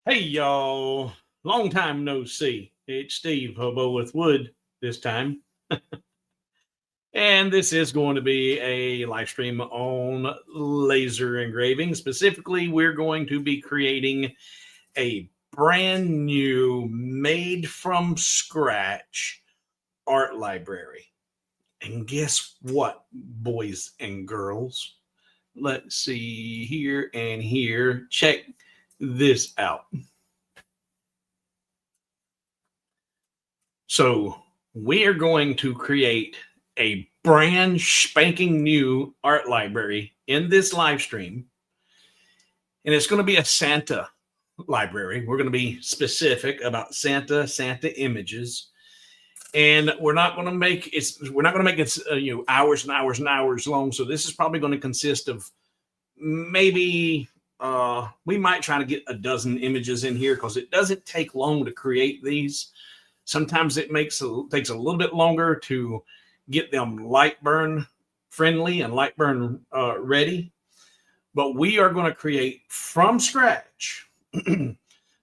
Hey y'all, long time no see. It's Steve Hobo with Wood this time. And this is going to be a live stream on laser engraving. Specifically, we're going to be creating a brand new, made from scratch art library. And guess what, boys and girls? Let's see here and here. Check this out. So we are going to create a brand spanking new art library in this live stream. And it's going to be a Santa library. We're going to be specific about Santa images. And we're not going to make it hours and hours and hours long. So this is probably going to consist of maybe we might try to get a dozen images in here because it doesn't take long to create these. Sometimes it takes a little bit longer to get them LightBurn friendly and LightBurn ready. But we are going to create from scratch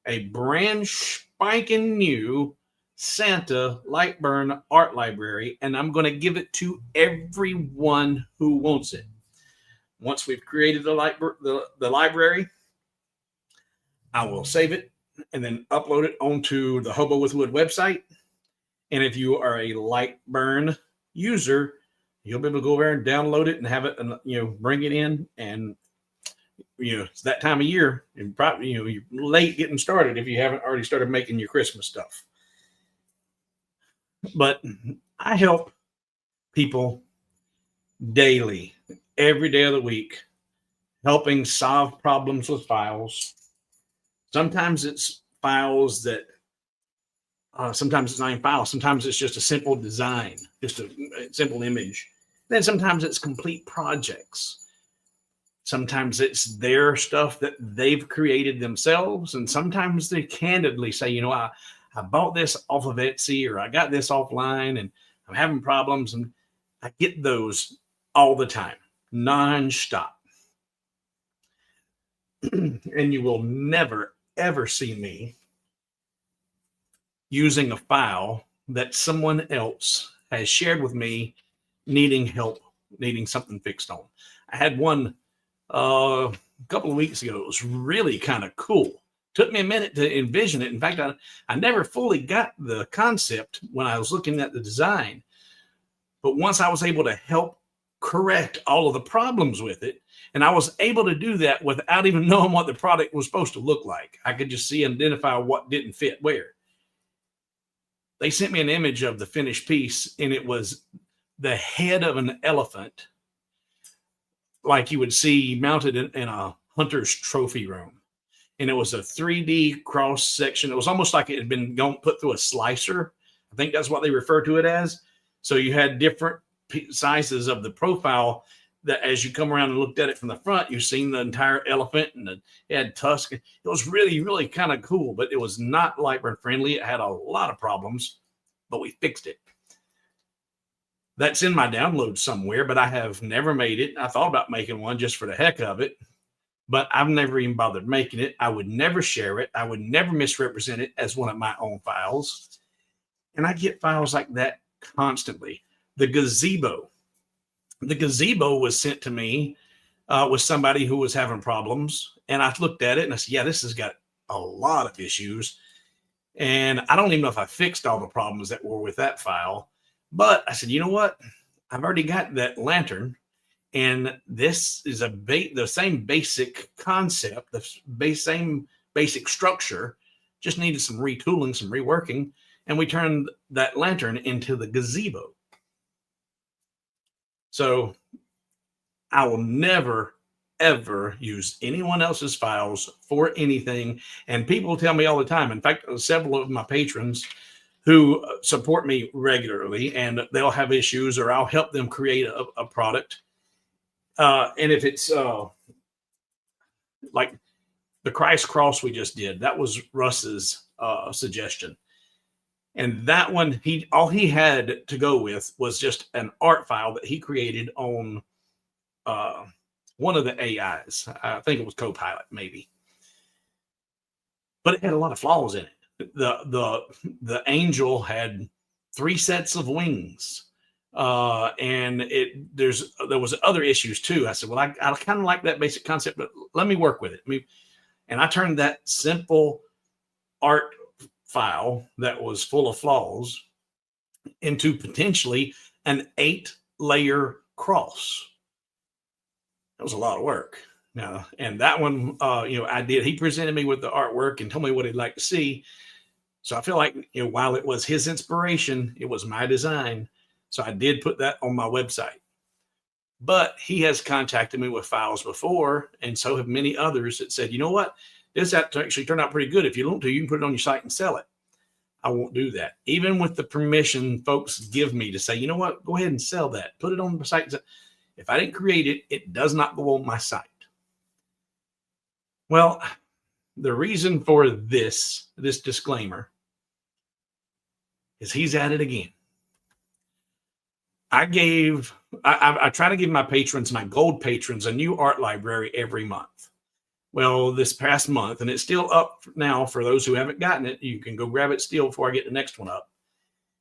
a brand spanking new Santa LightBurn art library, and I'm going to give it to everyone who wants it. Once we've created the library, I will save it and then upload it onto the Hobo with Wood website. And if you are a LightBurn user, you'll be able to go over and download it and have it, and bring it in. And it's that time of year, and probably you're late getting started if you haven't already started making your Christmas stuff. But I help people daily, every day of the week, helping solve problems with files. Sometimes it's files that, sometimes it's not even files. Sometimes it's just a simple design, just a simple image. Then sometimes it's complete projects. Sometimes it's their stuff that they've created themselves. And sometimes they candidly say, I bought this off of Etsy, or I got this offline and I'm having problems. And I get those all the time, nonstop. And you will never, ever see me using a file that someone else has shared with me needing help, needing something fixed on. I had one a couple of weeks ago. It was really kind of cool. Took me a minute to envision it. In fact, I never fully got the concept when I was looking at the design. But once I was able to help correct all of the problems with it, and I was able to do that without even knowing what the product was supposed to look like. I could just see and identify what didn't fit where. They sent me an image of the finished piece, and it was the head of an elephant, like you would see mounted in a hunter's trophy room. And it was a 3D cross section. It was almost like it had been put through a slicer. I think that's what they refer to it as. So you had different sizes of the profile that as you come around and looked at it from the front, you've seen the entire elephant, and it had tusks. It was really, really kind of cool, but it was not LightBurn friendly. It had a lot of problems, but we fixed it. That's in my download somewhere, but I have never made it. I thought about making one just for the heck of it, but I've never even bothered making it. I would never share it. I would never misrepresent it as one of my own files. And I get files like that constantly. The gazebo was sent to me with somebody who was having problems. And I looked at it and I said, yeah, this has got a lot of issues. And I don't even know if I fixed all the problems that were with that file. But I said, you know what? I've already got that lantern. And this is the same basic concept, the same basic structure, just needed some retooling, some reworking. And we turned that lantern into the gazebo. So I will never, ever use anyone else's files for anything. And people tell me all the time. In fact, several of my patrons who support me regularly, and they'll have issues, or I'll help them create a product. And if it's like the Christ cross we just did, that was Russ's suggestion. And that one, all he had to go with was just an art file that he created on one of the AIs. I think it was Copilot, maybe. but it had a lot of flaws in it. The angel had 3 sets of wings. And there was other issues too. I said, well, I kind of like that basic concept, but let me work with it. And I turned that simple art file that was full of flaws into potentially an 8-layer cross. That was a lot of work. Now, and that one, I did. He presented me with the artwork and told me what he'd like to see. So I feel like, while it was his inspiration, it was my design. So I did put that on my website. But he has contacted me with files before, and so have many others that said, you know what, this actually turned out pretty good. If you want to, you can put it on your site and sell it. I won't do that. Even with the permission folks give me to say, you know what, go ahead and sell that. Put it on the site. If I didn't create it, it does not go on my site. Well, the reason for this disclaimer is he's at it again. I try to give my patrons, my gold patrons, a new art library every month. Well, this past month, and it's still up now for those who haven't gotten it, you can go grab it still before I get the next one up.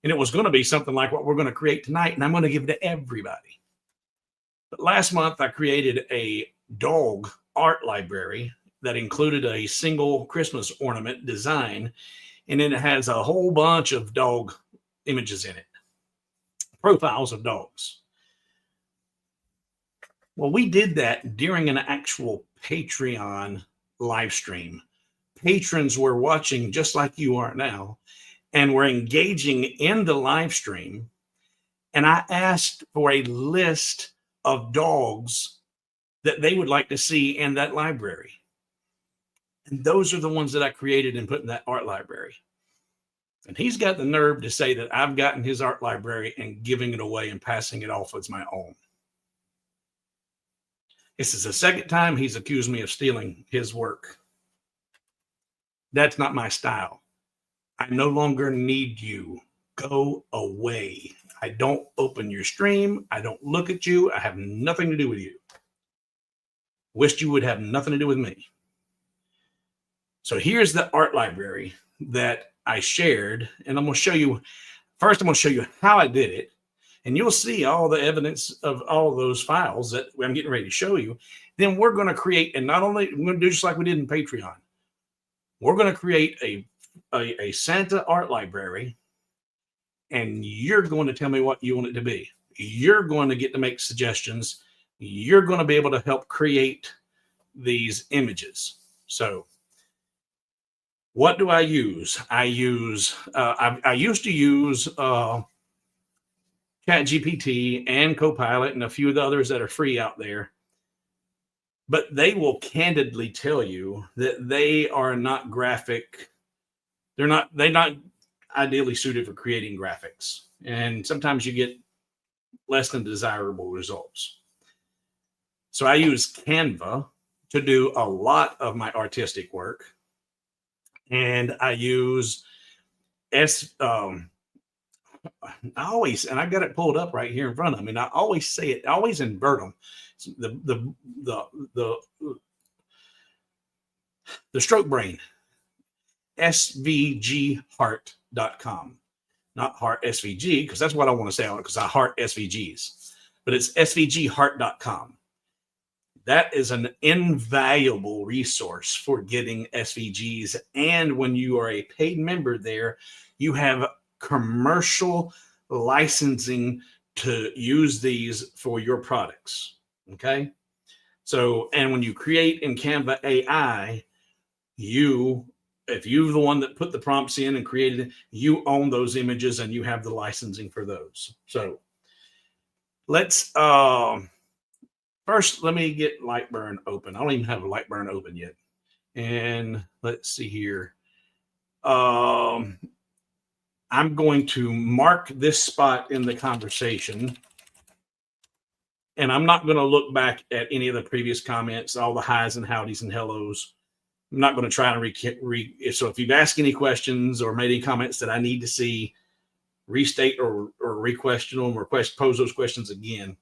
And it was going to be something like what we're going to create tonight, and I'm going to give it to everybody. But last month, I created a dog art library that included a single Christmas ornament design, and then it has a whole bunch of dog images in it, profiles of dogs. Well, we did that during an actual Patreon live stream. Patrons were watching just like you are now, and were engaging in the live stream. And I asked for a list of dogs that they would like to see in that library. And those are the ones that I created and put in that art library. And he's got the nerve to say that I've gotten his art library and giving it away and passing it off as my own. This is the second time he's accused me of stealing his work. That's not my style. I no longer need you. Go away. I don't open your stream. I don't look at you. I have nothing to do with you. Wished you would have nothing to do with me. So here's the art library that I shared, and I'm going to show you. First, I'm going to show you how I did it, and you'll see all the evidence of all of those files that I'm getting ready to show you. Then we're going to create, and not only we're going to do just like we did in Patreon. We're going to create a Santa art library, and you're going to tell me what you want it to be. You're going to get to make suggestions. You're going to be able to help create these images. So what do I use? I used to use ChatGPT and Copilot and a few of the others that are free out there. But they will candidly tell you that they are not graphic. They're not ideally suited for creating graphics. And sometimes you get less than desirable results. So I use Canva to do a lot of my artistic work. And I use I always, and I've got it pulled up right here in front of me, and I always say it, I always invert them. The stroke brain, svgheart.com. Not heart SVG, because that's what I want to say on it, because I heart SVGs. But it's svgheart.com. That is an invaluable resource for getting SVGs. And when you are a paid member there, you have commercial licensing to use these for your products. Okay. So, and when you create in Canva AI, if you're the one that put the prompts in and created it, you own those images and you have the licensing for those. So let's, first, let me get LightBurn open. I don't even have a LightBurn open yet. And let's see here. I'm going to mark this spot in the conversation. And I'm not going to look back at any of the previous comments, all the highs and howdies and hellos. I'm not going to try to so if you've asked any questions or made any comments that I need to see, restate or re-question them or pose those questions again.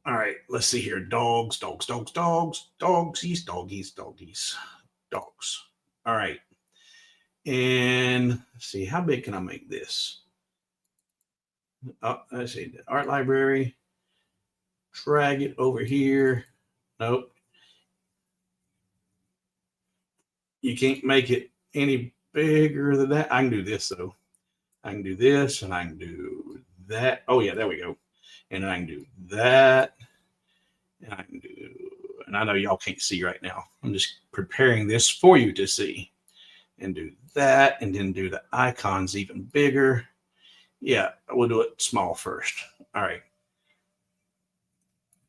All right, let's see here. Doggies. dogs. All right. And let's see, how big can I make this? Oh, let's see, the art library. Drag it over here. Nope. You can't make it any bigger than that. I can do this though. I can do this and I can do that. Oh yeah, there we go. And I can do that. And I can do, and I know y'all can't see right now. I'm just preparing this for you to see. And do that, and then do the icons even bigger. Yeah, we'll do it small first. All right.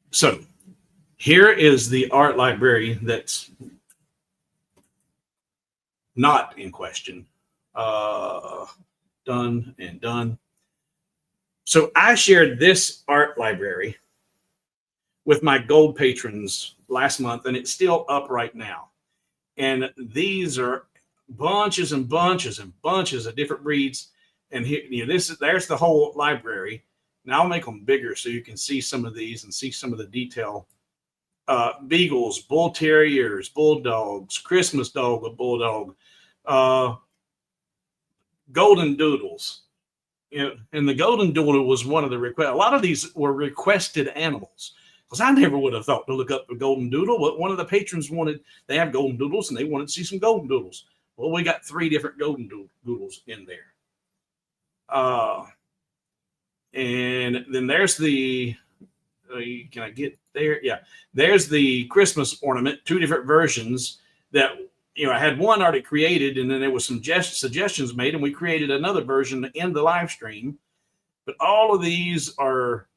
So here is the art library that's not in question. Done and done. So I shared this art library with my gold patrons last month, and it's still up right now. And these are bunches and bunches and bunches of different breeds. And here, there's the whole library. Now I'll make them bigger so you can see some of these and see some of the detail. Beagles, bull terriers, bulldogs, Christmas dog, a bulldog, golden doodles. And the golden doodle was one of the requests. A lot of these were requested animals, because I never would have thought to look up a golden doodle, but one of the patrons they have golden doodles and they wanted to see some golden doodles. Well, we got 3 different golden doodles in there. And then there's the, can I get there? Yeah. There's the Christmas ornament, 2 different versions that, I had one already created, and then there was some suggestions made, and we created another version in the live stream. But all of these are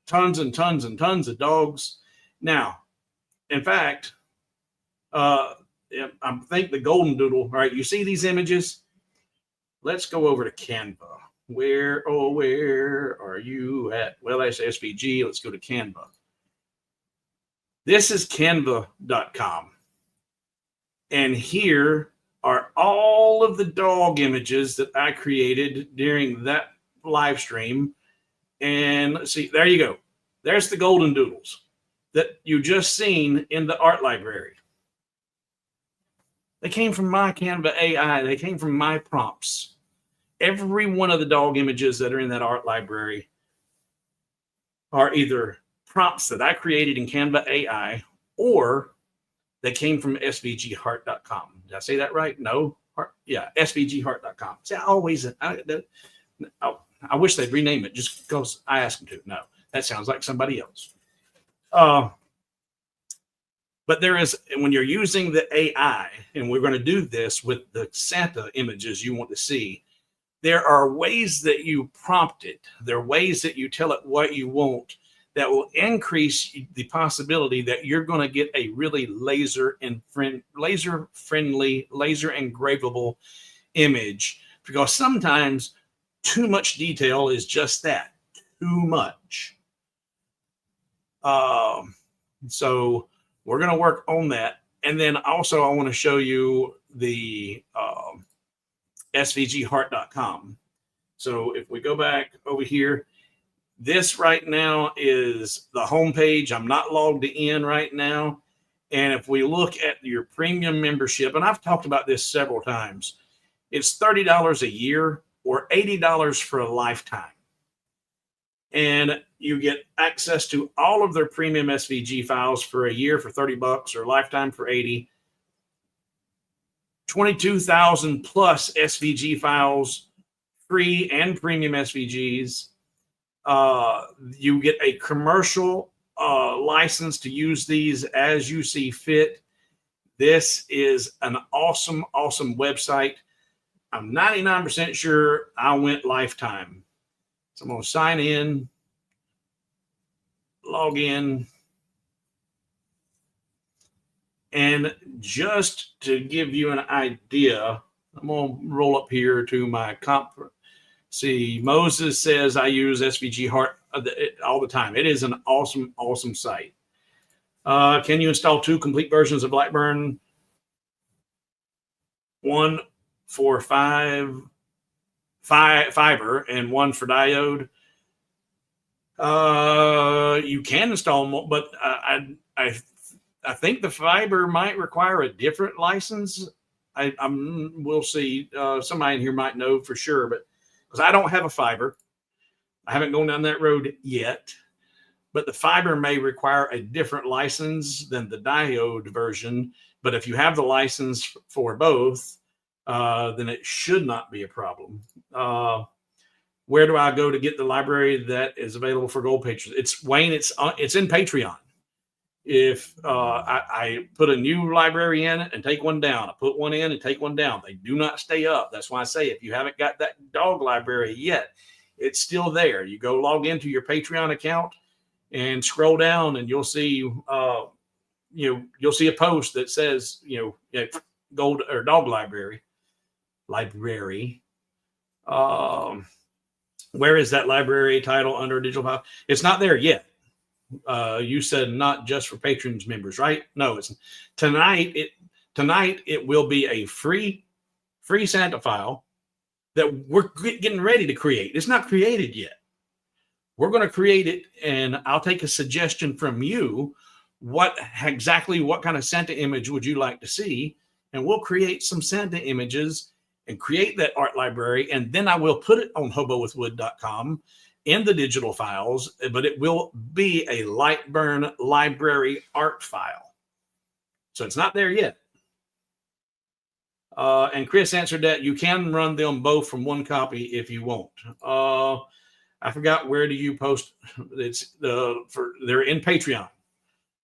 tons and tons and tons of dogs. Now, in fact, I think the golden doodle, all right, you see these images? Let's go over to Canva. Where are you at? Well, that's SVG. Let's go to Canva. This is canva.com. And here are all of the dog images that I created during that live stream. And let's see, there you go. There's the golden doodles that you just seen in the art library. They came from my Canva AI. They came from my prompts. Every one of the dog images that are in that art library are either prompts that I created in Canva AI, or they came from svgheart.com. Did I say that right? No? Yeah, svgheart.com. See, I wish they'd rename it just because I asked them to. No, that sounds like somebody else. But there is, when you're using the AI, and we're going to do this with the Santa images you want to see, there are ways that you prompt it. There are ways that you tell it what you want that will increase the possibility that you're going to get a really laser friendly, laser engravable image. Because sometimes too much detail is just that, too much. So we're going to work on that. And then also I want to show you the svgheart.com. So if we go back over here, this right now is the homepage. I'm not logged in right now. And if we look at your premium membership, and I've talked about this several times, it's $30 a year or $80 for a lifetime. And you get access to all of their premium SVG files for a year for $30 or a lifetime for $80. 22,000 plus SVG files, free and premium SVGs. You get a commercial license to use these as you see fit. This is an awesome, awesome website. I'm 99% sure I went lifetime. So I'm going to sign in, log in. And just to give you an idea, I'm going to roll up here to my conference. See, Moses says I use SVG Heart all the time. It is an awesome, awesome site. Can you install 2 complete versions of LightBurn? One for fiber and one for diode. You can install them, but I I think the fiber might require a different license. We'll see. Somebody in here might know for sure, but because I don't have a fiber, I haven't gone down that road yet. But the fiber may require a different license than the diode version. But if you have the license for both, then it should not be a problem. Where do I go to get the library that is available for gold patrons? It's Wayne. It's in Patreon. If I put a new library in and take one down, I put one in and take one down. They do not stay up. That's why I say if you haven't got that dog library yet, it's still there. You go log into your Patreon account and scroll down, and you'll see you'll see a post that says gold or dog library. Where is that library title under digital file? It's not there yet. You said not just for patrons members, right? No, it's tonight. It will be a free Santa file that we're getting ready to create. It's not created yet. We're going to create it, and I'll take a suggestion from you. What kind of Santa image would you like to see? And we'll create some Santa images and create that art library, and then I will put it on hobowithwood.com in the digital files, but it will be a LightBurn library art file. So it's not there yet. And Chris answered that you can run them both from one copy if you want. I forgot, where do you post? They're in Patreon.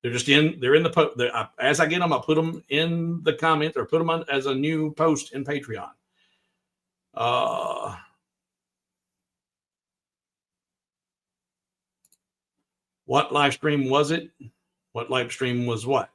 They're in the post. As I get them, I'll put them in the comments or put them on as a new post in Patreon. What live stream was it? What live stream was what?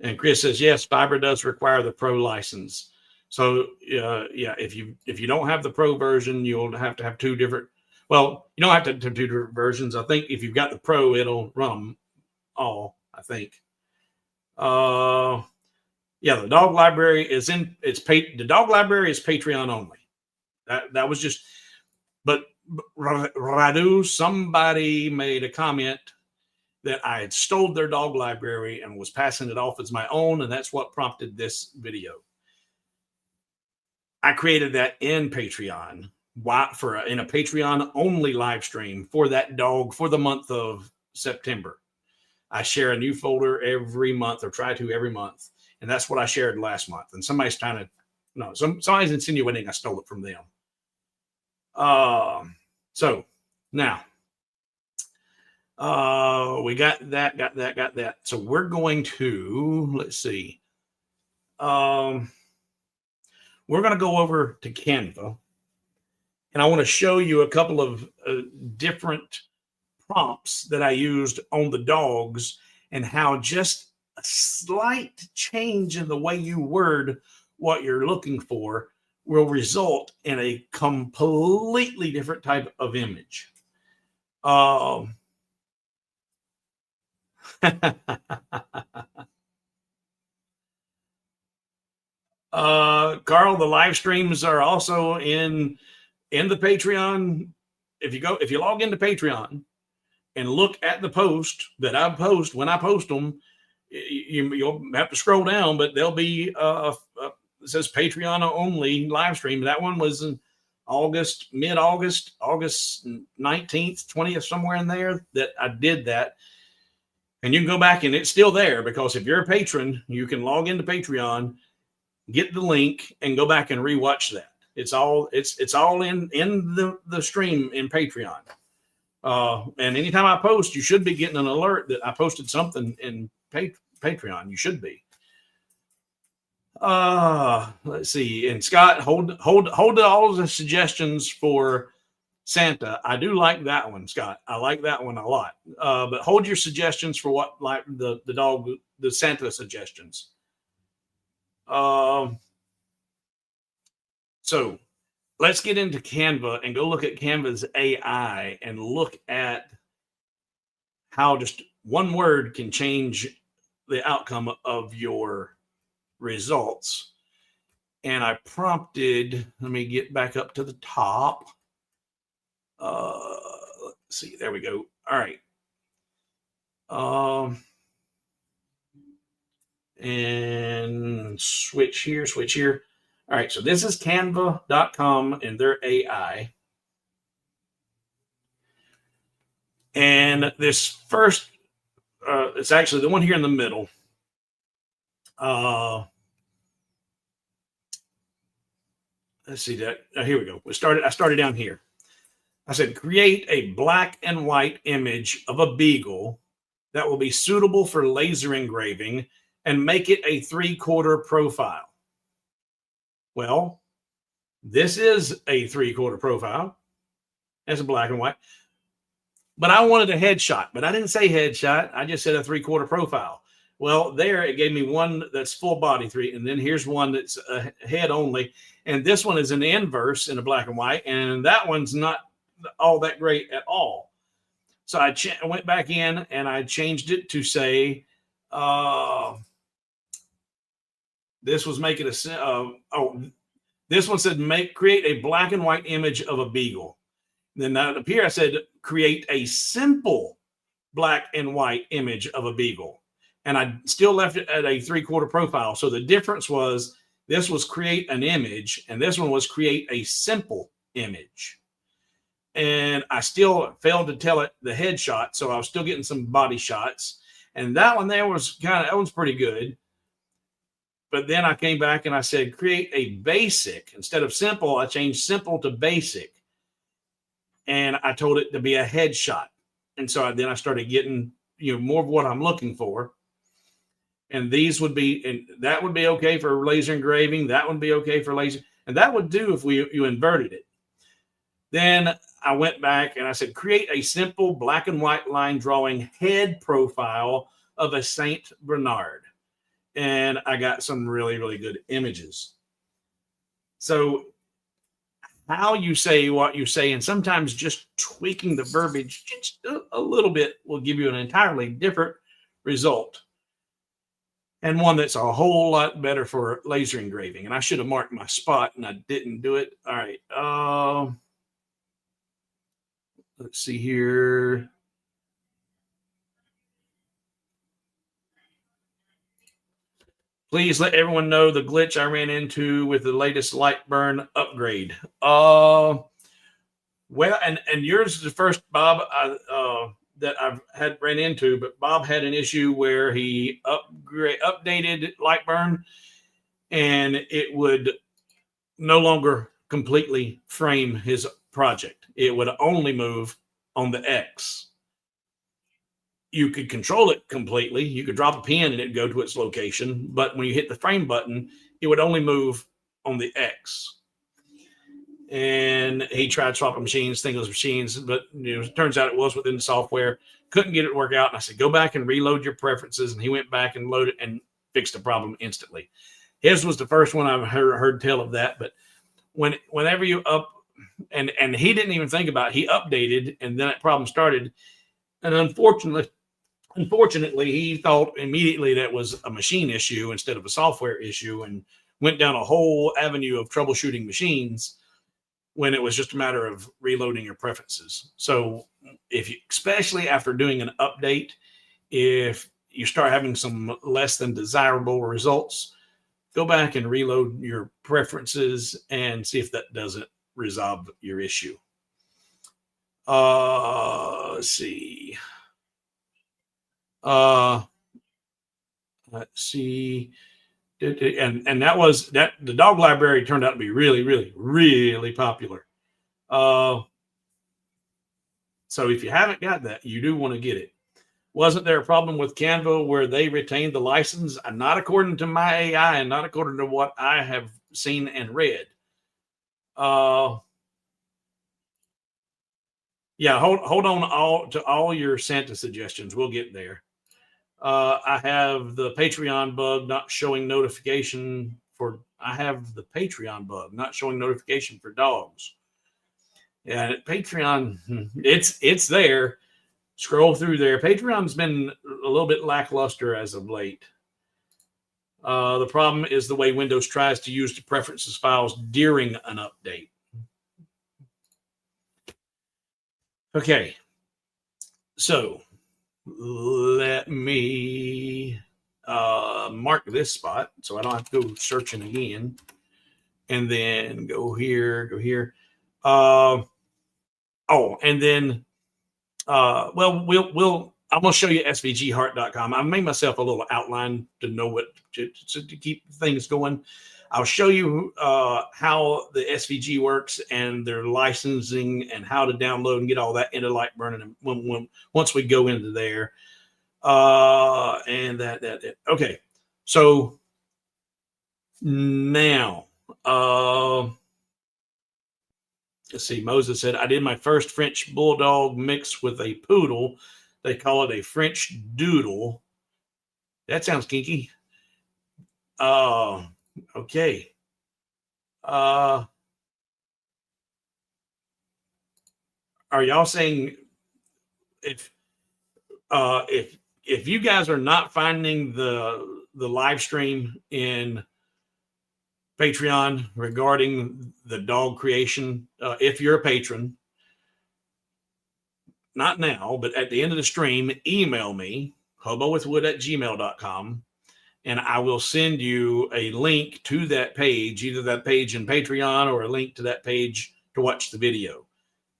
And Chris says, yes, fiber does require the pro license. So yeah, if you don't have the pro version, you'll have to have two different. Well, you don't have to have two different versions. I think if you've got the pro, it'll run them all. I think. Yeah, the dog library is the dog library is Patreon only. That was just. But Radu, somebody made a comment that I had stole their dog library and was passing it off as my own, and that's what prompted this video. I created that in Patreon in a Patreon only live stream for that dog for the month of September. I share a new folder every month, or try to every month, and that's what I shared last month. And somebody's somebody's insinuating I stole it from them. So now we got that. So we're going to, let's see. We're going to go over to Canva, and I want to show you a couple of different prompts that I used on the dogs, and how just a slight change in the way you word what you're looking for will result in a completely different type of image. Carl, the live streams are also in the Patreon. If you log into Patreon and look at the post that I post, when I post them, you'll have to scroll down, but there'll be it says Patreon only live stream. That one was in mid-August, August 19th, 20th, somewhere in there that I did that. And you can go back, and it's still there, because if you're a patron, you can log into Patreon, get the link, and go back and rewatch that. It's all in the stream in Patreon. And anytime I post, you should be getting an alert that I posted something in Patreon. You should be. Let's see. And Scott, hold all the suggestions for Santa. I do like that one, Scott. I like that one a lot. But hold your suggestions for what, like the Santa suggestions. So let's get into Canva and go look at Canva's AI and look at how just one word can change the outcome of your results. And I prompted, let me get back up to the top. Let's see, there we go. All right. And switch here. All right, so this is canva.com and their AI. And this first, it's actually the one here in the middle. Let's see that. Here we go. I started down here. I said, create a black and white image of a beagle that will be suitable for laser engraving and make it a 3/4 profile. Well, this is a 3/4 profile. That's a black and white. But I wanted a headshot, but I didn't say headshot. I just said a 3/4 profile. Well, there it gave me one that's full body 3, and then here's one that's a head only. And this one is an inverse in a black and white, and that one's not all that great at all. So I went back in and I changed it to say, this was making a, this one said create a black and white image of a beagle. Then up here I said, create a simple black and white image of a beagle. And I still left it at a 3/4 profile. So the difference was this was create an image and this one was create a simple image. And I still failed to tell it the headshot. So I was still getting some body shots. And that one there was that one's pretty good. But then I came back and I said, create a basic. Instead of simple, I changed simple to basic. And I told it to be a headshot. And so then I started getting, more of what I'm looking for. And these would be, and that would be okay for laser engraving. That would be okay for laser. And that would do if you inverted it. Then I went back and I said, create a simple black and white line drawing head profile of a Saint Bernard. And I got some really, really good images. So how you say what you say, and sometimes just tweaking the verbiage just a little bit will give you an entirely different result. And one that's a whole lot better for laser engraving. And I should have marked my spot and I didn't do it. All right. Let's see here. Please let everyone know the glitch I ran into with the latest LightBurn upgrade. Well, and yours is the first, Bob, that I've ran into, but Bob had an issue where he updated LightBurn and it would no longer completely frame his project. It would only move on the X. You could control it completely. You could drop a pin and it'd go to its location. But when you hit the frame button, it would only move on the X. And he tried swapping machines, thinking it was machines, but it turns out it was within the software. Couldn't get it to work out. And I said, go back and reload your preferences. And he went back and loaded and fixed the problem instantly. His was the first one I've heard tell of that. But whenever you and he didn't even think about it, he updated and then that problem started. And unfortunately, he thought immediately that was a machine issue instead of a software issue and went down a whole avenue of troubleshooting machines when it was just a matter of reloading your preferences. So especially after doing an update, if you start having some less than desirable results, go back and reload your preferences and see if that doesn't resolve your issue. Let's see. Let's see. And that was that the dog library turned out to be really, really, really popular. So if you haven't got that, you do want to get it. Wasn't there a problem with Canva where they retained the license? Not according to my AI and not according to what I have seen and read. Yeah, hold on to all your Santa suggestions. We'll get there. I have the Patreon bug not showing notification for. I have the Patreon bug not showing notification for dogs. Yeah, Patreon, it's there. Scroll through there. Patreon's been a little bit lackluster as of late. The problem is the way Windows tries to use the preferences files during an update. Okay. So let me mark this spot so I don't have to go searching again. And then go here, go here. And then, I'm going to show you svgheart.com. I made myself a little outline to know what to keep things going. I'll show you how the SVG works and their licensing and how to download and get all that into LightBurn. And once we go into there, and that. Okay. So now, let's see. Moses said, I did my first French bulldog mix with a poodle. They call it a French doodle. That sounds kinky. Okay. Are y'all saying if you guys are not finding the live stream in Patreon regarding the dog creation, if you're a patron, not now, but at the end of the stream, email me, hobowithwood@gmail.com, and I will send you a link to that page, either that page in Patreon or a link to that page to watch the video.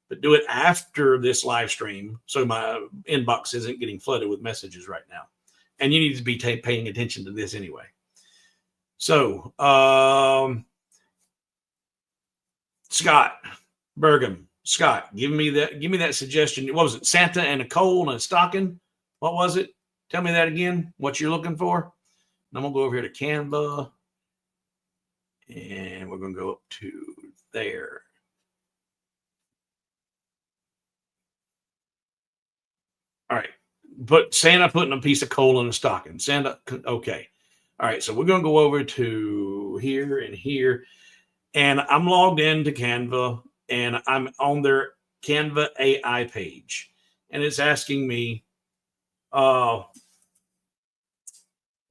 But do it after this live stream so my inbox isn't getting flooded with messages right now. And you need to be paying attention to this anyway. So, Scott Bergam, Scott, give me that suggestion. What was it? Santa and a coal and a stocking? What was it? Tell me that again, what you're looking for. And I'm going to go over here to Canva. And we're going to go up to there. All right. But Santa putting a piece of coal in a stocking. Santa, okay. All right. So we're going to go over to here and here. And I'm logged into Canva. And I'm on their Canva AI page. And it's asking me,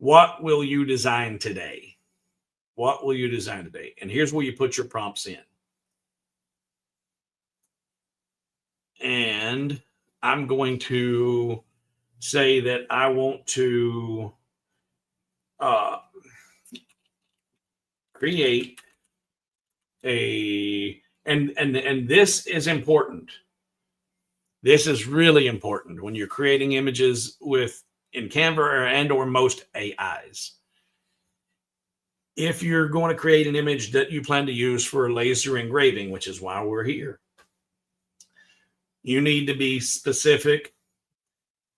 what will you design today? What will you design today? And here's where you put your prompts in. And I'm going to say that I want to create a, and this is important. This is really important when you're creating images in Canva and or most AIs. If you're going to create an image that you plan to use for laser engraving, which is why we're here, you need to be specific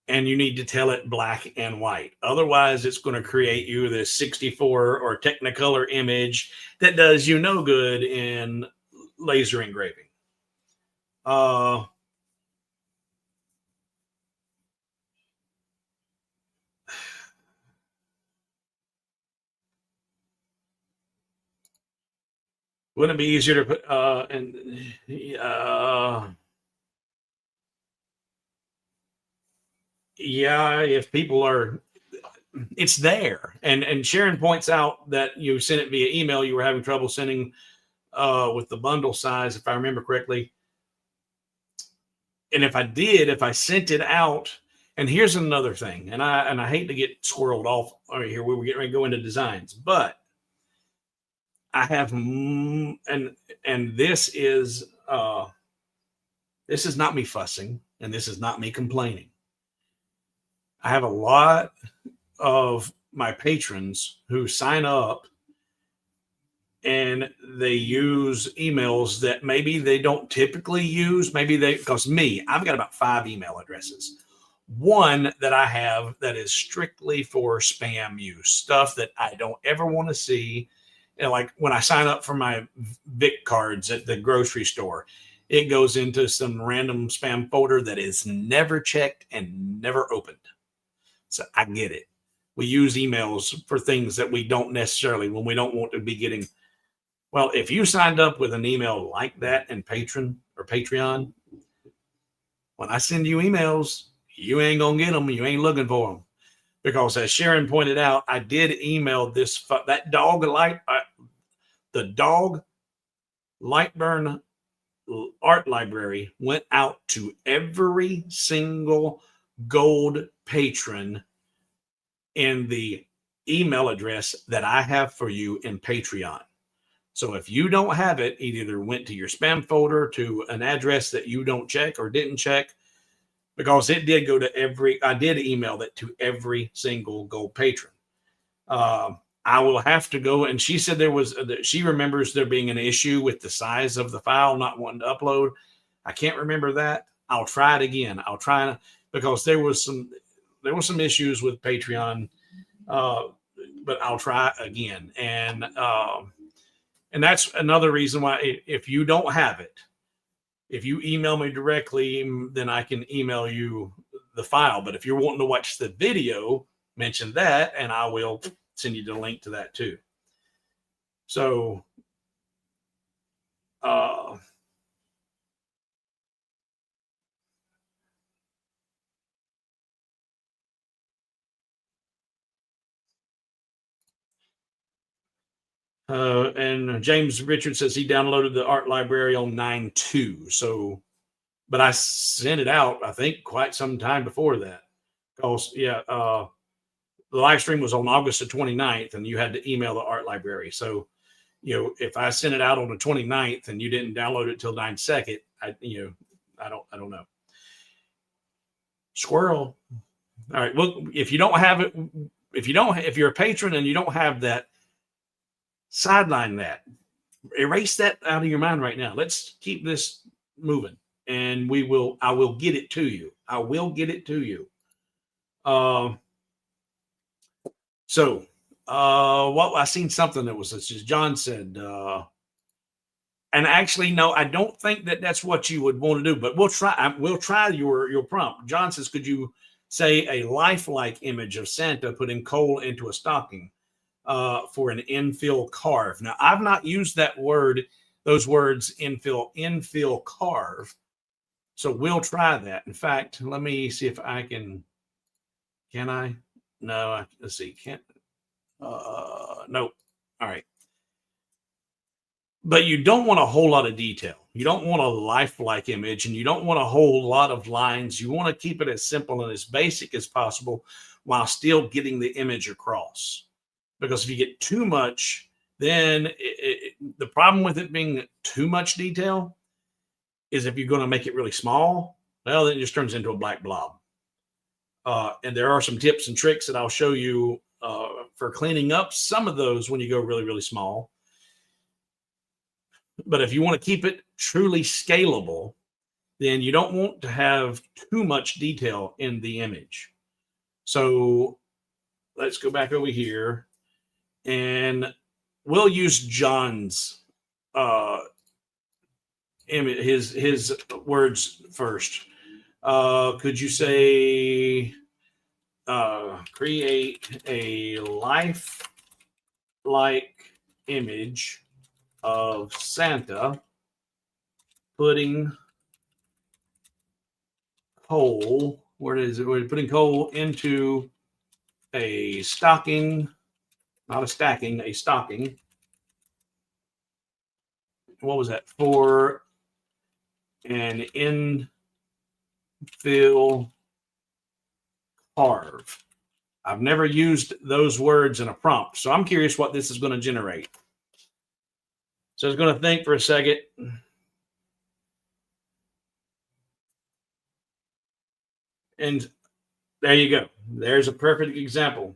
and you need to tell it black and white. Otherwise, it's going to create you this 64 or Technicolor image that does you no good in laser engraving. Wouldn't it be easier to put yeah, if people are, it's there. And Sharon points out that you sent it via email. You were having trouble sending with the bundle size, if I remember correctly. And if I sent it out, and here's another thing, and I hate to get squirreled off right here. We were getting ready to go into designs, but I have, and this is not me fussing, and this is not me complaining. I have a lot of my patrons who sign up and they use emails that maybe they don't typically use. Because I've got about 5 email addresses. One that I have that is strictly for spam use, stuff that I don't ever want to see. Like when I sign up for my Vic cards at the grocery store, it goes into some random spam folder that is never checked and never opened. So I get it. We use emails for things that we don't necessarily, when we don't want to be getting. Well, if you signed up with an email like that in Patreon, when I send you emails, you ain't going to get them. You ain't looking for them. Because as Sharon pointed out, I did email that dog the dog LightBurn art library went out to every single gold patron in the email address that I have for you in Patreon. So if you don't have it, it either went to your spam folder, to an address that you don't check or didn't check, because it did go to I did email that to every single gold patron. I will have to go, and she said she remembers there being an issue with the size of the file not wanting to upload. I can't remember that. I'll try it again. Because there was some issues with Patreon, but I'll try again. And that's another reason why, if you don't have it, if you email me directly, then I can email you the file. But if you're wanting to watch the video, mention that, and I will send you the link to that too. So, and James Richard says he downloaded the art library on 9/2. So, but I sent it out, I think, quite some time before that. Because, the live stream was on August the 29th, and you had to email the art library. So, if I sent it out on the 29th and you didn't download it till 9/2, I don't know. Squirrel. All right. Well, if you don't have it, if you're a patron and you don't have that, sideline that, erase that out of your mind right now. Let's keep this moving, and I will get it to you. I will get it to you. So, I seen something that was, just John said, and actually, no, I don't think that's what you would want to do, but we'll try. We'll try your prompt. John says, could you say a lifelike image of Santa putting coal into a stocking for an infill carve? Now, I've not used those words, infill carve. So we'll try that. In fact, let me see if I can. Can I? No, let's see. Can't. Nope. All right. But you don't want a whole lot of detail. You don't want a lifelike image, and you don't want a whole lot of lines. You want to keep it as simple and as basic as possible while still getting the image across. Because if you get too much, then the problem with it being too much detail is, if you're going to make it really small, well, then it just turns into a black blob. And there are some tips and tricks that I'll show you for cleaning up some of those when you go really, really small. But if you want to keep it truly scalable, then you don't want to have too much detail in the image. So let's go back over here, and we'll use John's image, his words first. Could you say, create a lifelike image of Santa putting coal, where is it? We're putting coal into a stocking, not a stacking, a stocking. What was that? For an infill carve. I've never used those words in a prompt, so I'm curious what this is going to generate. So it's going to think for a second. And there you go. There's a perfect example.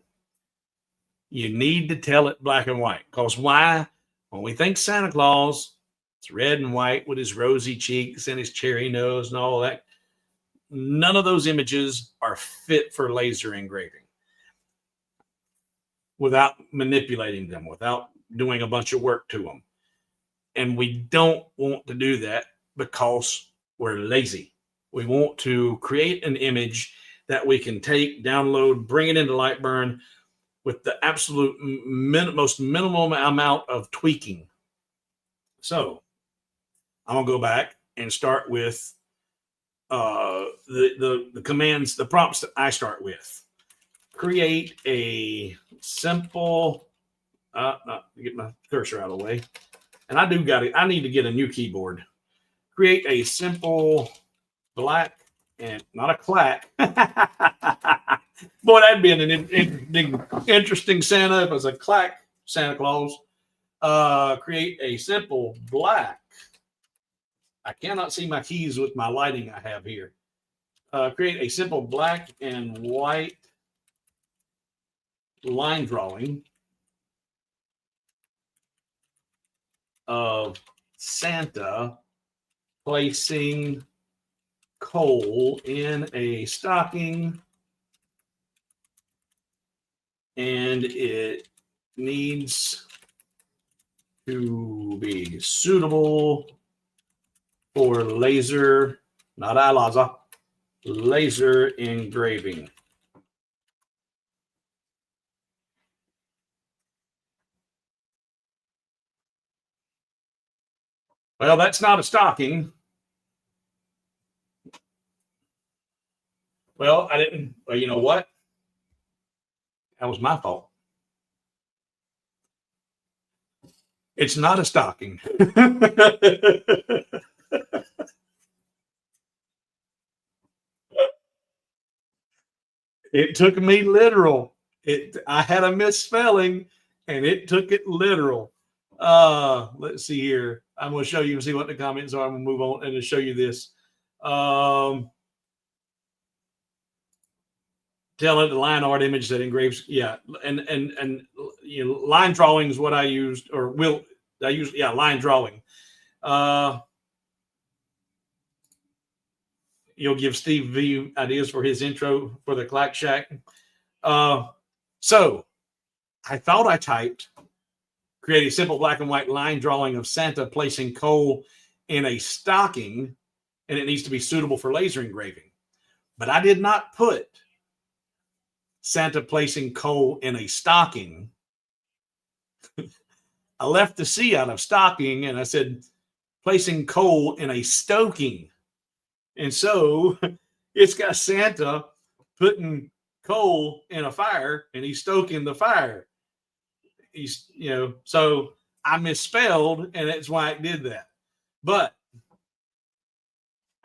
You need to tell it black and white. Because why? When we think Santa Claus, it's red and white with his rosy cheeks and his cherry nose and all that. None of those images are fit for laser engraving without manipulating them, without doing a bunch of work to them. And we don't want to do that because we're lazy. We want to create an image that we can take, download, bring it into LightBurn with the absolute most minimal amount of tweaking. So I'm going to go back and start with the commands, the prompts that I start with. Create a simple, get my cursor out of the way. And I need to get a new keyboard. Create a simple black and not a clack. Boy, that'd be an interesting Santa if it was a clack Santa Claus. Create a simple black. I cannot see my keys with my lighting I have here. Create a simple black and white line drawing of Santa placing coal in a stocking, and it needs to be suitable for laser, not eyelaser, laser engraving. Well, that's not a stocking. Well, I didn't. Well, you know what? That was my fault. It's not a stocking. It took me literal. I had a misspelling, and it took it literal. Let's see here. I'm going to show you and see what the comments are. I'm going to move on and to show you this. Tell it the line art image that engraves. Yeah, and you know, line drawing is what I used, or I use. Yeah, line drawing. You'll give Steve V ideas for his intro for the Clack Shack. So I thought I typed create a simple black and white line drawing of Santa placing coal in a stocking, and it needs to be suitable for laser engraving. But I did not put Santa placing coal in a stocking. I left the C out of stocking, and I said placing coal in a stoking. And so it's got Santa putting coal in a fire, and he's stoking the fire. He's, you know, so I misspelled, and that's why it did that. But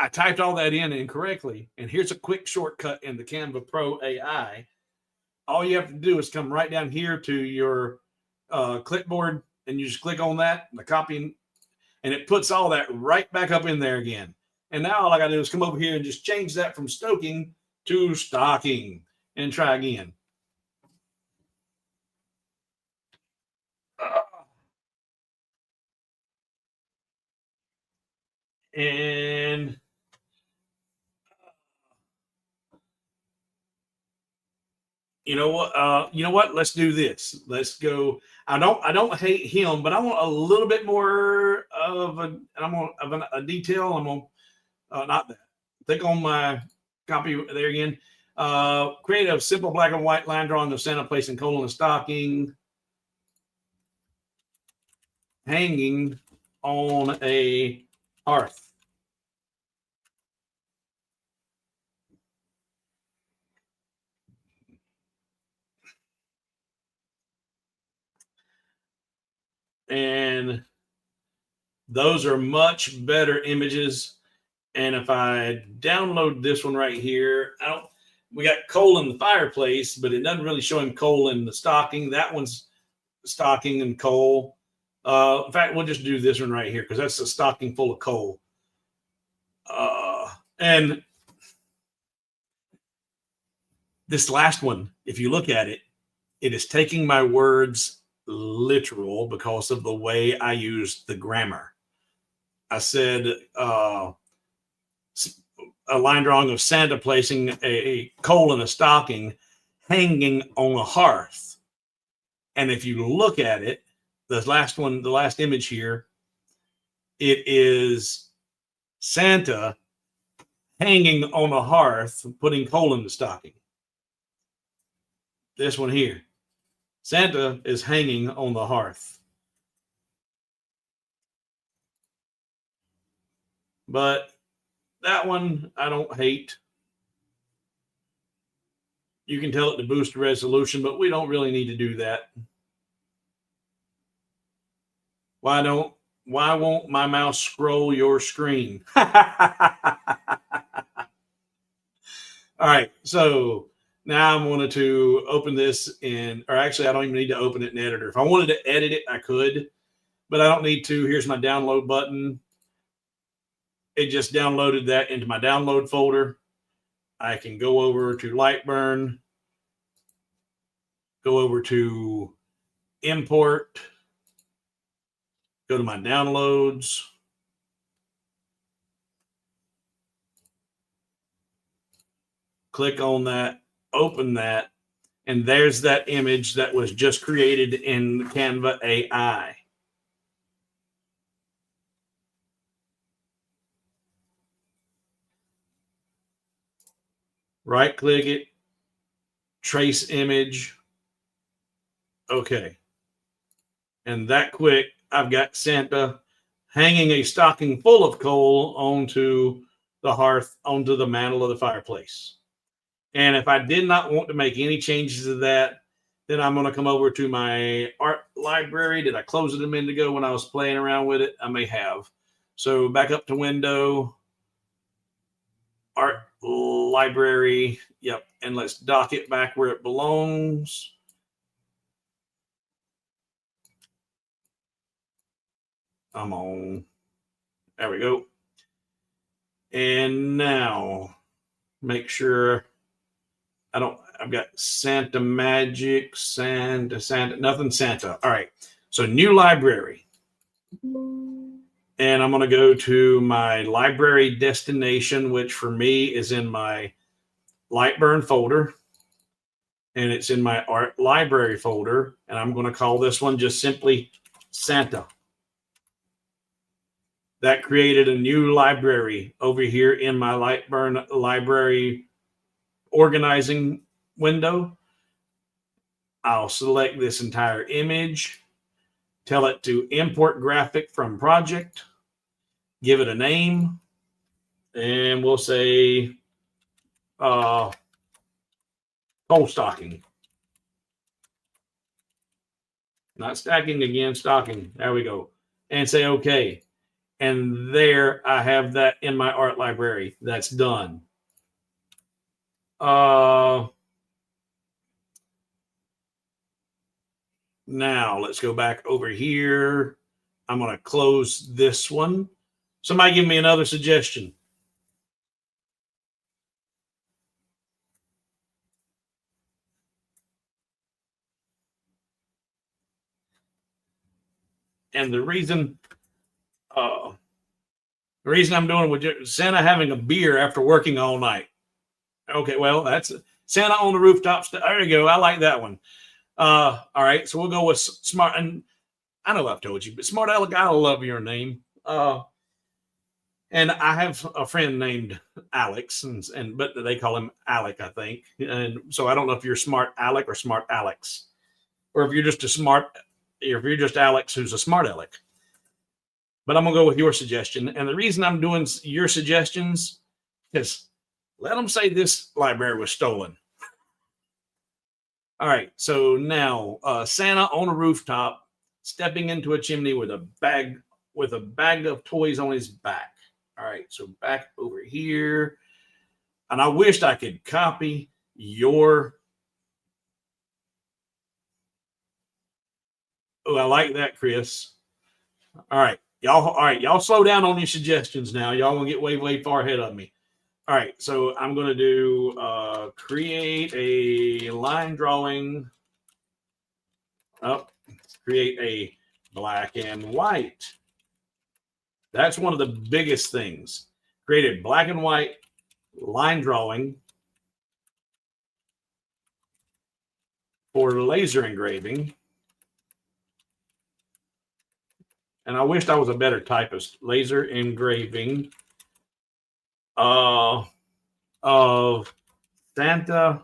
I typed all that in incorrectly, and here's a quick shortcut in the Canva Pro AI. All you have to do is come right down here to your clipboard, and you just click on that, the copy, and it puts all that right back up in there again. And now all I got to do is come over here and just change that from stoking to stocking and try again. And you know what? Let's do this. Let's go. I don't hate him, but I want a little bit more of a detail. I'm on not that. Click on my copy there again. Create a simple black and white line drawing of Santa placing coal in a stocking, hanging on a hearth. And those are much better images. And if I download this one right here, we got coal in the fireplace, but it doesn't really show him coal in the stocking. That one's stocking and coal. In fact, we'll just do this one right here because that's a stocking full of coal. And this last one, if you look at it, it is taking my words literal because of the way I used the grammar. I said a line drawing of Santa placing a coal in a stocking hanging on a hearth. And if you look at it, the last image here, it is Santa hanging on a hearth, putting coal in the stocking. This one here, Santa is hanging on the hearth. But that one I don't hate. You can tell it to boost the resolution, but we don't really need to do that. Why won't my mouse scroll your screen? All right, so now I'm going to open this in, or actually I don't even need to open it in editor. If I wanted to edit it, I could, but I don't need to. Here's my download button. It just downloaded that into my download folder. I can go over to LightBurn, go over to import, go to my downloads, click on that, open that, and there's that image that was just created in Canva AI. Right click it, trace image. Okay. And that quick, I've got Santa hanging a stocking full of coal onto the hearth, onto the mantle of the fireplace. And if I did not want to make any changes to that, then I'm going to come over to my art library. Did I close it a minute ago when I was playing around with it? I may have. So back up to window, art library. Yep. And let's dock it back where it belongs. I'm on. There we go. And now make sure I've got Santa Magic, Santa, nothing Santa. All right. So new library. And I'm going to go to my library destination, which for me is in my LightBurn folder. And it's in my art library folder. And I'm going to call this one just simply Santa. That created a new library over here in my LightBurn library organizing window. I'll select this entire image, tell it to import graphic from project, give it a name, and we'll say coal stocking. Not stacking again, stocking. There we go. And say okay. And there I have that in my art library. That's done. Now let's go back over here. I'm going to close this one. Somebody give me another suggestion. And the reason I'm doing with Santa having a beer after working all night. Okay, well, that's Santa on the rooftops. There you go. I like that one. All right, so we'll go with smart. And I know I've told you, but Smart Alec, I love your name. And I have a friend named Alex, and but they call him Alec, I think. And so I don't know if you're Smart Alec or Smart Alex, or if you're just Alex who's a Smart Alec. But I'm gonna go with your suggestion, and the reason I'm doing your suggestions is let them say this library was stolen. All right, so now Santa on a rooftop, stepping into a chimney with a bag of toys on his back. All right, so back over here, and I wished I could copy your. Oh, I like that, Chris. All right, y'all slow down on your suggestions now. Y'all gonna get way far ahead of me. All right, so I'm going to do create a line drawing. Create a black and white. That's one of the biggest things. Create a black and white line drawing for laser engraving. And I wished I was a better typist. Laser engraving of Santa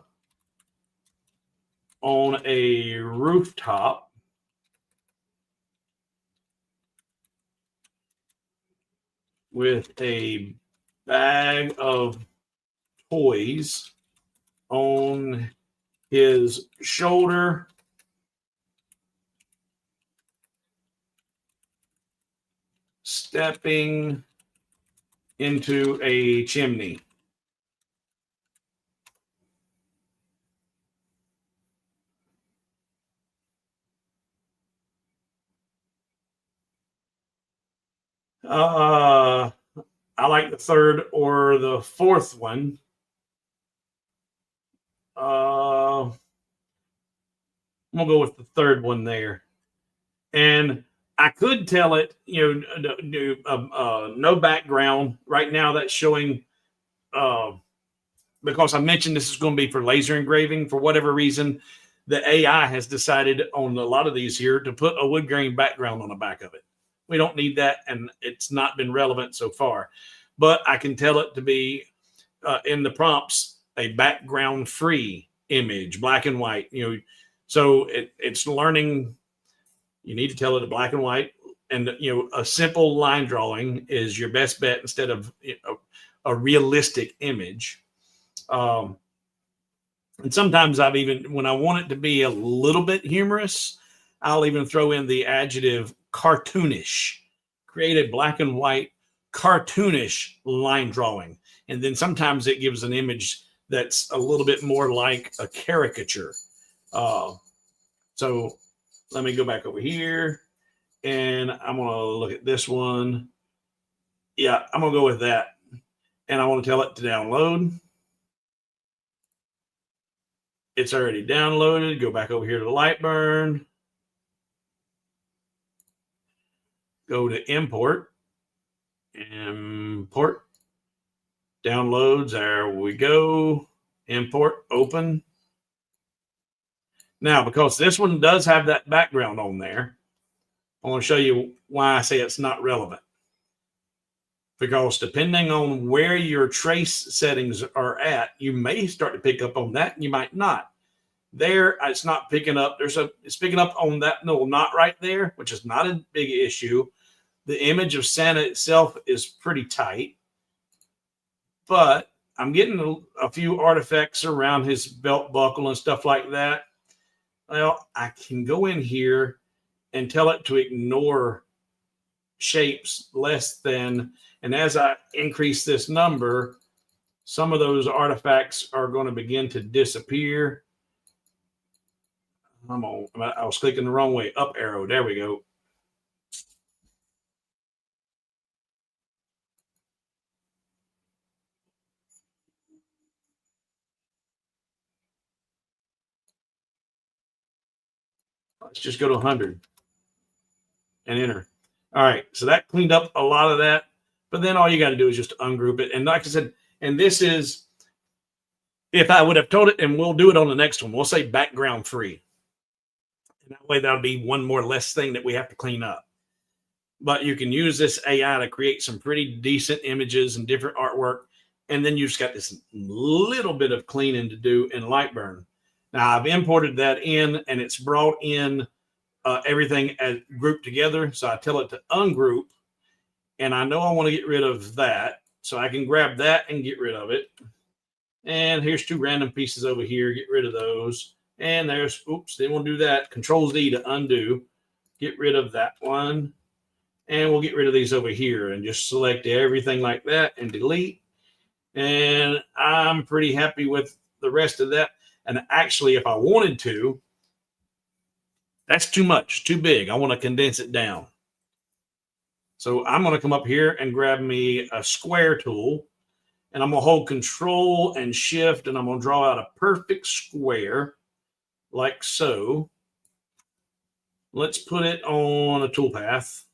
on a rooftop with a bag of toys on his shoulder, stepping into a chimney. I like the third or the fourth one. I'm gonna go with the third one there. And I could tell it, no background. Right now, that's showing because I mentioned this is going to be for laser engraving. For whatever reason, the AI has decided on a lot of these here to put a wood grain background on the back of it. We don't need that, and it's not been relevant so far. But I can tell it to be in the prompts a background free image, black and white. So it's learning. You need to tell it a black and white, and a simple line drawing is your best bet instead of a realistic image. And sometimes when I want it to be a little bit humorous, I'll even throw in the adjective cartoonish. Create a black and white cartoonish line drawing. And then sometimes it gives an image that's a little bit more like a caricature. So let me go back over here, and I'm going to look at this one. Yeah, I'm going to go with that. And I want to tell it to download. It's already downloaded. Go back over here to LightBurn. Go to import. Import. Downloads. There we go. Import. Open. Now, because this one does have that background on there, I want to show you why I say it's not relevant. Because depending on where your trace settings are at, you may start to pick up on that, and you might not. There, it's not picking up. It's picking up on that little knot right there, which is not a big issue. The image of Santa itself is pretty tight, but I'm getting a few artifacts around his belt buckle and stuff like that. Well, I can go in here and tell it to ignore shapes less than, and as I increase this number, some of those artifacts are going to begin to disappear. I was clicking the wrong way. Up arrow. There we go. Let's just go to 100 and enter. All right. So that cleaned up a lot of that. But then all you got to do is just ungroup it. And like I said, and this is, if I would have told it, and we'll do it on the next one, we'll say background free. And that way that'll be one more less thing that we have to clean up. But you can use this AI to create some pretty decent images and different artwork. And then you just got this little bit of cleaning to do in LightBurn. Now I've imported that in, and it's brought in everything as grouped together. So I tell it to ungroup, and I know I want to get rid of that. So I can grab that and get rid of it. And here's two random pieces over here. Get rid of those. And there's, oops, they won't do that. Control Z to undo. Get rid of that one. And we'll get rid of these over here and just select everything like that and delete. And I'm pretty happy with the rest of that. And actually, if I wanted to, that's too much, too big. I want to condense it down. So I'm going to come up here and grab me a square tool. And I'm going to hold Control and Shift, and I'm going to draw out a perfect square like so. Let's put it on a toolpath.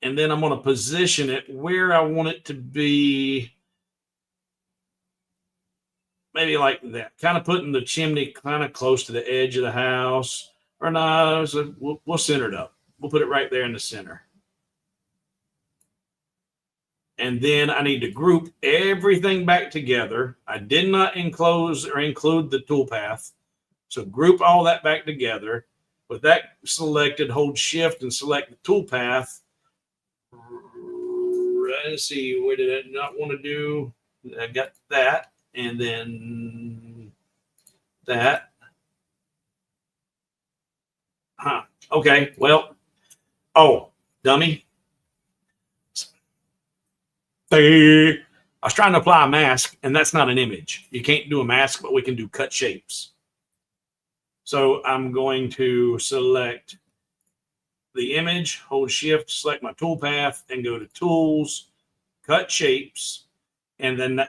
And then I'm going to position it where I want it to be. Maybe like that. Kind of putting the chimney kind of close to the edge of the house. Or no, so we'll center it up. We'll put it right there in the center. And then I need to group everything back together. I did not enclose or include the toolpath. So group all that back together. With that selected, hold Shift and select the toolpath. let's see, what did I not want to do? I got that, and then that. Huh. Okay, well, oh, dummy. I was trying to apply a mask, and that's not an image. You can't do a mask, but we can do cut shapes. So I'm going to select the image, hold shift, select my toolpath, and go to tools, cut shapes, and then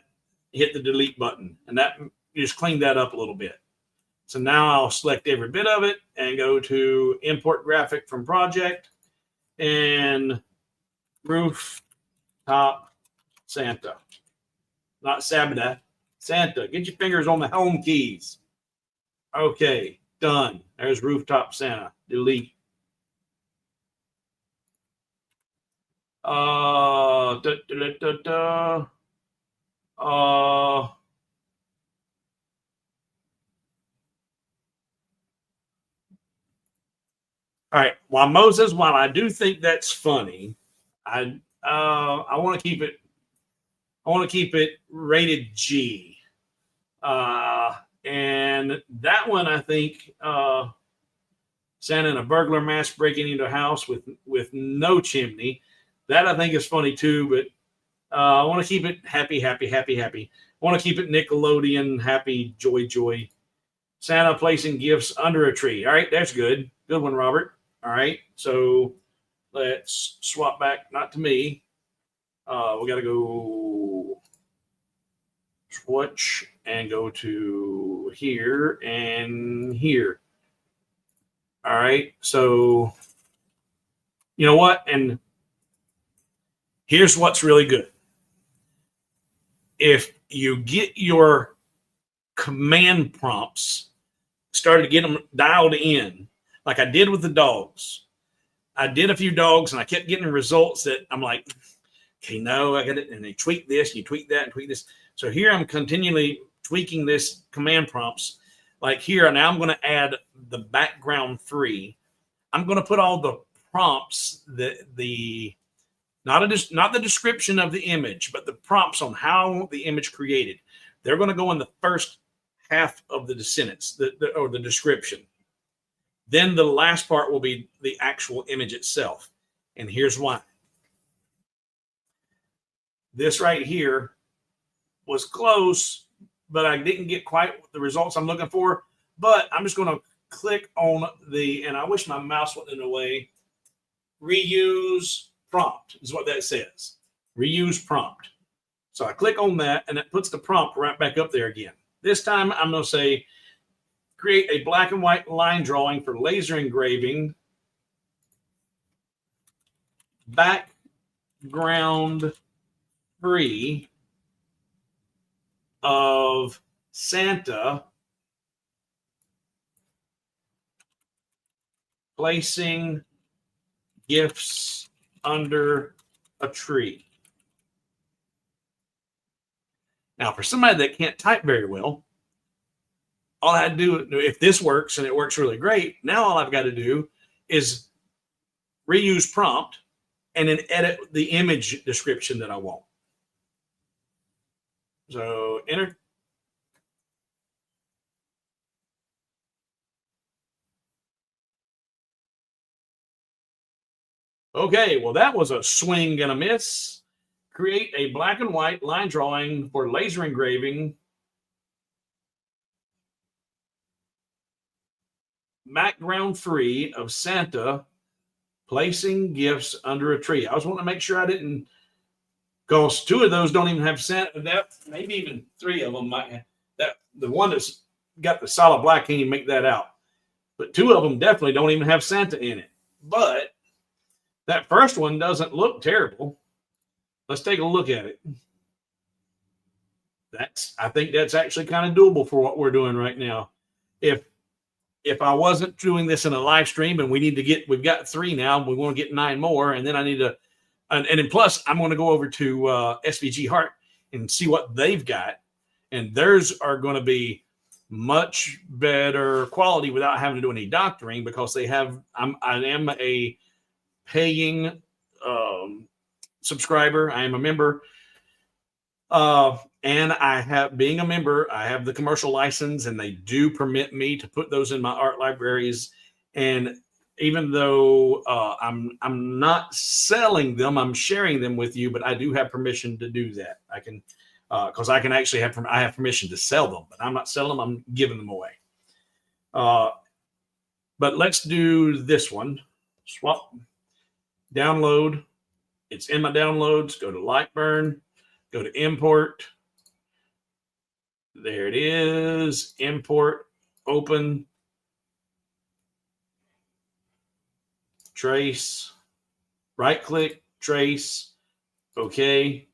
hit the delete button. And that just clean that up a little bit. So now I'll select every bit of it and go to import graphic from project and rooftop Santa. Not Sabbath, Santa. Get your fingers on the home keys. Okay, done. There's rooftop Santa. Delete. All right. While I do think that's funny, I want to keep it. I want to keep it rated G. And that one, I think, Santa and a burglar mask breaking into a house with no chimney. That I think is funny too, but I want to keep it happy. I want to keep it Nickelodeon, happy, joy. Santa placing gifts under a tree. All right, that's good. Good one, Robert. All right, so let's swap back, not to me. We got to go switch and go to here and here. All right, so you know what? And here's what's really good. If you get your command prompts started to get them dialed in, like I did with the dogs. I did a few dogs and I kept getting results that I'm like, okay, no, I got it. And they tweak this, you tweak that, and tweak this. So here I'm continually tweaking this command prompts. Like here, now I'm going to add the background free. I'm going to put all the prompts, not the description of the image, but the prompts on how the image created. They're going to go in the first half of the sentence, or the description. Then the last part will be the actual image itself. And here's why. This right here was close, but I didn't get quite the results I'm looking for. But I'm just going to click on and I wish my mouse wasn't in the way, reuse prompt is what that says. Reuse prompt. So I click on that and it puts the prompt right back up there again. This time I'm going to say, create a black and white line drawing for laser engraving, background free of Santa placing gifts under a tree. Now, for somebody that can't type very well, all I do, if this works and it works really great, now all I've got to do is reuse prompt and then edit the image description that I want. So enter. Okay, well, that was a swing and a miss. Create a black and white line drawing for laser engraving, background free of Santa placing gifts under a tree. I was wanting to make sure I didn't, because two of those don't even have Santa. That maybe even three of them might have that. The one that's got the solid black can't even make that out. But two of them definitely don't even have Santa in it. But that first one doesn't look terrible. Let's take a look at it. I think that's actually kind of doable for what we're doing right now. If I wasn't doing this in a live stream and we've got 3 now, we want to get 9 more. And then I need to, and then plus I'm going to go over to SVG Heart and see what they've got. And theirs are going to be much better quality without having to do any doctoring, because I am a paying subscriber. I am a member. And being a member, I have the commercial license, and they do permit me to put those in my art libraries. And even though I'm not selling them, I'm sharing them with you, but I do have permission to do that. I can, because I can actually I have permission to sell them, but I'm not selling them. I'm giving them away. But let's do this one. Swap, download. It's in my downloads. Go to LightBurn. Go to import. There it is. Import, open, trace, right click, trace, okay.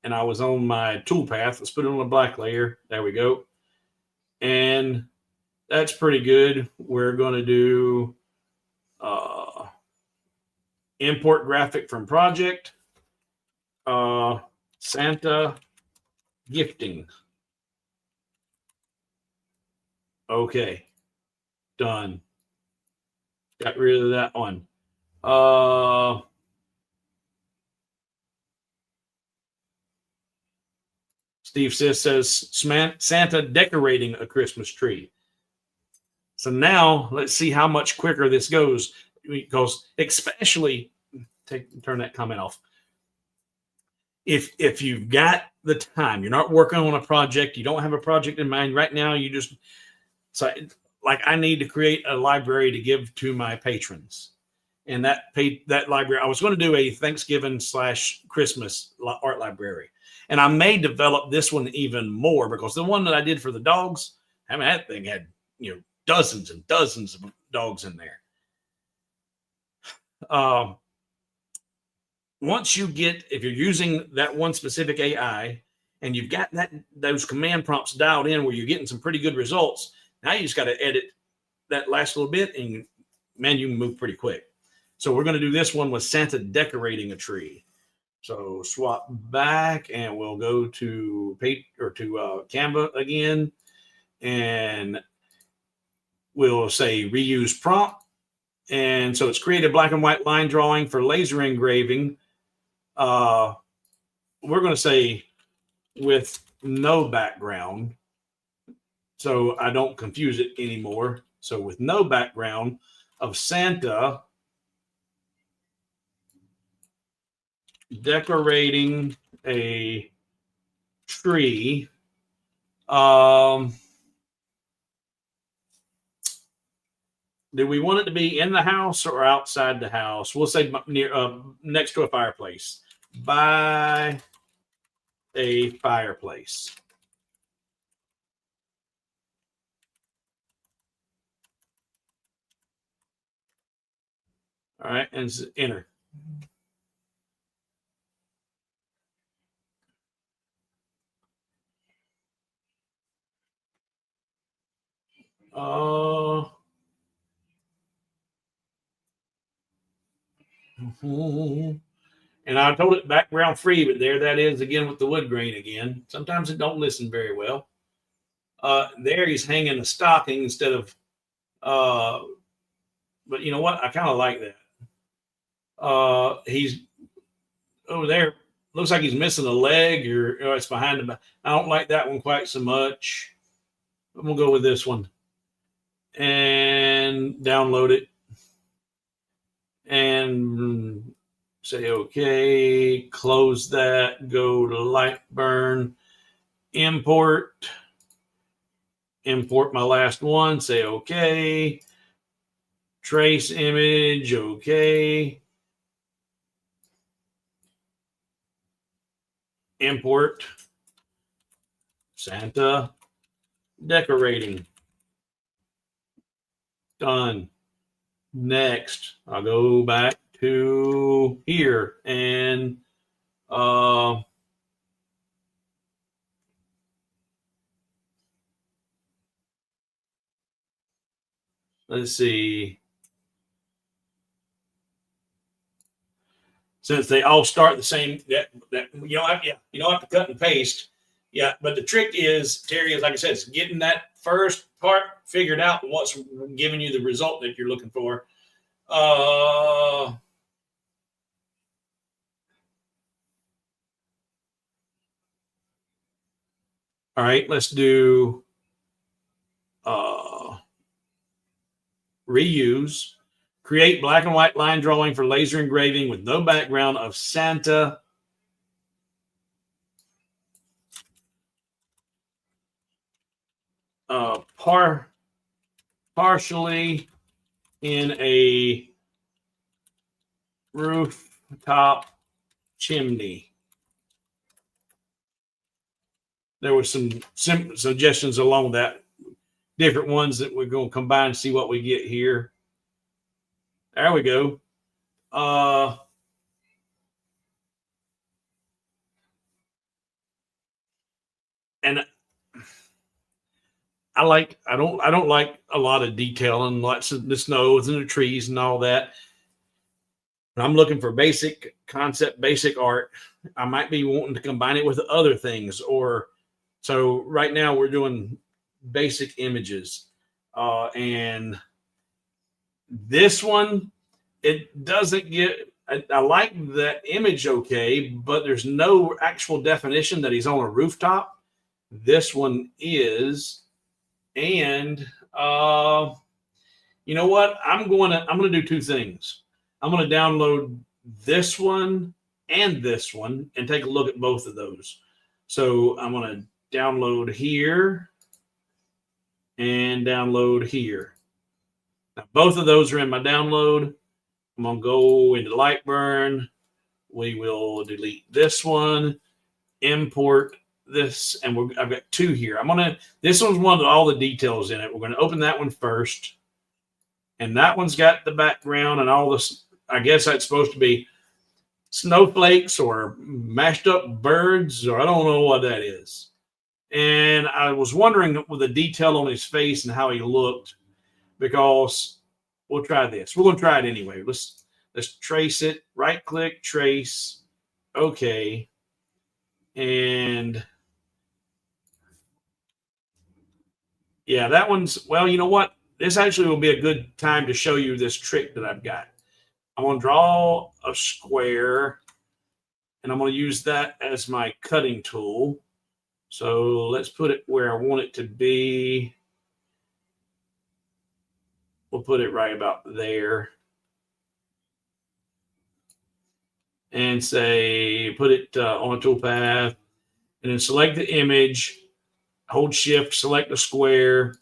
And I was on my toolpath. Let's put it on a black layer. There we go. And that's pretty good. We're going to do import graphic from project, Santa gifting. Okay, done. Got rid of that one. Steve says Santa decorating a Christmas tree. So now let's see how much quicker this goes, because especially turn that comment off. If you've got the time, you're not working on a project, you don't have a project in mind right now, you just like I need to create a library to give to my patrons. And that library, I was going to do a Thanksgiving / Christmas art library. And I may develop this one even more, because the one that I did for the dogs, I mean, that thing had, dozens and dozens of dogs in there. Once you get, if you're using that one specific AI and you've got those command prompts dialed in where you're getting some pretty good results, now you just got to edit that last little bit, and man, you can move pretty quick. So we're going to do this one with Santa decorating a tree. So swap back, and we'll go to Canva again, and we'll say reuse prompt. And so it's created black and white line drawing for laser engraving. We're going to say with no background, so I don't confuse it anymore. So with no background of Santa decorating a tree. Do we want it to be in the house or outside the house? We'll say near, next to a fireplace. By a fireplace. All right, and enter. And I told it background free, but there that is again with the wood grain again. Sometimes it don't listen very well. There he's hanging a stocking instead of, but you know what? I kind of like that. He's over there. Looks like he's missing a leg, or it's behind him. I don't like that one quite so much. We'll go with this one and download it and say okay. Close that. Go to LightBurn. Import my last one. Say okay. Trace image. Okay. Import Santa decorating. Done. Next, I'll go back to here and let's see. Since they all start the same, that you don't have to cut and paste. Yeah, but the trick is, Terry, is like I said, it's getting that first part figured out and what's giving you the result that you're looking for. All right, let's do reuse. Create black and white line drawing for laser engraving with no background of Santa. Partially in a rooftop chimney. There were some suggestions along that, different ones that we're going to combine and see what we get here. There we go. And I don't like a lot of detail and lots of the snows and the trees and all that. I'm looking for basic concept, basic art. I might be wanting to combine it with other things, or so right now we're doing basic images. And this one, it doesn't get, I like that image okay, but there's no actual definition that he's on a rooftop. This one is. And you know what? I'm gonna do two things. I'm gonna download this one and this one and take a look at both of those. So I'm gonna download here and download here. Now both of those are in my download. I'm gonna go into LightBurn. We will delete this one, import this, and I've got two here. This one's one with all the details in it. We're gonna open that one first. And that one's got the background and all this. I guess that's supposed to be snowflakes or mashed up birds, or I don't know what that is. And I was wondering with the detail on his face and how he looked, because we'll try this. We're going to try it anyway. Let's trace it. Right click, trace. Okay. And yeah, that one's, well, you know what? This actually will be a good time to show you this trick that I've got. I'm going to draw a square, and I'm going to use that as my cutting tool. So let's put it where I want it to be. We'll put it right about there. And say, put it on a toolpath, and then select the image, hold shift, select the square,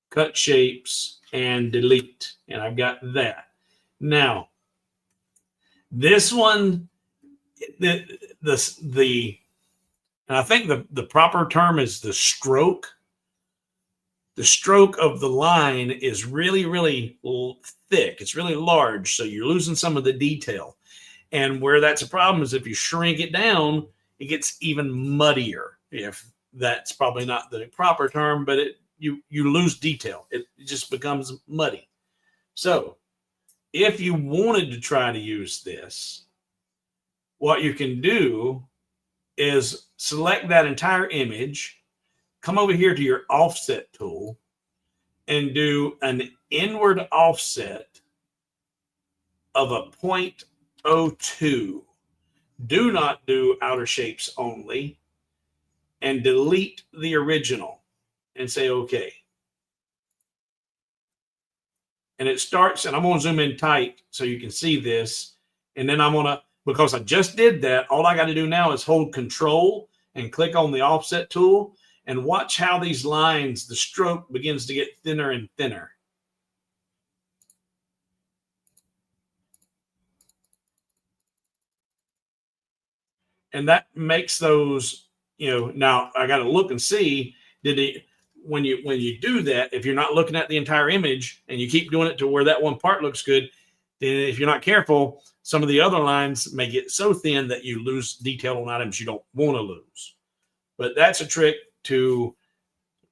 cut shapes, and delete. And I've got that. Now, this one, and I think the proper term is the stroke. The stroke of the line is really, really thick. It's really large, so you're losing some of the detail. And where that's a problem is if you shrink it down, it gets even muddier. If that's probably not the proper term, but you lose detail. It just becomes muddy. So if you wanted to try to use this, what you can do is select that entire image, come over here to your offset tool, and do an inward offset of a 0.02. Do not do outer shapes only, and delete the original and say okay. And it starts, and I'm going to zoom in tight so you can see this. And then I'm going to, because I just did that, all I got to do now is hold Control and click on the offset tool and watch how these lines, the stroke begins to get thinner and thinner. And that makes those, now I got to look and see, when you do that, if you're not looking at the entire image and you keep doing it to where that one part looks good, then if you're not careful, some of the other lines may get so thin that you lose detail on items you don't want to lose. But that's a trick to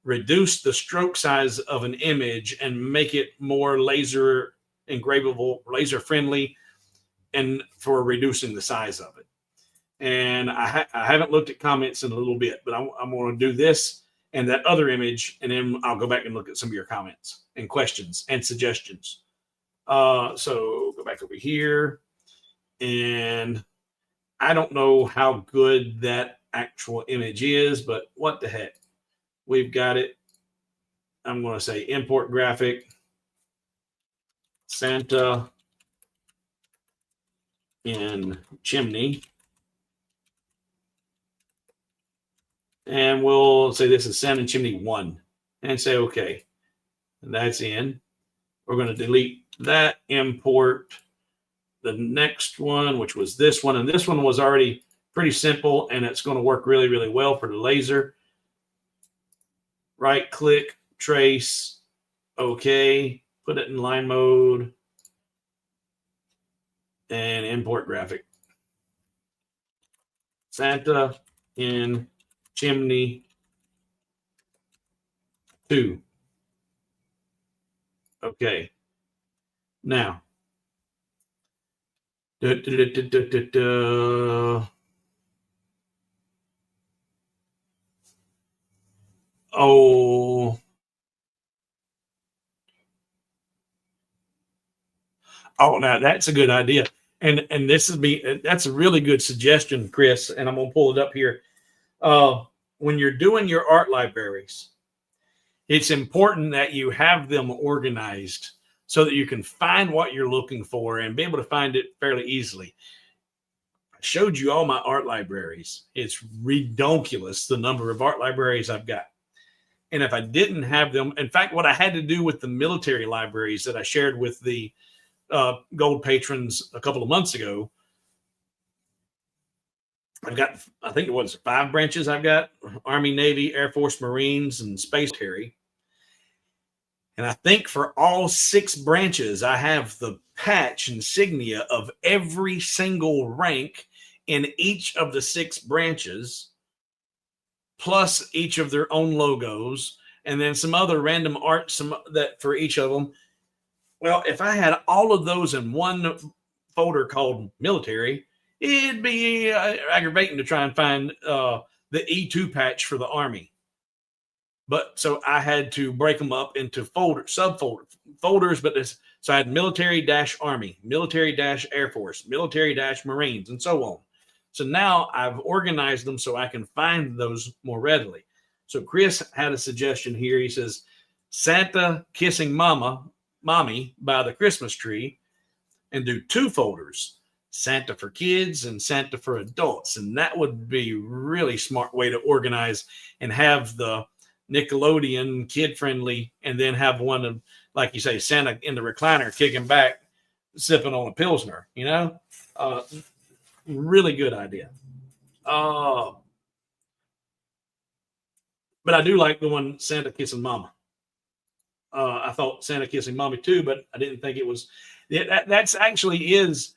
reduce the stroke size of an image and make it more laser engravable, laser friendly, and for reducing the size of it. And I haven't looked at comments in a little bit, but I'm going to do this and that other image, and then I'll go back and look at some of your comments and questions and suggestions. So go back over here, and I don't know how good that actual image is, but what the heck? We've got it. I'm going to say import graphic, Santa in chimney. And we'll say this is Santa chimney 1 and say, okay, that's in. We're going to delete that, import the next one, which was this one. And this one was already pretty simple, and it's going to work really, really well for the laser. Right click, trace, okay, put it in line mode, and import graphic. Santa in chimney 2. Okay. Now, oh, now that's a good idea. And that's a really good suggestion, Chris. And I'm gonna pull it up here. When you're doing your art libraries, it's important that you have them organized so that you can find what you're looking for and be able to find it fairly easily. I showed you all my art libraries. It's redonkulous the number of art libraries I've got. And if I didn't have them, in fact, what I had to do with the military libraries that I shared with the gold patrons a couple of months ago, I've got, I think it was 5 branches. I've got Army, Navy, Air Force, Marines, and Space Military. And I think for all 6 branches, I have the patch insignia of every single rank in each of the 6 branches, plus each of their own logos, and then some other random art, some that for each of them. Well, if I had all of those in one folder called military, it'd be aggravating to try and find the E2 patch for the Army. But so I had to break them up into folders. But so I had military-Army, military-Air Force, military-Marines, and so on. So now I've organized them so I can find those more readily. So Chris had a suggestion here. He says, Santa kissing mommy by the Christmas tree, and do 2 folders, Santa for kids and Santa for adults. And that would be a really smart way to organize and have the Nickelodeon kid friendly, and then have one of, like you say, Santa in the recliner kicking back, sipping on a Pilsner, really good idea. But I do like the one Santa kissing mama. I thought Santa kissing mommy too, but I didn't think it was. That's actually is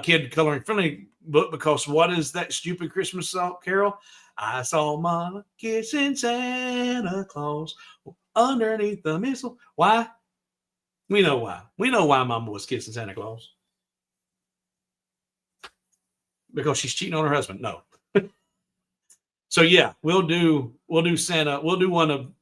kid coloring friendly book, because what is that stupid Christmas carol? I saw Mama kissing Santa Claus underneath the mistletoe. Why? We know why. We know why Mama was kissing Santa Claus. Because she's cheating on her husband. No. So yeah, we'll do Santa. We'll do one of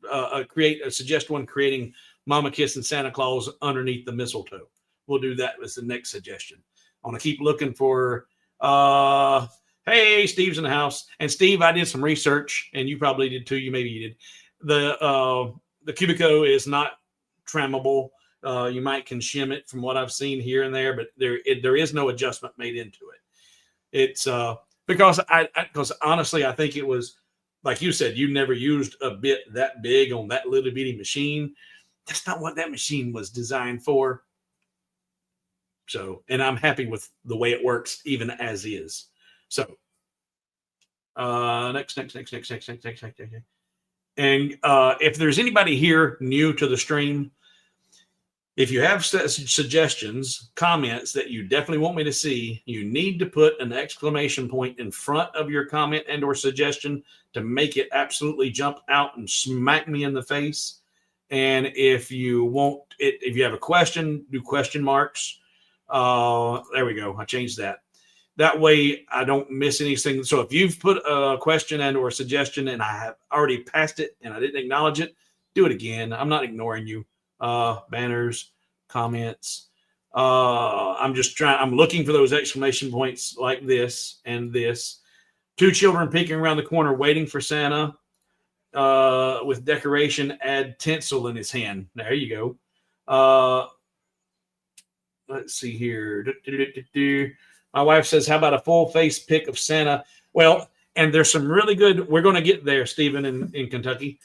suggest one creating Mama kissing Santa Claus underneath the mistletoe. We'll do that as the next suggestion. I want to keep looking for hey, Steve's in the house. And Steve, I did some research, and you probably did too. Maybe you did. The Cubico is not trammable. You might can shim it from what I've seen here and there, but there is no adjustment made into it. It's because honestly, I think it was, like you said, you never used a bit that big on that little bitty machine. That's not what that machine was designed for. So, and I'm happy with the way it works, even as is. So, next. And if there's anybody here new to the stream, if you have suggestions, comments that you definitely want me to see, you need to put an exclamation point in front of your comment and or suggestion to make it absolutely jump out and smack me in the face. And if you want it, if you have a question, do question marks. There we go. I changed that. That way I don't miss anything. So if you've put a question and or a suggestion and I have already passed it and I didn't acknowledge it, do it again. I'm not ignoring you. Banners, comments. I'm looking for those exclamation points like this and this. 2 children peeking around the corner waiting for Santa with decoration, add tinsel in his hand. There you go. Let's see here. My wife says, how about a full face pic of Santa? Well, and there's some really good, we're going to get there, Stephen, in Kentucky.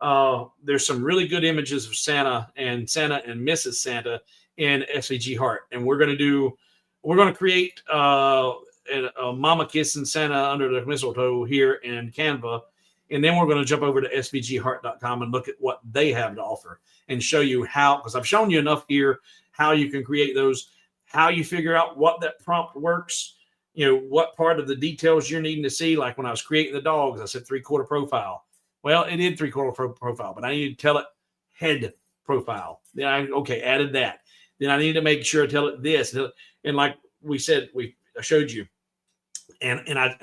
There's some really good images of Santa and Mrs. Santa in SVG Heart. And we're going to create a mama kissing Santa under the mistletoe here in Canva. And then we're going to jump over to svgheart.com and look at what they have to offer and show you how, because I've shown you enough here, how you can create those, how you figure out what that prompt works, what part of the details you're needing to see. Like when I was creating the dogs, I said 3/4 profile. Well, it did 3/4 profile, but I need to tell it head profile. Then added that. Then I need to make sure to tell it this. And like we said, I showed you. And I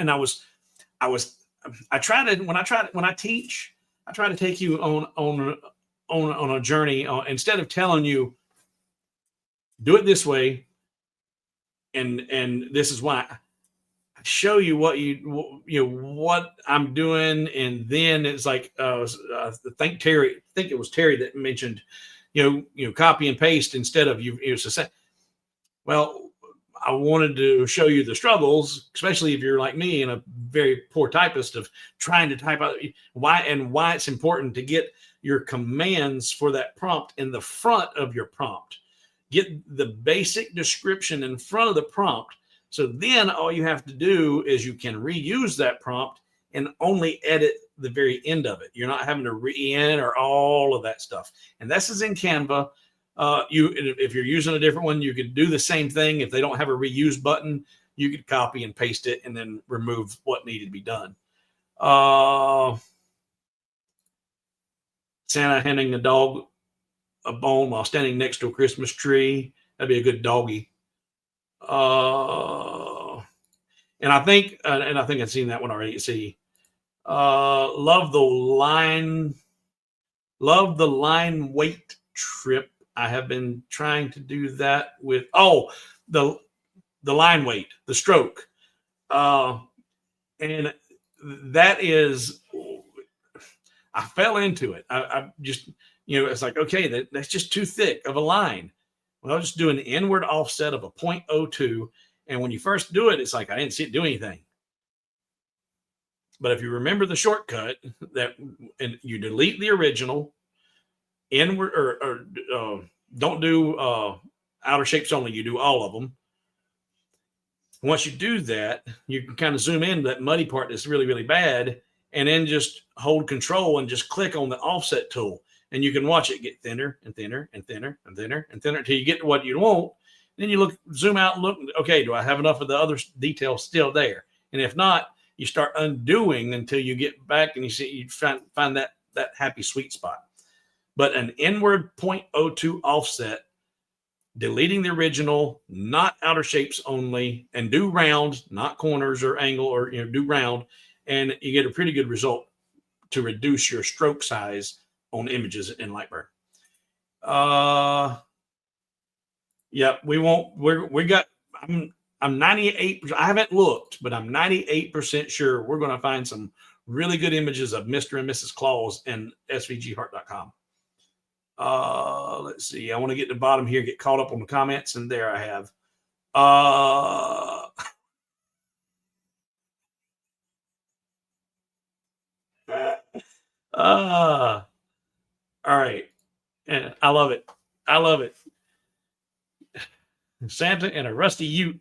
try to teach, I try to take you on a journey instead of telling you, do it this way. And this is why I show you what what I'm doing. And then it's like, I think it was Terry that mentioned, copy and paste instead of well, I wanted to show you the struggles, especially if you're like me and a very poor typist, of trying to type out why it's important to get your commands for that prompt in the front of your prompt. Get the basic description in front of the prompt. So then all you have to do is you can reuse that prompt and only edit the very end of it. You're not having to re-enter all of that stuff. And this is in Canva. If you're using a different one, you could do the same thing. If they don't have a reuse button, you could copy and paste it and then remove what needed to be done. Santa handing the dog a bone while standing next to a Christmas tree. That'd be a good doggy. And I think I've seen that one already. See, love the line weight trip. I have been trying to do that with the line weight, the stroke, and that is, I fell into it. I just, it's like, okay, that's just too thick of a line. Well, I'll just do an inward offset of a 0.02. And when you first do it, it's like, I didn't see it do anything. But if you remember the shortcut and you delete the original inward or don't do outer shapes only, you do all of them. Once you do that, you can kind of zoom in that muddy part that's really, really bad, and then just hold control and just click on the offset tool. And you can watch it get thinner and thinner and thinner and thinner and thinner until you get to what you want. Then you zoom out and look, okay, do I have enough of the other details still there? And if not, you start undoing until you get back and you find that happy sweet spot. But an inward 0.02 offset, deleting the original, not outer shapes only, and do round, not corners or angle, or do round, and you get a pretty good result to reduce your stroke size on images in LightBurn. Yeah, I'm 98%. I haven't looked, but I'm 98% sure we're going to find some really good images of Mr. and Mrs. Claus in svgheart.com. Let's see. I want to get to the bottom here, get caught up on the comments, and there I have. All right. And I love it. I love it. Santa and a rusty ute.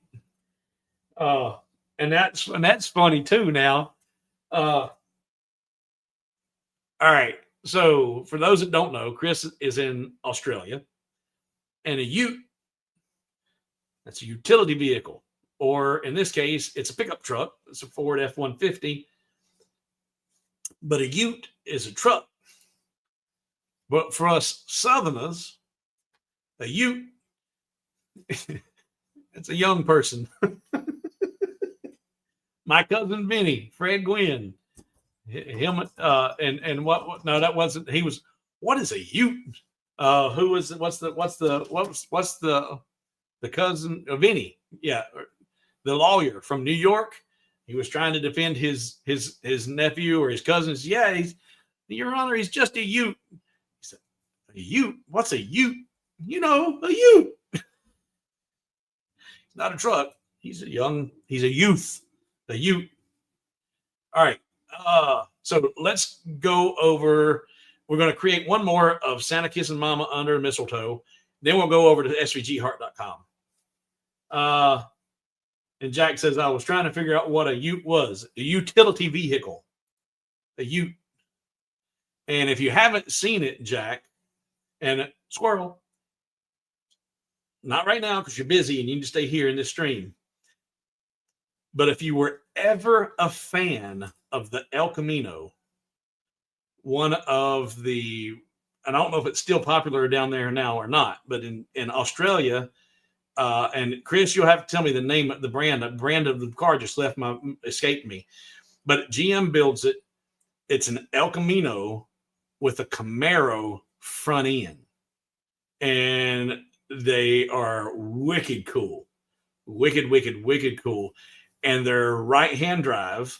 And that's funny too now. All right. So for those that don't know, Chris is in Australia, and a ute, that's a utility vehicle, or in this case, it's a pickup truck. It's a Ford F-150, but a ute is a truck. But for us Southerners, a ute, it's a young person. My cousin Vinny, Fred Gwynn, him, and what? No, that wasn't. He was. What is a ute? Who was? What's the cousin of Vinny? Yeah, the lawyer from New York. He was trying to defend his nephew or his cousins. Yeah, Your Honor, he's just a Ute. He said, a Ute? What's a Ute? You know, a Ute. He's not a truck. He's a youth, a Ute. All right. So let's go over. We're going to create one more of Santa Kissing Mama Under Mistletoe. Then we'll go over to svgheart.com. And Jack says, I was trying to figure out what a Ute was. A utility vehicle. A Ute. And if you haven't seen it, Jack, and Squirrel, not right now because you're busy and you need to stay here in this stream. But if you were ever a fan of the El Camino, one of the, and I don't know if it's still popular down there now or not, but in Australia, and Chris, you'll have to tell me the name of the brand. The brand of the car just escaped me. But GM builds it. It's an El Camino with a Camaro front end. And they are wicked cool. Wicked cool. And they're right-hand drive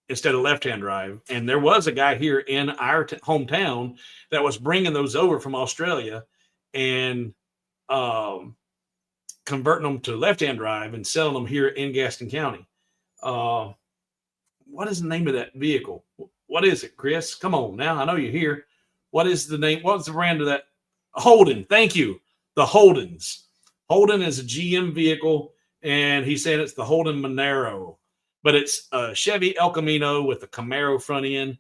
instead of left-hand drive. And there was a guy here in our hometown that was bringing those over from Australia and converting them to left-hand drive and selling them here in Gaston County. What is the name of that vehicle? What is it, Chris? Come on now. I know you're here. What is the name? What's the brand of that? Holden. Thank you. The Holdens. Holden is a GM vehicle, and he said it's the Holden Monero. But it's a Chevy El Camino with a Camaro front end,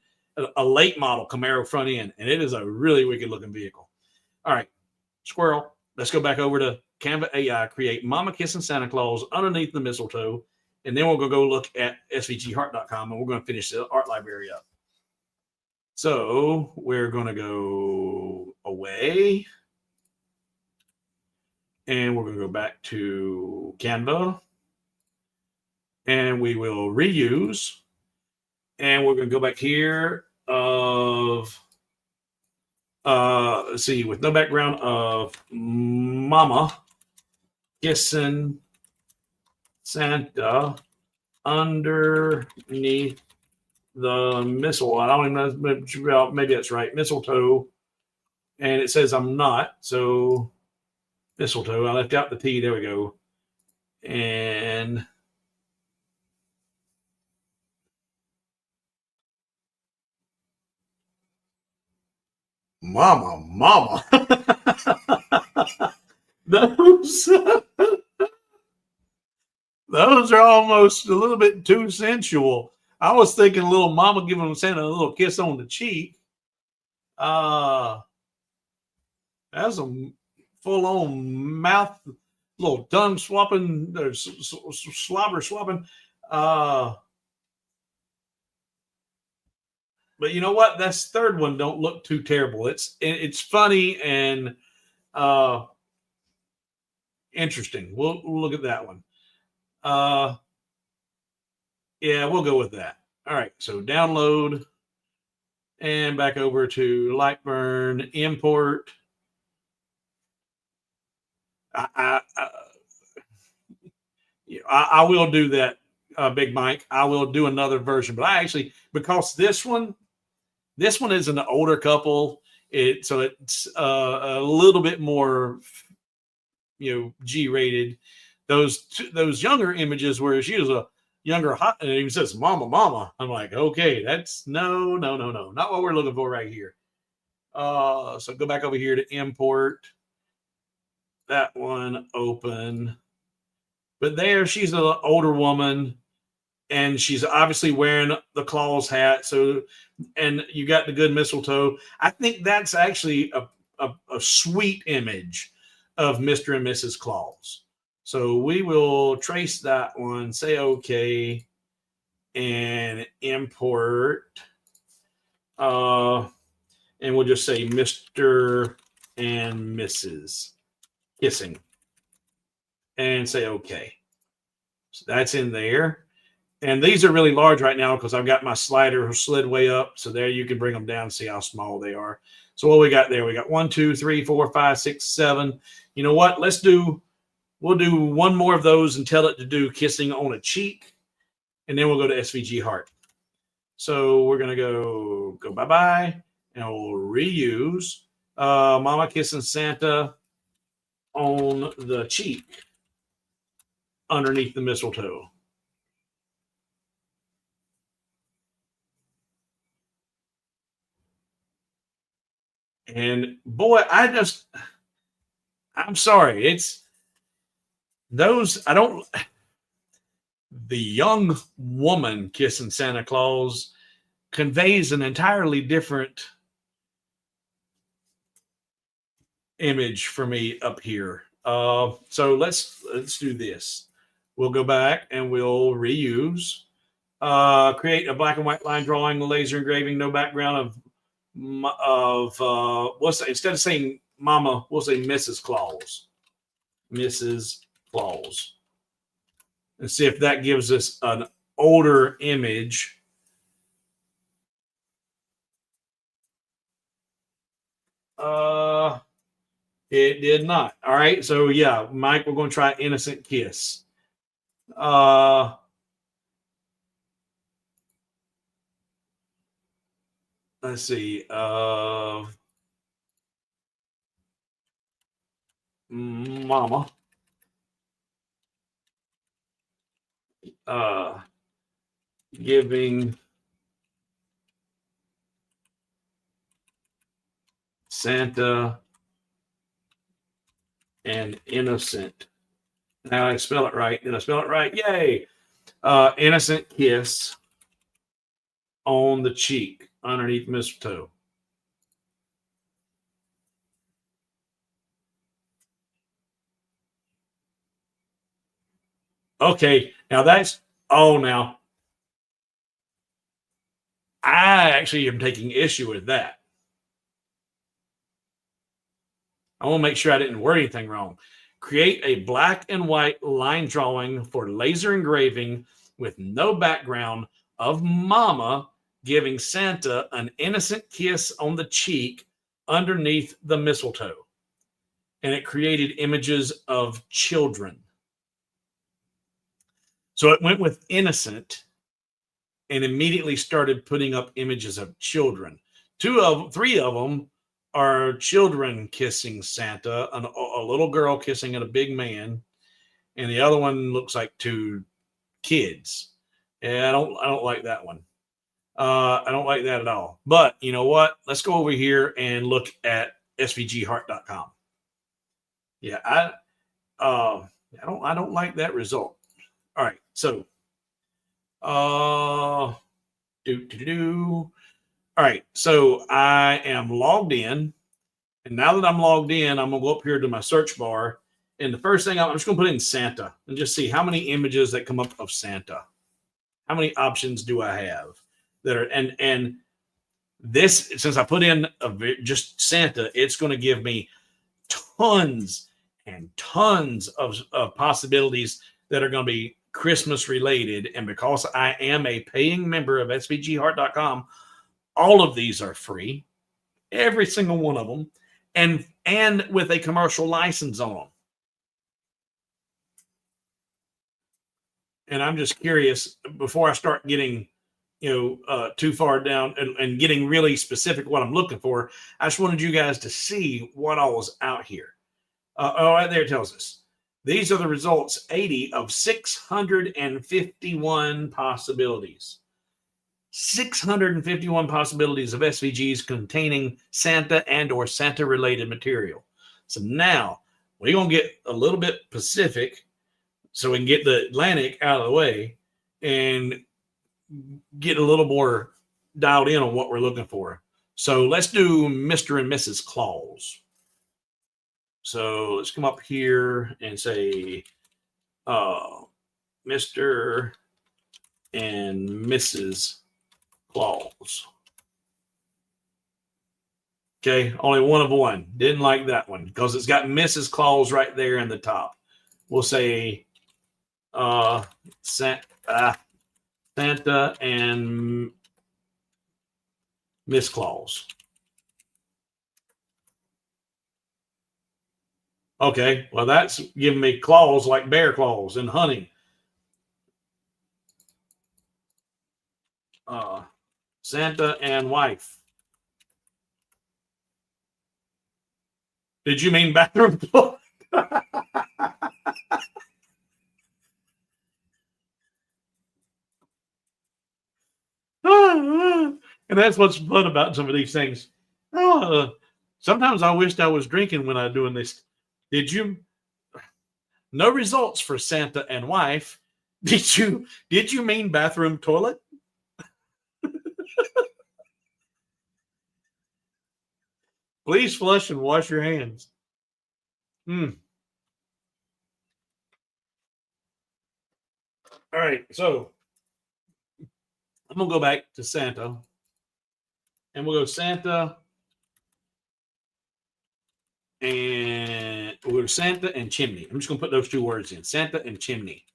a late model Camaro front end, and it is a really wicked-looking vehicle. All right, Squirrel, let's go back over to Canva AI, create Mama Kissing Santa Claus underneath the mistletoe, and then we'll go look at svgheart.com, and we're going to finish the art library up. So we're going to go away, and we're going to go back to Canva, and we will reuse, and we're going to go back here of, let's see, with no background of Mama Kissing Santa underneath the mistletoe. I don't even know, maybe that's right, mistletoe. And it says I'm not, so mistletoe. I left out the T. There we go. And Mama. Those are almost a little bit too sensual. I was thinking a little mama giving Santa a little kiss on the cheek. That's a full-on mouth, little tongue swapping, slobber swapping. But you know what? This third one don't look too terrible. It's funny and interesting. We'll look at that one. Yeah, we'll go with that. All right, so download and back over to LightBurn, import. I will do that, Big Mike. I will do another version, but I actually, because this one is an older couple, so it's a little bit more, G-rated. Those younger images where she was a younger hot, and it even says mama. I'm like, okay, that's no, not what we're looking for right here. So go back over here to import. That one open. But there, she's an older woman, and she's obviously wearing the Claus hat. So, and you got the good mistletoe. I think that's actually a sweet image of Mr. and Mrs. Claus. So we will trace that one, say okay, and import. And we'll just say Mr. and Mrs. Kissing. And say okay. So that's in there. And these are really large right now because I've got my slider slid way up. So there you can bring them down and see how small they are. So what we got there? We got 1, 2, 3, 4, 5, 6, 7. You know what? Let's do we'll do one more of those and tell it to do kissing on a cheek, and then we'll go to SVG heart. So we're gonna go bye-bye, and we'll reuse Mama kissing Santa on the cheek underneath the mistletoe. And boy, I'm sorry. It's those, the young woman kissing Santa Claus conveys an entirely different image for me up here. So let's do this. We'll go back and we'll reuse. Create a black and white line drawing, laser engraving, no background instead of saying Mama, we'll say Mrs. Claus. Mrs. Claus. And see if that gives us an older image. It did not. All right. So yeah, Mike, we're going to try Innocent Kiss. Let's see. Mama. Giving Santa an innocent. Now I spell it right. Did I spell it right? Yay. Innocent kiss on the cheek underneath mistletoe. Okay, now that's, now I actually am taking issue with that. I want to make sure I didn't word anything wrong. Create a black and white line drawing for laser engraving with no background of Mama giving Santa an innocent kiss on the cheek underneath the mistletoe. And it created images of children. So it went with innocent and immediately started putting up images of children. Three of them are children kissing Santa, a little girl kissing a big man, and the other one looks like two kids. And I don't like that one. I don't like that at all. But you know what? Let's go over here and look at svgheart.com. Yeah, I don't like that result. All right, so all right, so I am logged in, and now that I'm logged in, I'm gonna go up here to my search bar, and the first thing I'm just gonna put in Santa and just see how many images that come up of Santa. How many options do I have that are, and this, since I put in just Santa, it's going to give me tons and tons of possibilities that are going to be Christmas related. And because I am a paying member of svgheart.com, all of these are free, every single one of them, and with a commercial license on them. And I'm just curious, before I start getting, too far down and getting really specific what I'm looking for, I just wanted you guys to see what all was out here. Right there it tells us. These are the results, 80 of 651 possibilities. 651 possibilities of SVGs containing Santa and or Santa-related material. So now we're going to get a little bit specific so we can get the Atlantic out of the way and get a little more dialed in on what we're looking for. So let's do Mr. and Mrs. Claus. So let's come up here and say Mr. and Mrs. Claus. Okay, only one of one. Didn't like that one because it's got Mrs. Claus right there in the top. We'll say Santa and Miss Claus. Okay, well, that's giving me claws like bear claws and hunting. Santa and wife. Did you mean bathroom floor? And that's what's fun about some of these things. Sometimes I wished I was drinking when I was doing this. Did you? No results for Santa and wife. Did you mean bathroom toilet? Please flush and wash your hands. Hmm. All right, so I'm gonna go back to Santa, and we'll go Santa and we'll go to Santa and chimney. I'm just gonna put those two words in: Santa and chimney,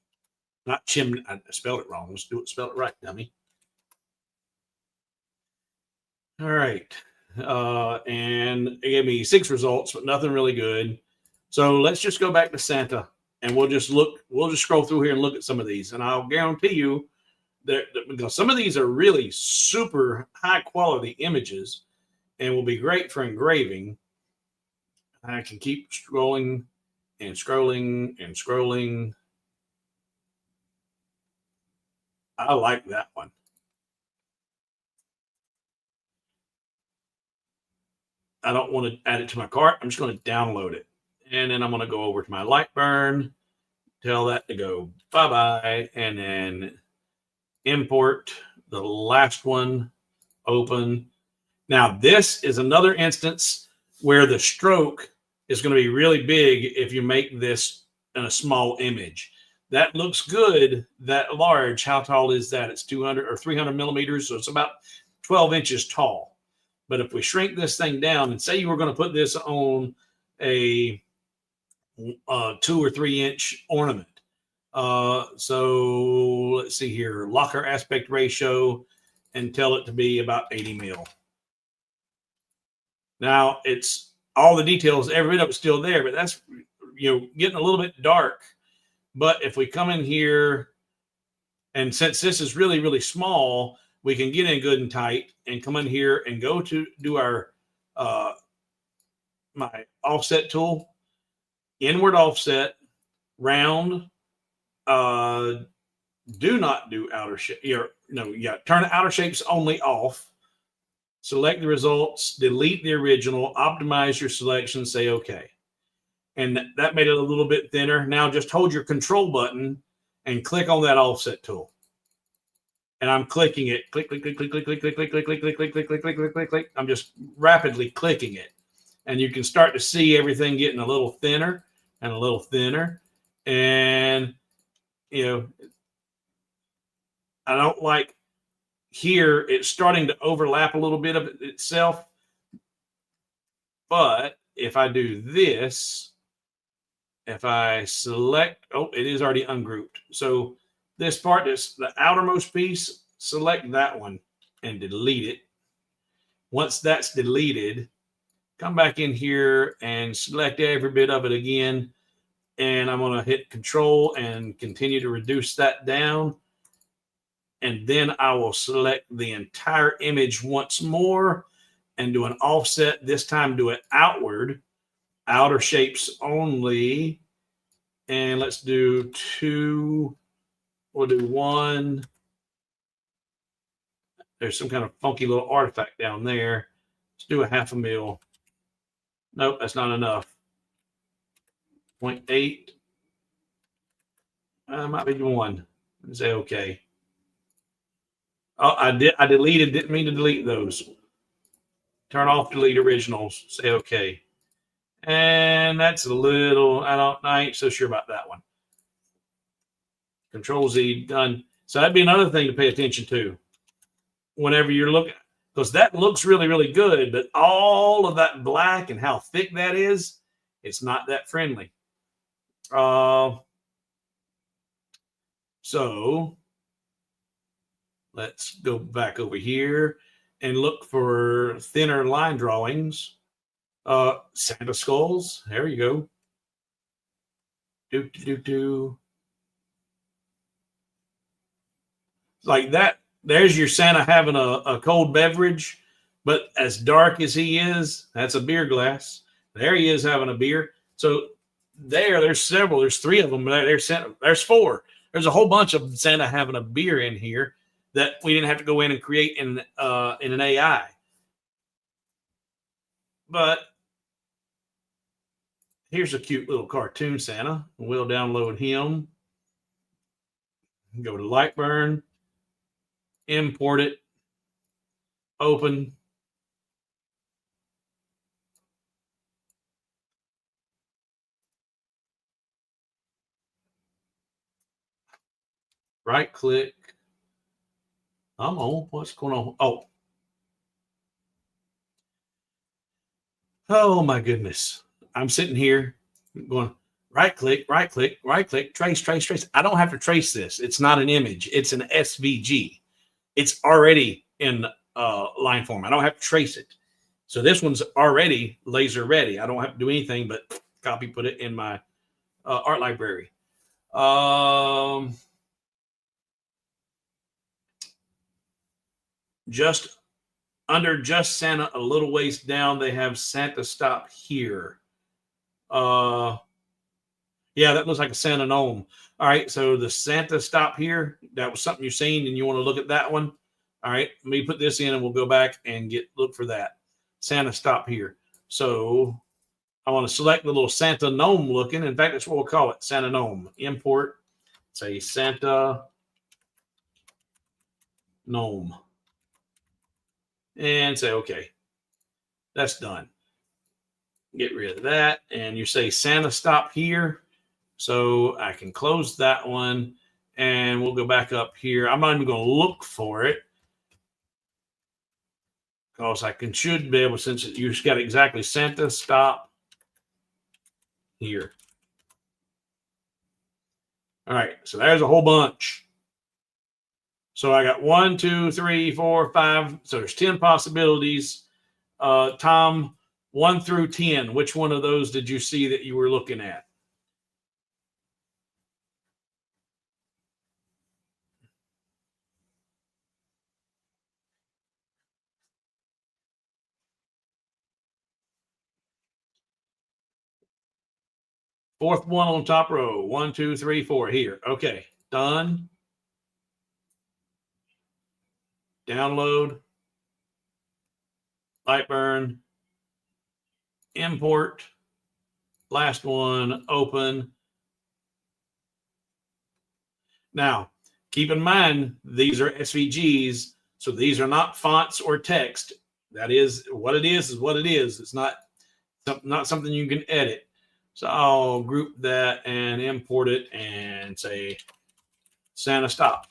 not chimney. I spelled it wrong. Let's do it. Spell it right, dummy. All right, and it gave me 6 results, but nothing really good. So let's just go back to Santa, and we'll just look. We'll just scroll through here and look at some of these, and I'll guarantee you that because some of these are really super high quality images and will be great for engraving. I can keep scrolling and scrolling and scrolling. I like that one. I don't want to add it to my cart. I'm just going to download it. And then I'm going to go over to my LightBurn, tell that to go bye-bye, and then import the last one, open. Now, this is another instance where the stroke is going to be really big if you make this in a small image. That looks good, that large. How tall is that? It's 200 or 300 millimeters, so it's about 12 inches tall. But if we shrink this thing down and say you were going to put this on a 2 or 3 inch ornament. So let's see here, locker aspect ratio, and tell it to be about 80 mil. Now it's all the details, every bit of it's still there, but that's getting a little bit dark. But if we come in here, and since this is really, really small, we can get in good and tight and come in here and go to do our my offset tool, inward offset, round. Do not do outer shape. Turn outer shapes only off. Select the results, delete the original, optimize your selection, say OK. And that made it a little bit thinner. Now just hold your control button and click on that offset tool. And I'm clicking it. Click, click, click, click, click, click, click, click, click, click, click, click, click, click, click, click, click, click. I'm just rapidly clicking it. And you can start to see everything getting a little thinner and a little thinner. And, I don't like here, it's starting to overlap a little bit of it itself. But if I do this, if I select, it is already ungrouped. So this part is the outermost piece, select that one and delete it. Once that's deleted, come back in here and select every bit of it again. And I'm going to hit Control and continue to reduce that down. And then I will select the entire image once more and do an offset. This time do it outward, outer shapes only. And let's do 2. We'll do 1. There's some kind of funky little artifact down there. Let's do a 0.5 mil. Nope, that's not enough. 0.8. Might be 1. Say OK. Oh, I deleted, didn't mean to delete those. Turn off delete originals, say OK. And that's a little, I ain't so sure about that one. Control Z, done. So that'd be another thing to pay attention to whenever you're looking, because that looks really, really good, but all of that black and how thick that is, it's not that friendly. So let's go back over here and look for thinner line drawings. Santa skulls. There you go. Like that. There's your Santa having a cold beverage, but as dark as he is, that's a beer glass. There he is having a beer. So there's several. There's three of them. There's four. There's a whole bunch of Santa having a beer in here that we didn't have to go in and create in an AI. But here's a cute little cartoon Santa. We'll download him. Go to LightBurn, import it, open. Right click. I'm on. What's going on? Oh my goodness. I'm sitting here going right click, right click, right click, trace, trace, trace. I don't have to trace this. It's not an image. It's an SVG. It's already in line form. I don't have to trace it. So this one's already laser ready. I don't have to do anything but copy, put it in my art library. Just under just Santa, a little ways down, they have Santa stop here. Yeah, that looks like a Santa gnome. All right, so the Santa stop here, that was something you've seen and you want to look at that one. All right, let me put this in and we'll go back and look for that. Santa stop here. So I want to select the little Santa gnome looking. In fact, that's what we'll call it, Santa gnome. Import, say Santa gnome. And say, okay, that's done. Get rid of that. And you say Santa stop here. So I can close that one and we'll go back up here. I'm not even going to look for it because I should be able, since you got exactly Santa stop here. All right, so there's a whole bunch. So I got 1, 2, 3, 4, 5. So there's 10 possibilities. Tom, 1 through 10, which one of those did you see that you were looking at? Fourth one on top row. 1, 2, 3, 4. Here. Okay. Done. Download. LightBurn. Import. Last one. Open. Now, keep in mind, these are SVGs. So these are not fonts or text. That is what it is what it is. It's not something you can edit. So I'll group that and import it and say Santa stop.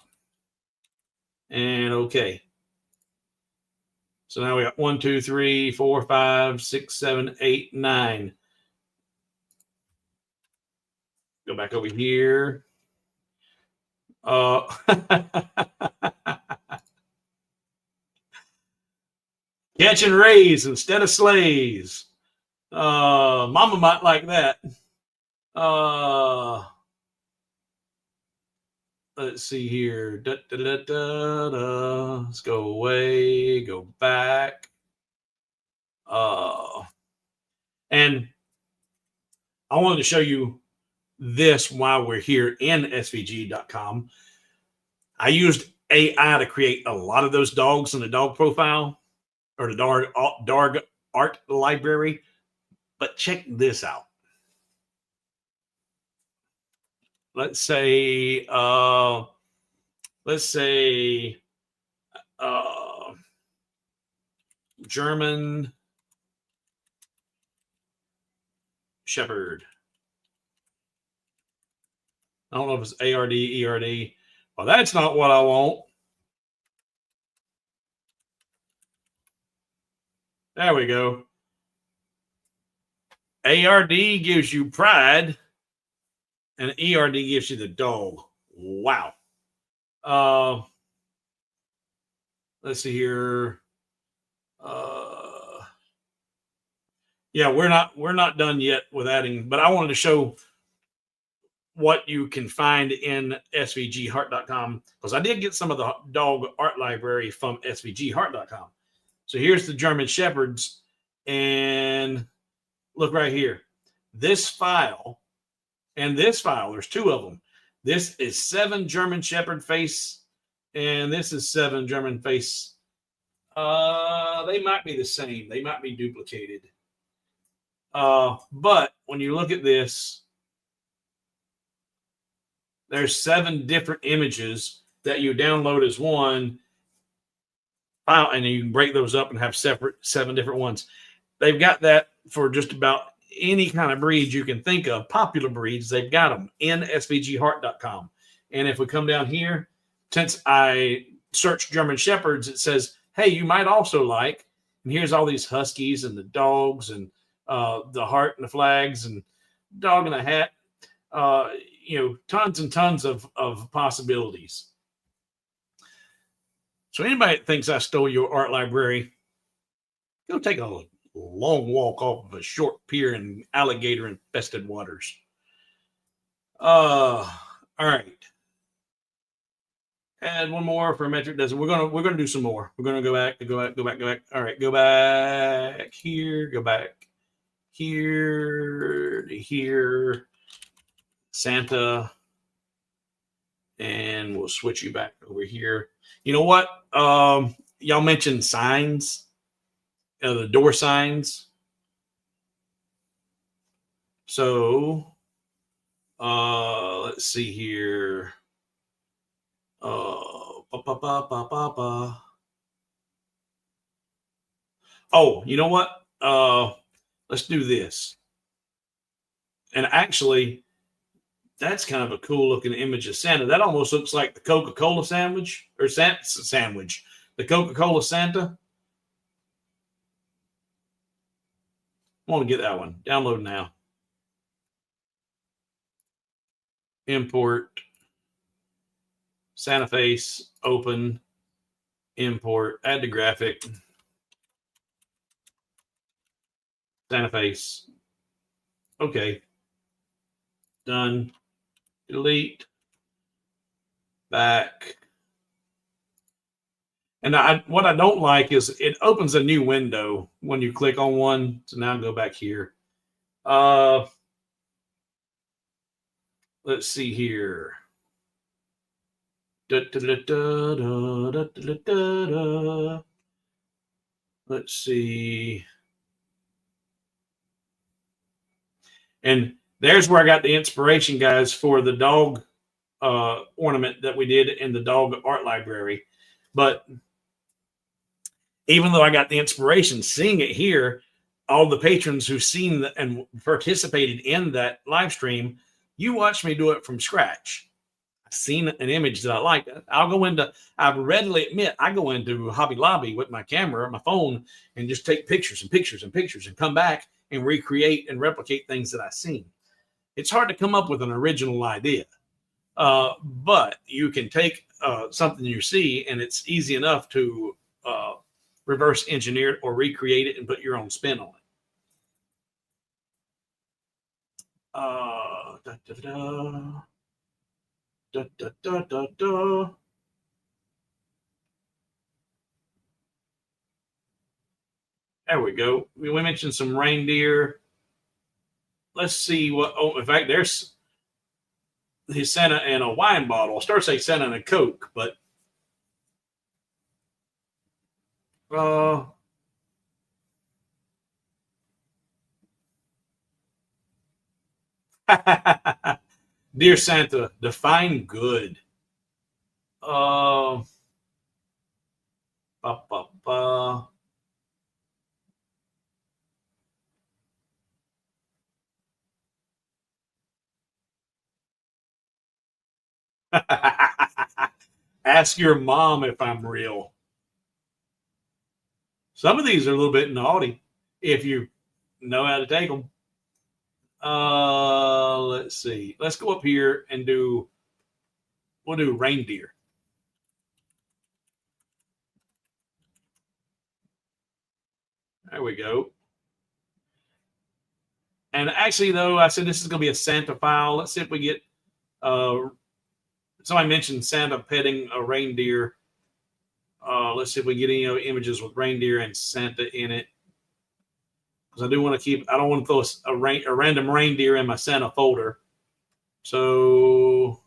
And okay. So now we got 1, 2, 3, 4, 5, 6, 7, 8, 9. Go back over here. Catching rays instead of sleighs. Mama might like that. Let's see here. Let's go away, go back. And I wanted to show you this while we're here in svg.com. I used AI to create a lot of those dogs in the dog profile or the dog art library. But check this out. Let's say German Shepherd. I don't know if it's ARD, ERD. Well, that's not what I want. There we go. ARD gives you pride, and ERD gives you the dog. Wow. Let's see here. Yeah, we're not done yet with adding, but I wanted to show what you can find in svgheart.com, because I did get some of the dog art library from svgheart.com. So here's the German Shepherds, and look right here. This file and this file, there's two of them. This is 7 German Shepherd face, and this is 7 German face. They might be the same. They might be duplicated. But when you look at this, there's 7 different images that you download as one file, and you can break those up and have separate 7 different ones. They've got that for just about any kind of breed you can think of. Popular breeds, they've got them in svgheart.com. And if we come down here, since I searched German Shepherds, it says, hey, you might also like, and here's all these huskies and the dogs and the heart and the flags and dog in a hat. Tons and tons of possibilities. So anybody that thinks I stole your art library, go take a long walk off of a short pier in alligator infested waters. All right. Add one more for a metric dozen. We're gonna do some more. We're gonna go back. All right, go back here. Go back here to here. Santa, and we'll switch you back over here. You know what? Y'all mentioned signs, the door signs. So, let's see here. Oh, you know what? Let's do this. And actually, that's kind of a cool looking image of Santa. That almost looks like the Coca-Cola sandwich or Santa sandwich. The Coca-Cola Santa. I want to get that one. Download now. Import. Santa face. Open. Import. Add to graphic. Santa face. Okay. Done. Delete. Back. And what I don't like is it opens a new window when you click on one. So now I'll go back here. Let's see here. Let's see. And there's where I got the inspiration, guys, for the dog ornament that we did in the dog art library. But even though I got the inspiration, seeing it here, all the patrons who've seen and participated in that live stream, you watched me do it from scratch. I've seen an image that I like. I readily admit, I go into Hobby Lobby with my camera, my phone, and just take pictures and pictures and pictures and come back and recreate and replicate things that I've seen. It's hard to come up with an original idea, but you can take something you see, and it's easy enough to reverse engineer it or recreate it and put your own spin on it. There we go. We mentioned some reindeer. Let's see what. Oh, in fact, there's his Santa and a wine bottle. I started to say Santa and a Coke, but Dear Santa, define good. Ba, ba, ba. Ask your mom if I'm real. Some of these are a little bit naughty if you know how to take them. Let's see. Let's go up here and we'll do reindeer. There we go. And actually, though, I said this is going to be a Santa file. Let's see if we get Somebody mentioned Santa petting a reindeer. Let's see if we get any images with reindeer and Santa in it. Because I do want to keep, I don't want to throw a random reindeer in my Santa folder. So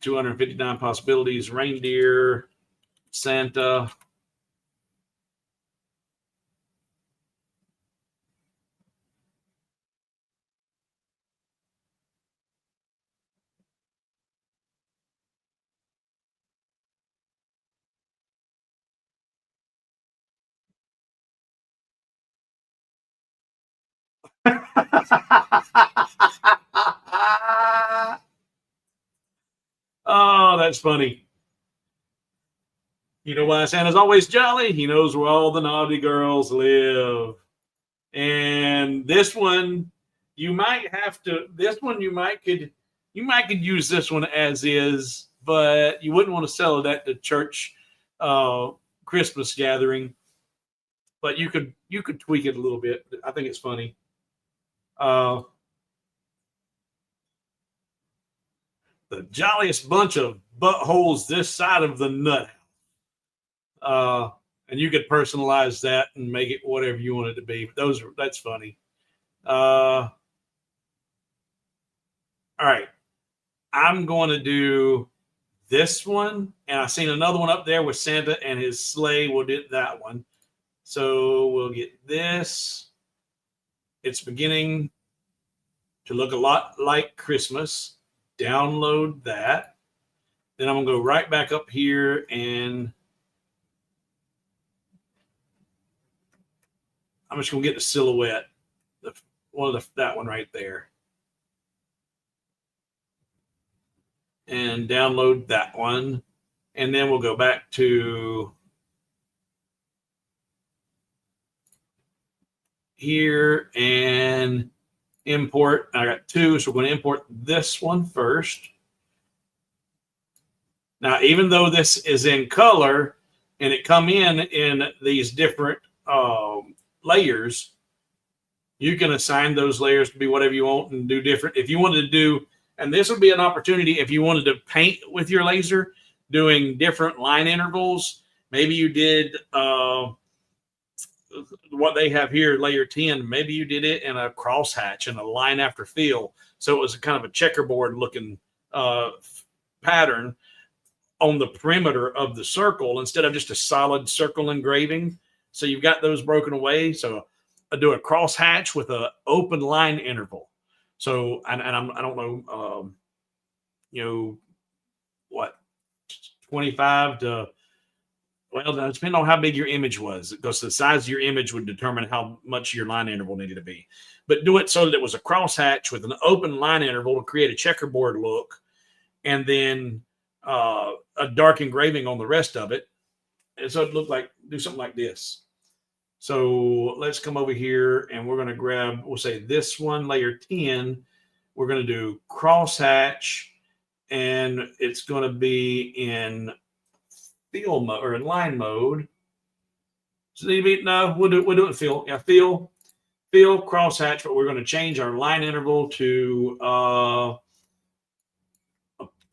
259 possibilities, reindeer, Santa. Oh, that's funny. You know why Santa's always jolly? He knows where all the naughty girls live. And this one, you might have to. This one, you might could use this one as is, but you wouldn't want to sell it at the church Christmas gathering. But you could tweak it a little bit. I think it's funny. Uh, the jolliest bunch of buttholes this side of the nut. And you could personalize that and make it whatever you want it to be. That's funny. All right. I'm going to do this one. And I've seen another one up there with Santa and his sleigh. We'll do that one. So we'll get this. It's beginning to look a lot like Christmas. Download that. Then I'm going to go right back up here and I'm just going to get the silhouette. That one right there. And download that one. And then we'll go back to here and import. I got two, so we're going to import this one first. Now, even though this is in color and it come in these different layers, you can assign those layers to be whatever you want and do different. If you wanted to do, and this would be an opportunity if you wanted to paint with your laser, doing different line intervals. Maybe you did what they have here, layer 10. Maybe you did it in a crosshatch and a line after fill. So it was kind of a checkerboard looking pattern on the perimeter of the circle instead of just a solid circle engraving. So you've got those broken away. So I do a crosshatch with an open line interval. So, I don't know, what, 25 to, well, it depends on how big your image was, because the size of your image would determine how much your line interval needed to be. But do it so that it was a crosshatch with an open line interval to create a checkerboard look, and then a dark engraving on the rest of it. And so it looked like, do something like this. So let's come over here and we're going to grab, we'll say this one, layer 10. We're going to do crosshatch, and it's going to be in fill mode or in line mode. So no, we'll do it in fill. Yeah, fill crosshatch, but we're going to change our line interval to a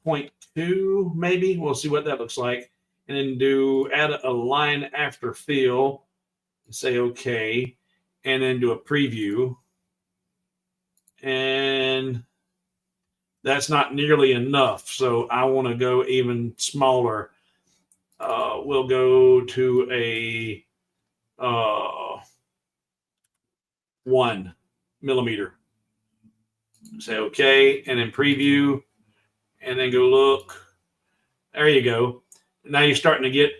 0.2, maybe. We'll see what that looks like. And then add a line after fill. Say okay, and then do a preview. And that's not nearly enough, so I want to go even smaller. We'll go to a 1 millimeter. Say okay, and then preview, and then go look. There you go. Now you're starting to get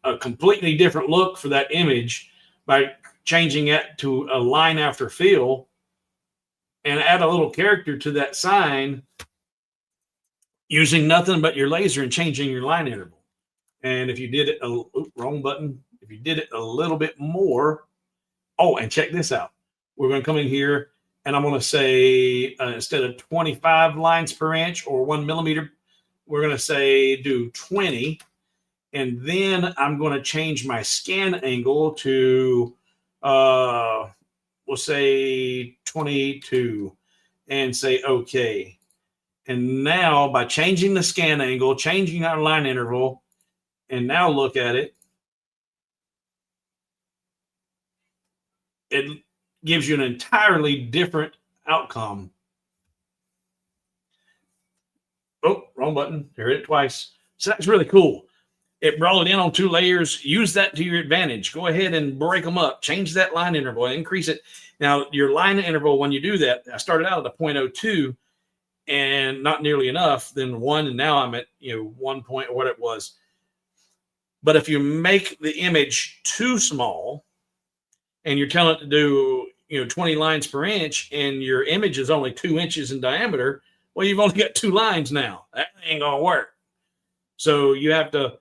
a completely different look for that image by changing it to a line after fill, and add a little character to that sign using nothing but your laser and changing your line interval. And if you did it, wrong button. If you did it a little bit more, and check this out. We're going to come in here and I'm going to say, instead of 25 lines per inch or 1 millimeter, we're going to say do 20. And then I'm going to change my scan angle to, we'll say 22 and say okay. And now by changing the scan angle, changing our line interval, and now look at it, it gives you an entirely different outcome. Oh, wrong button. I hit it twice. So that's really cool. It brought it in on 2 layers. Use that to your advantage. Go ahead and break them up. Change that line interval. Increase it. Now, your line interval, when you do that, I started out at a 0.02 and not nearly enough, then 1, and now I'm at 1 point or what it was. But if you make the image too small and you're telling it to do 20 lines per inch and your image is only 2 inches in diameter, well, you've only got 2 lines now. That ain't gonna work. So you have to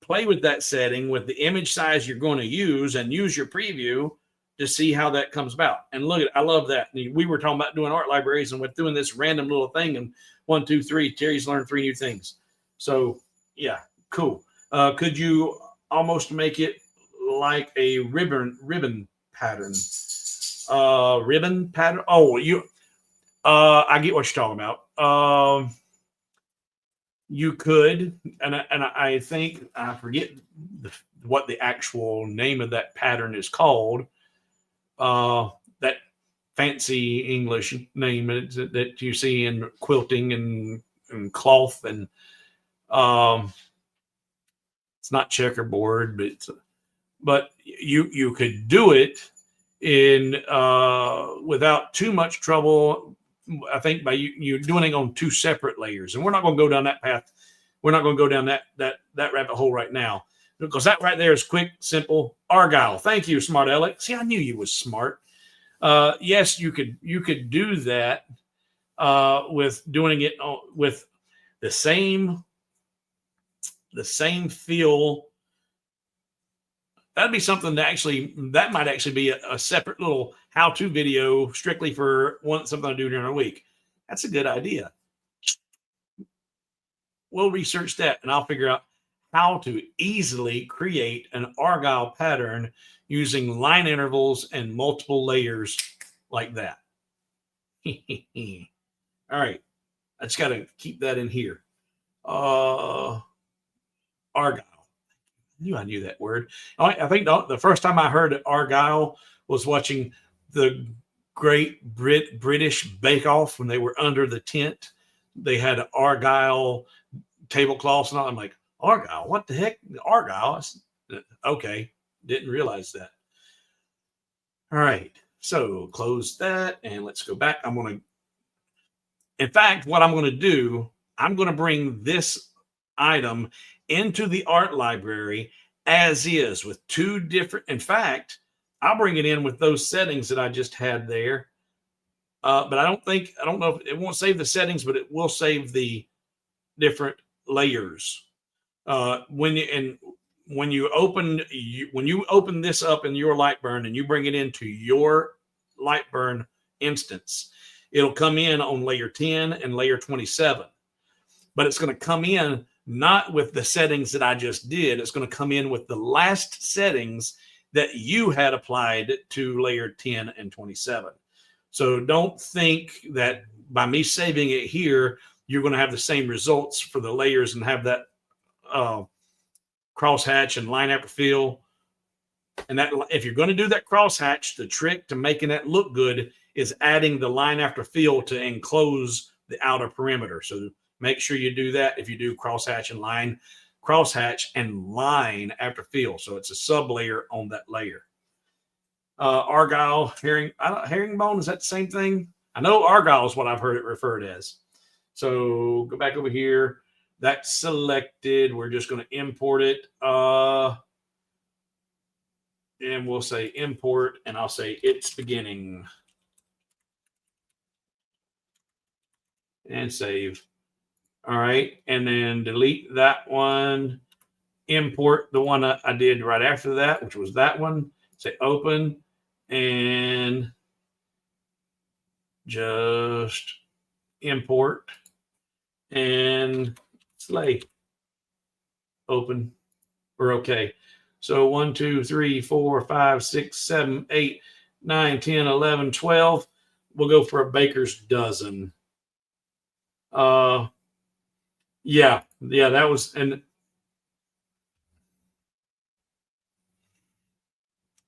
play with that setting with the image size you're going to use and use your preview to see how that comes about. And look at, I love that. We were talking about doing art libraries and we're doing this random little thing, and 1, 2, 3, Terry's learned 3 new things. So yeah, cool. Could you almost make it like a ribbon pattern? Ribbon pattern. Oh, I get what you're talking about. You could, and I think I forget what the actual name of that pattern is called. That fancy English name that you see in quilting and cloth, and it's not checkerboard, but you could do it in without too much trouble. I think by you doing it on 2 separate layers, and we're not going to go down that path. We're not going to go down that rabbit hole right now, because that right there is quick, simple. Argyle. Thank you, Smart Alex. See, I knew you was smart. Yes, you could do that with doing it with the same feel. That'd be something that might actually be a separate little how-to video strictly for something I do during a week. That's a good idea. We'll research that and I'll figure out how to easily create an Argyle pattern using line intervals and multiple layers like that. All right. I just got to keep that in here. Argyle. I knew that word. I think the first time I heard Argyle was watching the Great British Bake Off when they were under the tent. They had Argyle tablecloths, and I'm like, Argyle? What the heck? Argyle? Okay, didn't realize that. All right, so close that, and let's go back. In fact, what I'm going to do, I'm going to bring this item into the art library as is with 2 different. In fact, I'll bring it in with those settings that I just had there. But I don't know if it won't save the settings, but it will save the different layers. When you open this up in your LightBurn and you bring it into your LightBurn instance, it'll come in on layer 10 and layer 27, but it's going to come in not with the settings that I just did. It's going to come in with the last settings that you had applied to layer 10 and 27. So don't think that by me saving it here, you're going to have the same results for the layers and have that crosshatch and line after fill. And that, if you're going to do that crosshatch, the trick to making that look good is adding the line after fill to enclose the outer perimeter. So make sure you do that if you do crosshatch and line after fill. So it's a sub layer on that layer. Argyle, herringbone, is that the same thing? I know Argyle is what I've heard it referred as. So go back over here. That's selected. We're just going to import it. And we'll say import, and I'll say it's beginning. And save. All right. And then delete that one. Import the one I did right after that, which was that one. Say open. And just import and slay. Open. We're okay. So 1, 2, 3, 4, 5, 6, 7, 8. 9, 10, 11, 12. We'll go for a baker's dozen. Yeah, that was, and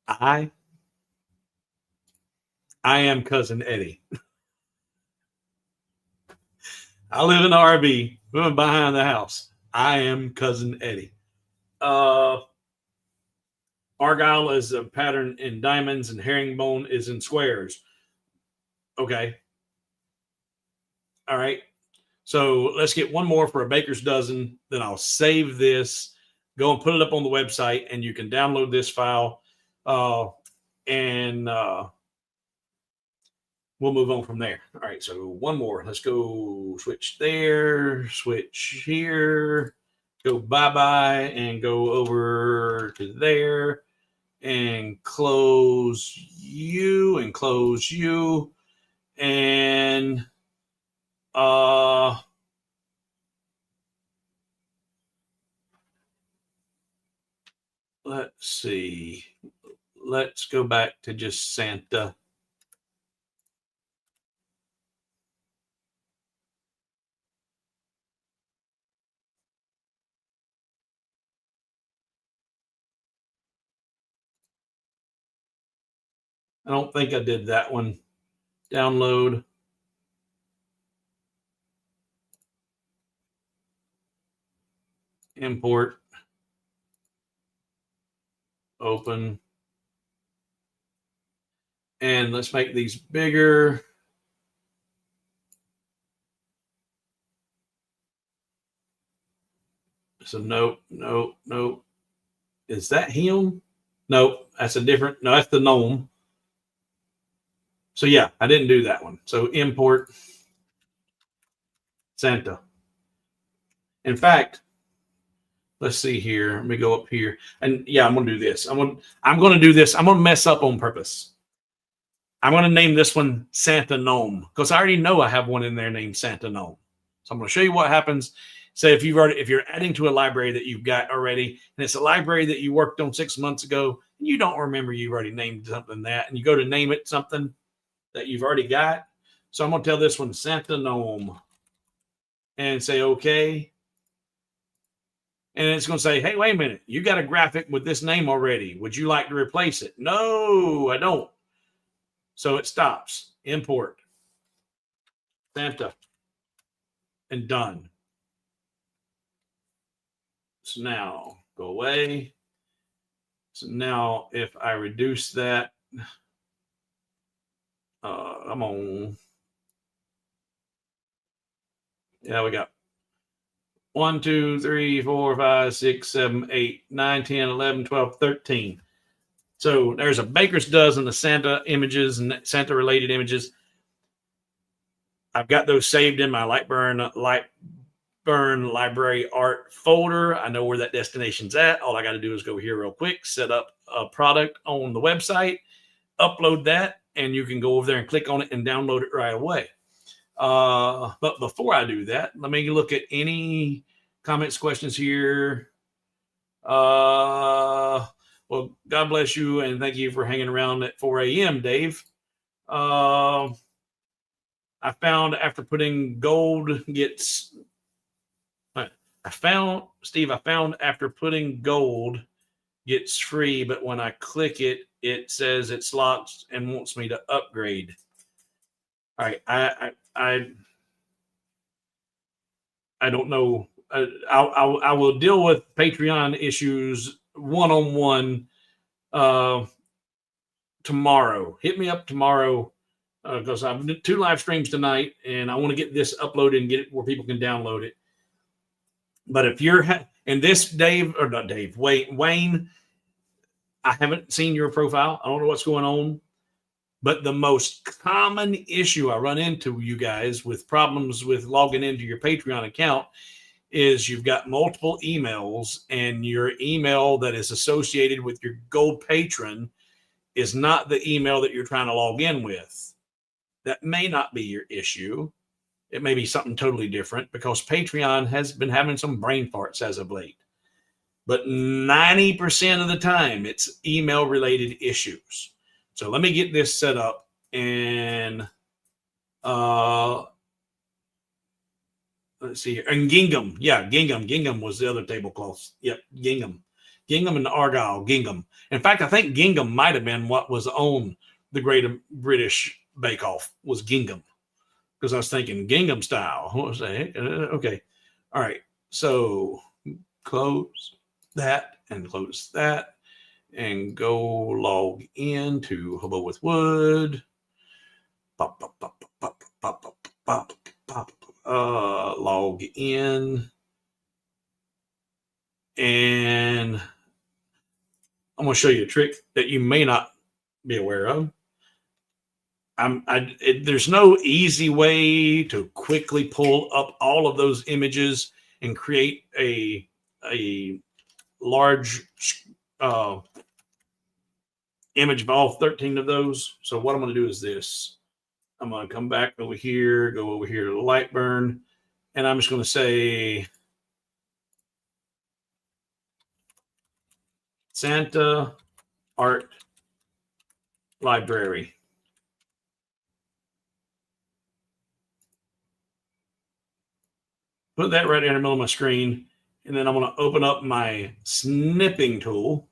I am cousin Eddie. I live in the RV, behind the house. I am cousin Eddie. Argyle is a pattern in diamonds, and herringbone is in squares. Okay. All right. So let's get one more for a baker's dozen. Then I'll save this, go and put it up on the website, and you can download this file. And we'll move on from there. All right. So one more. Let's go switch there, switch here, go bye-bye, and go over to there, and close you, and close you. And let's see. Let's go back to just Santa. I don't think I did that one. Download. Import. Open. And let's make these bigger. So nope. Is that him? Nope, that's a different, no, that's the gnome. So yeah, I didn't do that one. So import Santa. In fact, let's see here. Let me go up here. And yeah, I'm going to do this. I'm going to do this. I'm going to mess up on purpose. I'm going to name this one Santa Gnome, because I already know I have one in there named Santa Gnome. So I'm going to show you what happens. Say if you're adding to a library that you've got already, and it's a library that you worked on 6 months ago, and you don't remember you already named something that, and you go to name it something that you've already got. So I'm going to tell this one Santa Gnome and say okay. And it's going to say, hey, wait a minute. You got a graphic with this name already. Would you like to replace it? No, I don't. So it stops. Import Santa. And done. So now go away. So now if I reduce that, I'm on. Yeah, we got 1, 2, 3, 4, 5, 6, 7, 8, 9, 10, 11, 12, 13. So there's a baker's dozen of Santa images and Santa related images. I've got those saved in my LightBurn library art folder. I know where that destination's at. All I got to do is go here real quick, set up a product on the website, upload that, and you can go over there and click on it and download it right away. But before I do that, let me look at any comments, questions here. Well, God bless you, and thank you for hanging around at 4 a.m., Dave. I found after putting gold gets. I found after putting gold gets free, but when I click it, it says it's locked and wants me to upgrade. All right, I don't know. I will deal with Patreon issues one-on-one tomorrow. Hit me up tomorrow because I'm doing 2 live streams tonight, and I want to get this uploaded and get it where people can download it. But if you're and this Dave or not Dave Wayne, I haven't seen your profile. I don't know what's going on. But the most common issue I run into, you guys, with problems with logging into your Patreon account is you've got multiple emails, and your email that is associated with your gold patron is not the email that you're trying to log in with. That may not be your issue. It may be something totally different, because Patreon has been having some brain farts as of late. But 90% of the time, it's email-related issues. So let me get this set up. And let's see here. And Gingham. Yeah, Gingham. Gingham was the other tablecloth. Yep, Gingham. Gingham and Argyle. Gingham. In fact, I think Gingham might have been what was on the Great British Bake Off, was Gingham. Because I was thinking Gingham style. What was that? Okay. All right. So close that and close that and go log into Hobo with Wood. Pop, pop, pop, pop, pop, pop, pop, pop, log in. And I'm going to show you a trick that you may not be aware of. There's no easy way to quickly pull up all of those images and create a large image of all 13 of those. So what I'm going to do is this. I'm going to come back over here, go over here to LightBurn, and I'm just going to say Santa Art Library. Put that right in the middle of my screen, and then I'm going to open up my snipping tool.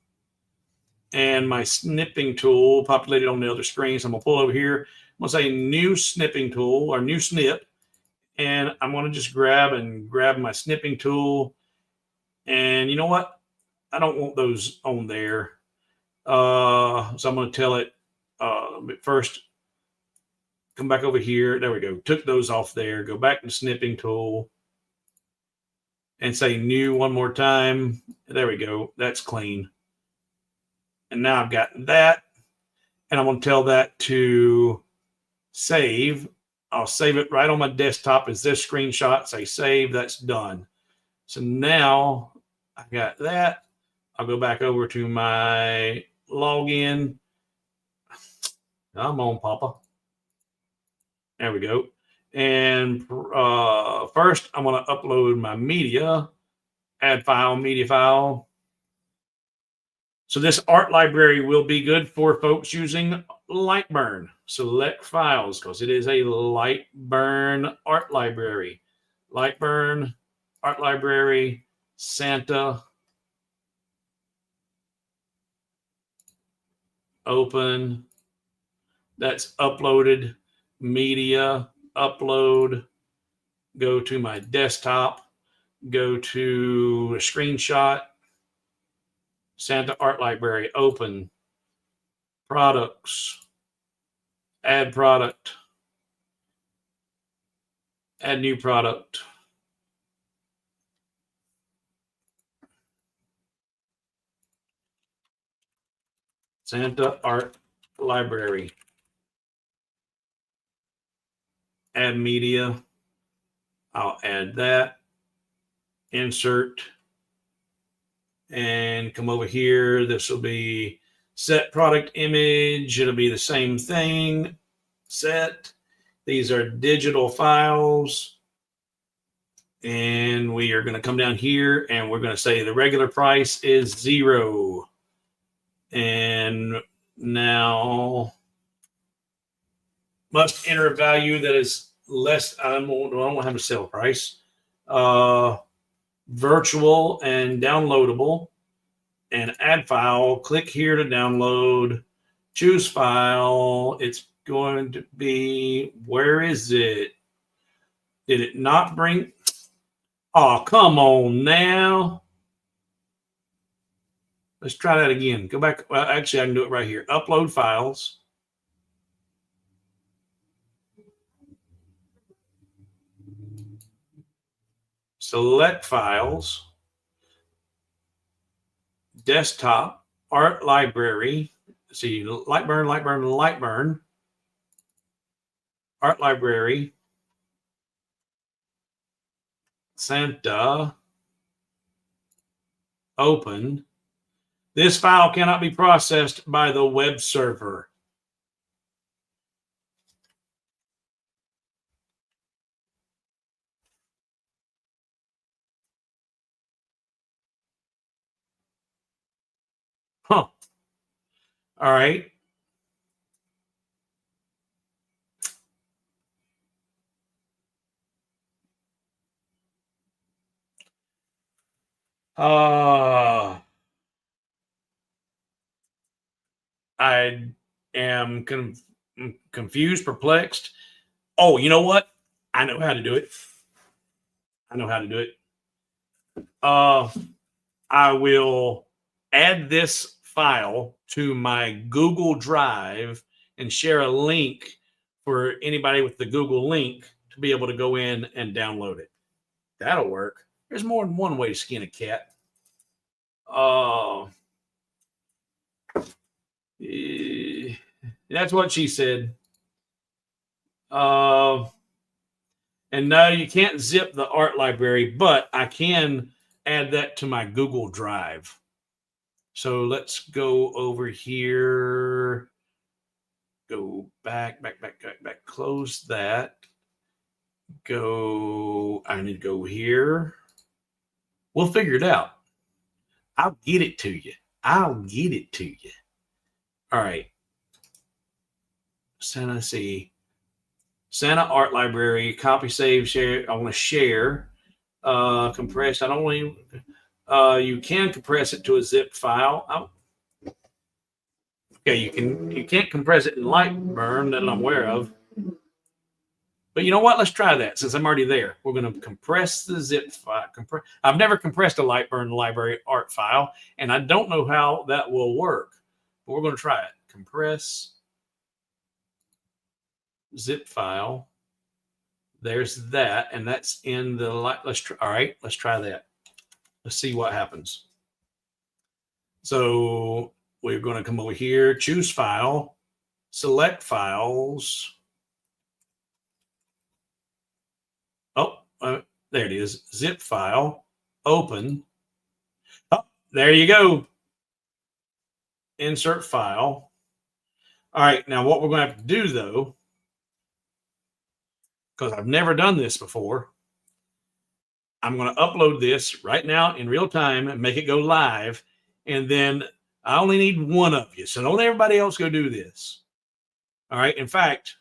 And my snipping tool populated on the other screen. So I'm going to pull over here. I'm going to say new snipping tool or new snip. And I'm going to just grab my snipping tool. And you know what? I don't want those on there. So I'm going to tell it first, come back over here. There we go. Took those off there. Go back to the snipping tool and say new one more time. There we go. That's clean. And now I've got that. And I'm going to tell that to save. I'll save it right on my desktop as this screenshot. Say save. That's done. So now I got that. I'll go back over to my login. Come on, Papa. There we go. And first, I'm going to upload my media. Add file, media file. So this art library will be good for folks using LightBurn. Select files because it is a LightBurn art library. LightBurn art library, Santa. Open. That's uploaded. Media, upload. Go to my desktop. Go to a screenshot. Santa Art Library, open, products, add product, add new product. Santa Art Library, add media. I'll add that, insert, and come over here. This will be set product image. It'll be the same thing. Set. These are digital files. And we are going to come down here and we're going to say the regular price is 0. And now must enter a value that is less. I don't have a sale price. Virtual and downloadable, and add file. Click here to download. Choose file. It's going to be, where is it? Did it not bring? Oh, come on now. Let's try that again. Go back. Well, actually, I can do it right here. Upload files. Select files. Desktop. Art library. See, LightBurn, LightBurn, LightBurn. Art library. Santa. Open. This file cannot be processed by the web server. Huh. All right. I am confused, perplexed. Oh, you know what? I know how to do it. I know how to do it. I will add this file to my Google Drive and share a link for anybody with the Google link to be able to go in and download it. That'll work. There's more than one way to skin a cat. That's what she said. And no, you can't zip the art library, but I can add that to my Google Drive. So let's go over here. Go back, close that. I need to go here. We'll figure it out. I'll get it to you. All right. Santa Art Library, copy, save, share. I want to share. Compress. I don't want to. You can compress it to a zip file. Okay, you can't compress it in LightBurn that I'm aware of. But you know what? Let's try that since I'm already there. We're going to compress the zip file. I've never compressed a LightBurn library art file, and I don't know how that will work. But we're going to try it. Compress zip file. There's that, and that's in the all right, let's try that. Let's see what happens. So we're going to come over here, choose file, select files. Oh, there it is. Zip file, open. Oh, there you go. Insert file. All right, now what we're going to have to do, though, because I've never done this before, I'm going to upload this right now in real time and make it go live. And then I only need one of you. So don't everybody else go do this. All right. In fact,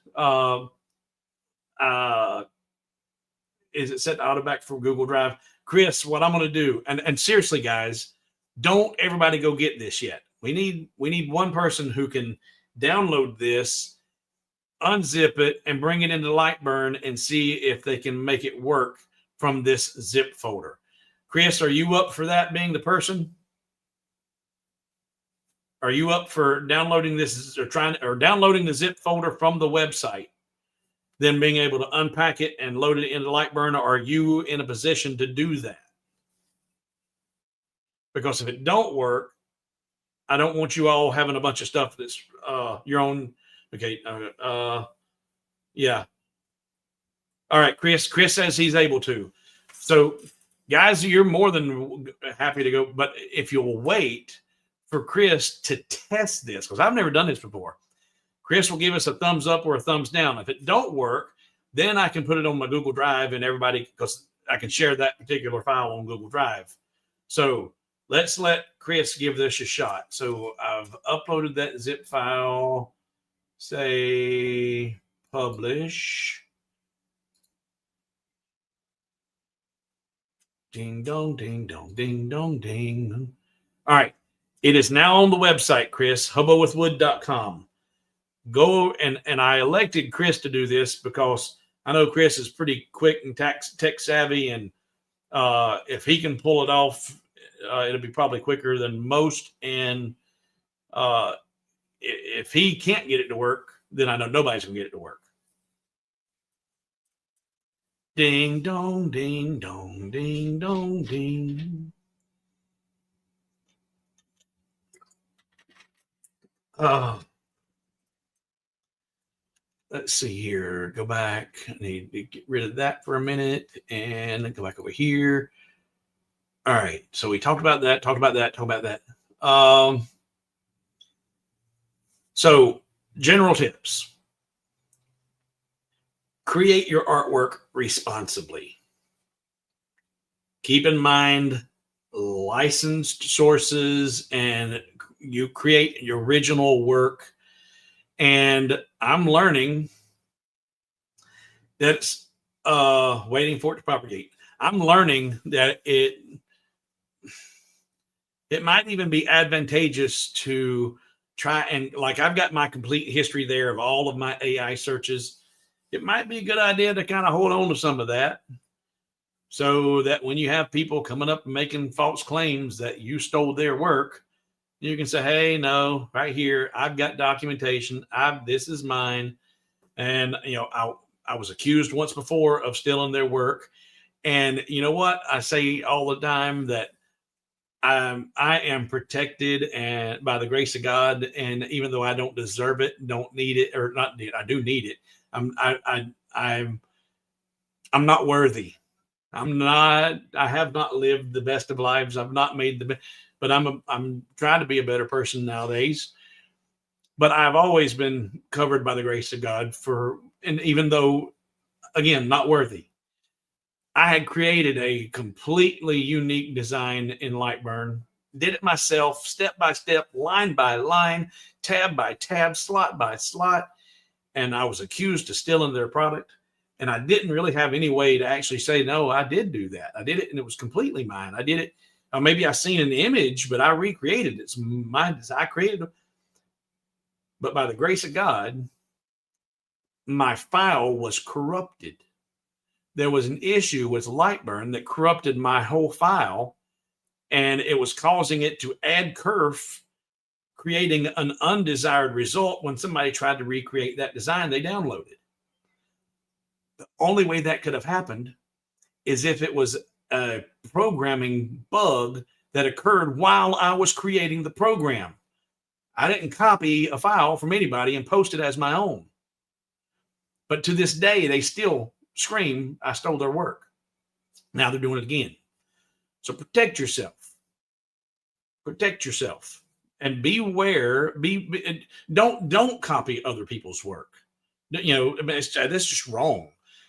is it set to auto back for Google Drive? Chris, what I'm going to do, and seriously, guys, don't everybody go get this yet. We need one person who can download this, unzip it, and bring it into LightBurn and see if they can make it work from this zip folder. Chris, are you up for that being the person? Are you up for downloading this or downloading the zip folder from the website, then being able to unpack it and load it into LightBurn? Or are you in a position to do that? Because if it don't work, I don't want you all having a bunch of stuff that's your own. Okay. Yeah. All right, Chris. Chris says he's able to. So, guys, you're more than happy to go. But if you'll wait for Chris to test this, because I've never done this before, Chris will give us a thumbs up or a thumbs down. If it don't work, then I can put it on my Google Drive and everybody, because I can share that particular file on Google Drive. So let's let Chris give this a shot. So I've uploaded that zip file. Say publish. Ding dong, ding dong, ding dong, ding. All right. It is now on the website, Chris, hobowithwood.com. Go and I elected Chris to do this because I know Chris is pretty quick and tech savvy, and if he can pull it off, it'll be probably quicker than most. And if he can't get it to work, then I know nobody's gonna get it to work. Ding dong, ding dong, ding dong, ding. Let's see here. Go back. I need to get rid of that for a minute and then go back over here. All right. So we talked about that. So general tips. Create your artwork responsibly. Keep in mind licensed sources, and you create your original work. And I'm learning that waiting for it to propagate. I'm learning that it might even be advantageous to try and, like, I've got my complete history there of all of my AI searches. It might be a good idea to kind of hold on to some of that, so that when you have people coming up and making false claims that you stole their work, you can say, hey, no, right here, I've got documentation. This is mine. And, I was accused once before of stealing their work. And you know what? I say all the time that I am protected and by the grace of God. And even though I don't deserve it, don't need it, or not need, I do need it. I'm not worthy. I have not lived the best of lives. I've not made the best, but I'm trying to be a better person nowadays. But I've always been covered by the grace of God and even though, again, not worthy, I had created a completely unique design in LightBurn, did it myself, step by step, line by line, tab by tab, slot by slot. And I was accused of stealing their product. And I didn't really have any way to actually say, no, I did do that. I did it, and it was completely mine. I did it. Maybe I seen an image, but I recreated it. It's mine. I created it. But by the grace of God, my file was corrupted. There was an issue with LightBurn that corrupted my whole file, and it was causing it to add kerf, creating an undesired result when somebody tried to recreate that design they downloaded. The only way that could have happened is if it was a programming bug that occurred while I was creating the program. I didn't copy a file from anybody and post it as my own. But to this day, they still scream I stole their work. Now they're doing it again. So protect yourself. Protect yourself and beware. Don't copy other people's work. That's just wrong.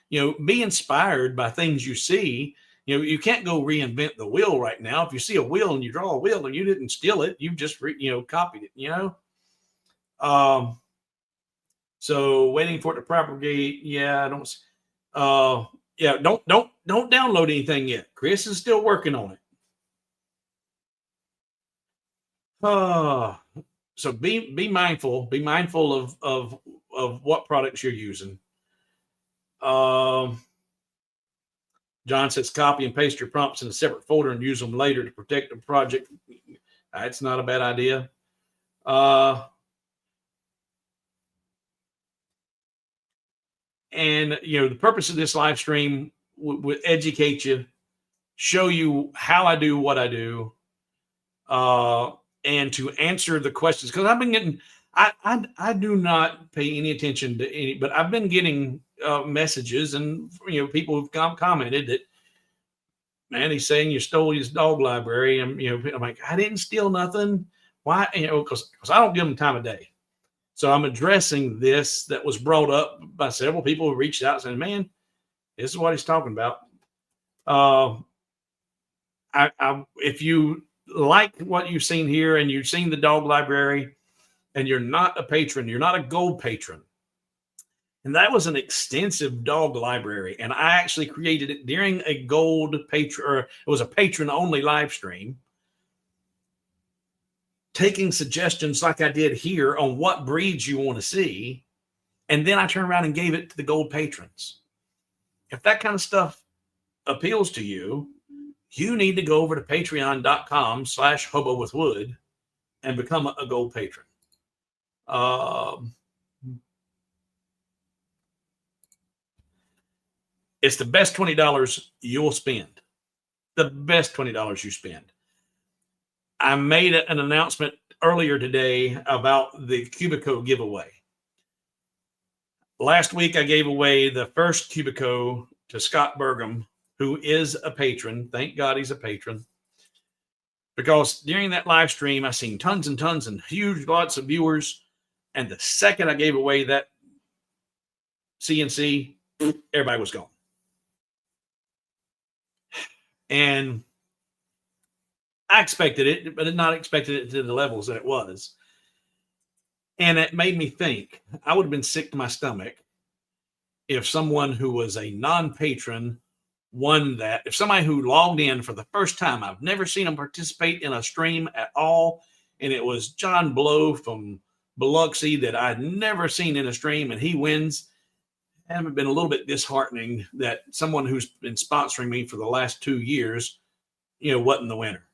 Be inspired by things you see. You can't go reinvent the wheel right now. If you see a wheel and you draw a wheel and you didn't steal it, you just copied it. So waiting for it to propagate. Yeah, I don't. Don't download anything yet. Chris is still working on it. So be mindful. Be mindful of what products you're using. John says copy and paste your prompts in a separate folder and use them later to protect the project. That's not a bad idea. And the purpose of this live stream would educate you, show you how I do what I do, and to answer the questions, because I've been getting. I do not pay any attention to any, but I've been getting messages, and people who've commented that, man, he's saying you stole his dog library, and I'm like, I didn't steal nothing. Why? Because I don't give them time of day. So I'm addressing this that was brought up by several people who reached out saying, man, this is what he's talking about. If you like what you've seen here and you've seen the dog library and you're not a patron, you're not a gold patron. And that was an extensive dog library. And I actually created it during a gold patron, or it was a patron only live stream, taking suggestions like I did here on what breeds you want to see. And then I turned around and gave it to the gold patrons. If that kind of stuff appeals to you, you need to go over to patreon.com/hobowithwood and become a gold patron. It's the best $20 you'll spend. The best $20 you spend. I made an announcement earlier today about the Cubico giveaway. Last week, I gave away the first Cubico to Scott Burgum, who is a patron. Thank God he's a patron. Because during that live stream, I seen tons and tons and huge lots of viewers. And the second I gave away that CNC, everybody was gone. And I expected it, but did not expected it to the levels that it was. And it made me think I would have been sick to my stomach if someone who was a non-patron won that. If somebody who logged in for the first time, I've never seen them participate in a stream at all, and it was John Blow from Biloxi that I'd never seen in a stream, and he wins. It had been a little bit disheartening that someone who's been sponsoring me for the last 2 years, wasn't the winner.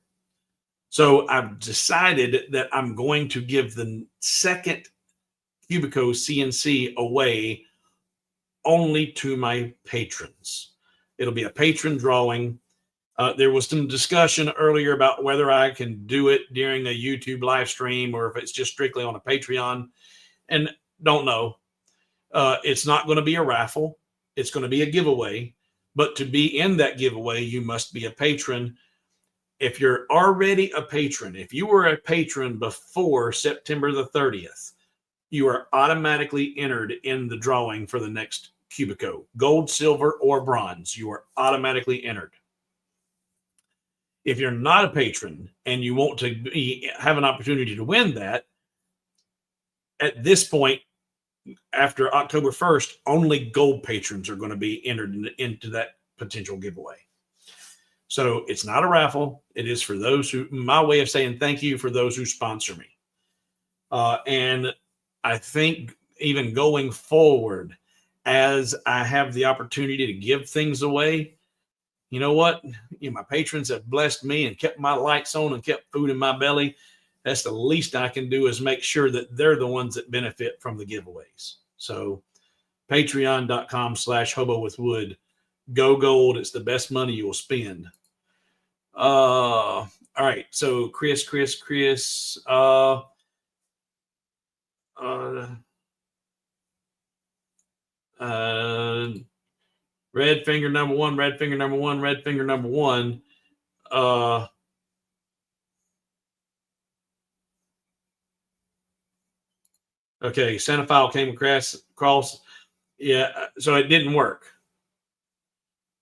So I've decided that I'm going to give the second Cubico CNC away only to my patrons. It'll be a patron drawing. There was some discussion earlier about whether I can do it during a YouTube live stream or if it's just strictly on a Patreon, and don't know. It's not going to be a raffle. It's going to be a giveaway, but to be in that giveaway, you must be a patron. If you're already a patron, if you were a patron before September the 30th, you are automatically entered in the drawing for the next Cubico, gold, silver, or bronze. You are automatically entered. If you're not a patron and you want to have an opportunity to win that, at this point, after October 1st, only gold patrons are going to be entered into that potential giveaway. So it's not a raffle. It is for those who, my way of saying thank you for those who sponsor me. And I think even going forward, as I have the opportunity to give things away, you know what? My patrons have blessed me and kept my lights on and kept food in my belly. That's the least I can do is make sure that they're the ones that benefit from the giveaways. So patreon.com/hobowithwood. Go gold. It's the best money you will spend. All right. So Chris, red finger number one, red finger number one, red finger number one. Okay, Santa file came across. Yeah, so it didn't work.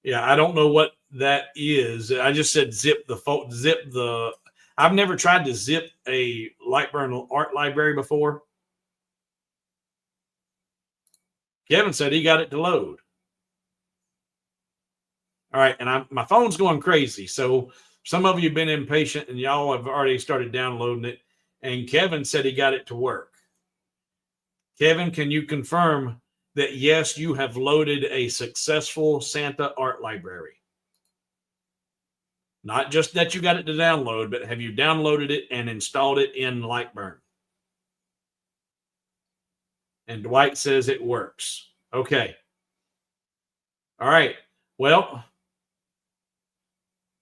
Yeah, I don't know what that is. I just said zip the. I've never tried to zip a LightBurn art library before. Kevin said he got it to load. All right, and my phone's going crazy. So some of you have been impatient and y'all have already started downloading it. And Kevin said he got it to work. Kevin, can you confirm that, yes, you have loaded a successful Santa art library? Not just that you got it to download, but have you downloaded it and installed it in LightBurn? And Dwight says it works. Okay. All right. Well,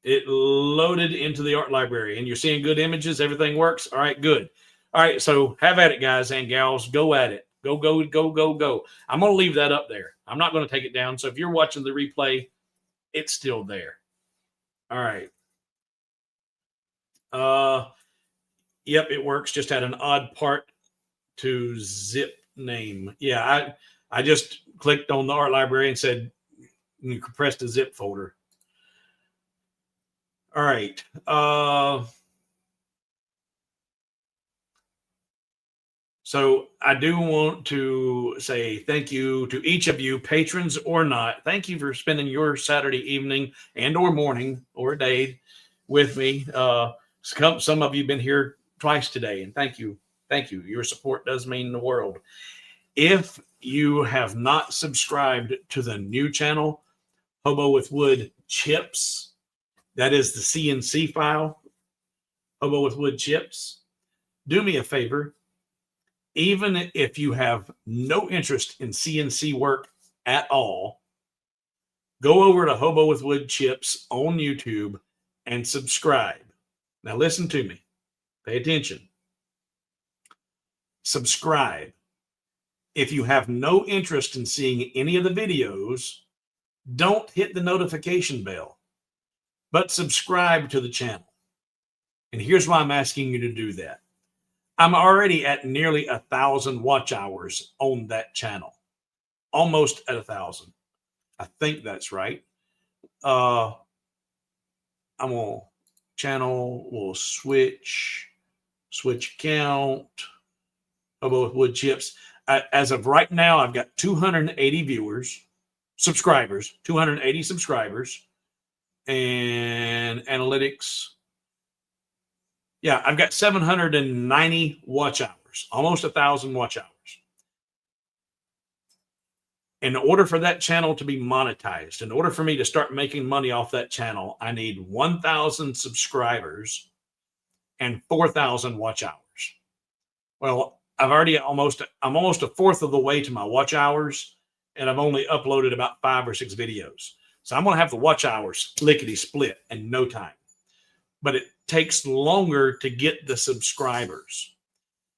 it loaded into the art library and you're seeing good images. Everything works. All right, good. All right. So have at it, guys and gals. Go at it. Go, go, go, go, go. I'm going to leave that up there. I'm not going to take it down. So if you're watching the replay, it's still there. All right. Yep, it works. Just had an odd part to zip name. Yeah, I just clicked on the art library and said, you compressed a zip folder. All right. So I do want to say thank you to each of you, patrons or not. Thank you for spending your Saturday evening and or morning or day with me. Some of you have been here twice today, and thank you. Thank you. Your support does mean the world. If you have not subscribed to the new channel, Hobo with Wood Chips, that is the CNC file, Hobo with Wood Chips, do me a favor. Even if you have no interest in CNC work at all, go over to Hobo with Wood Chips on YouTube and subscribe. Now listen to me. Pay attention. Subscribe. If you have no interest in seeing any of the videos, don't hit the notification bell, but subscribe to the channel. And here's why I'm asking you to do that. I'm already at nearly 1,000 watch hours on that channel. Almost at 1,000. I think that's right. I'm on channel. We'll switch count. Hobo with Wood Chips. As of right now, I've got 280 viewers. subscribers, 280 subscribers, and analytics. Yeah, I've got 790 watch hours, almost 1,000 watch hours. In order for that channel to be monetized, in order for me to start making money off that channel, I need 1,000 subscribers and 4,000 watch hours. Well, I'm almost a fourth of the way to my watch hours, and I've only uploaded about 5 or 6 videos. So I'm going to have the watch hours lickety split in no time. But it takes longer to get the subscribers.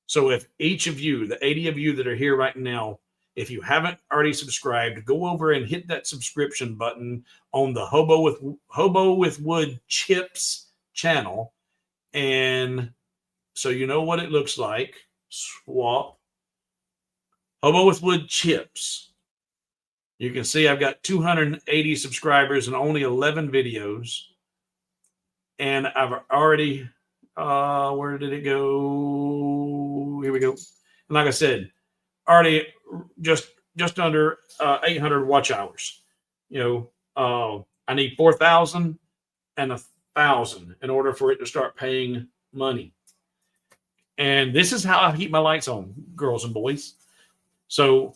So if each of you, the 80 of you that are here right now, if you haven't already subscribed, go over and hit that subscription button on the Hobo with Wood Chips channel. And so you know what it looks like. Swap. Hobo with Wood Chips. You can see I've got 280 subscribers and only 11 videos. And I've already, where did it go? Here we go. And like I said, already just under 800 watch hours. You know, I need 4,000 and 1,000 in order for it to start paying money. And this is how I keep my lights on, girls and boys. So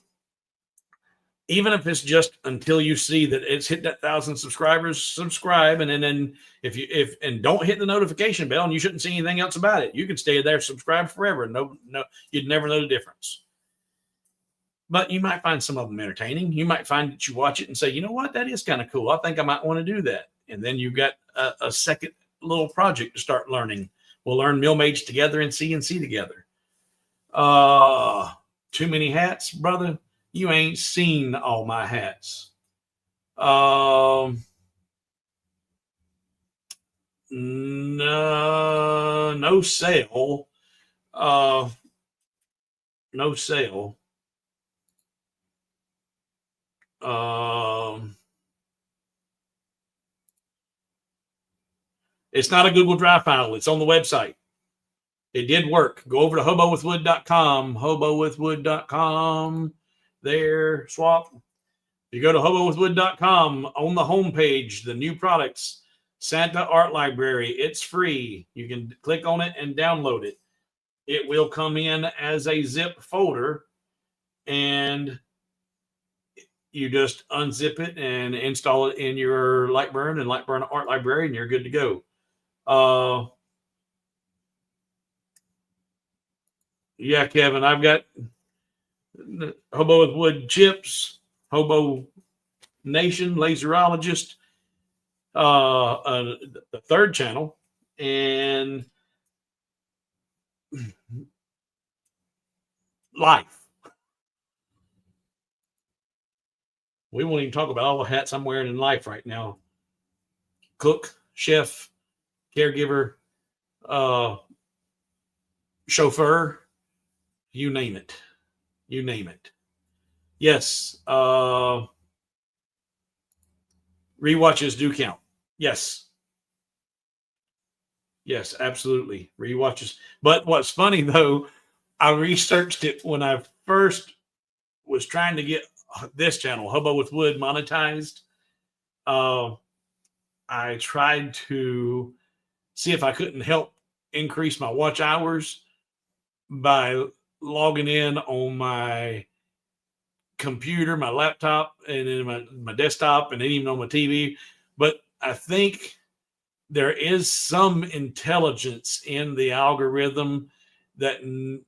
even if it's just until you see that it's hit that 1,000 subscribers, subscribe, and then if don't hit the notification bell, and you shouldn't see anything else about it. You can stay there, subscribe forever. No, you'd never know the difference. But you might find some of them entertaining. You might find that you watch it and say, you know what, that is kind of cool. I think I might want to do that. And then you've got a second little project to start learning. We'll learn Millmage together and CNC together. Too many hats, brother. You ain't seen all my hats. No sale. No sale. It's not a Google Drive file. It's on the website. It did work. Go over to hobowithwood.com. Hobowithwood.com. There, swap. You go to hobowithwood.com on the homepage, the new products, Santa Art Library. It's free. You can click on it and download it. It will come in as a zip folder, and you just unzip it and install it in your LightBurn and LightBurn Art Library, and you're good to go. Yeah, Kevin, I've got Hobo with Wood Chips, Hobo Nation, Laserologist, the third channel, and Life. We won't even talk about all the hats I'm wearing in life right now. Cook, chef, caregiver, chauffeur, you name it. You name it. Yes. Rewatches do count. Yes. Yes, absolutely. Rewatches. But what's funny, though, I researched it when I first was trying to get this channel, Hobo with Wood, monetized. I tried to see if I couldn't help increase my watch hours by logging in on my computer, my laptop, and then my desktop, and then even on my TV. But I think there is some intelligence in the algorithm that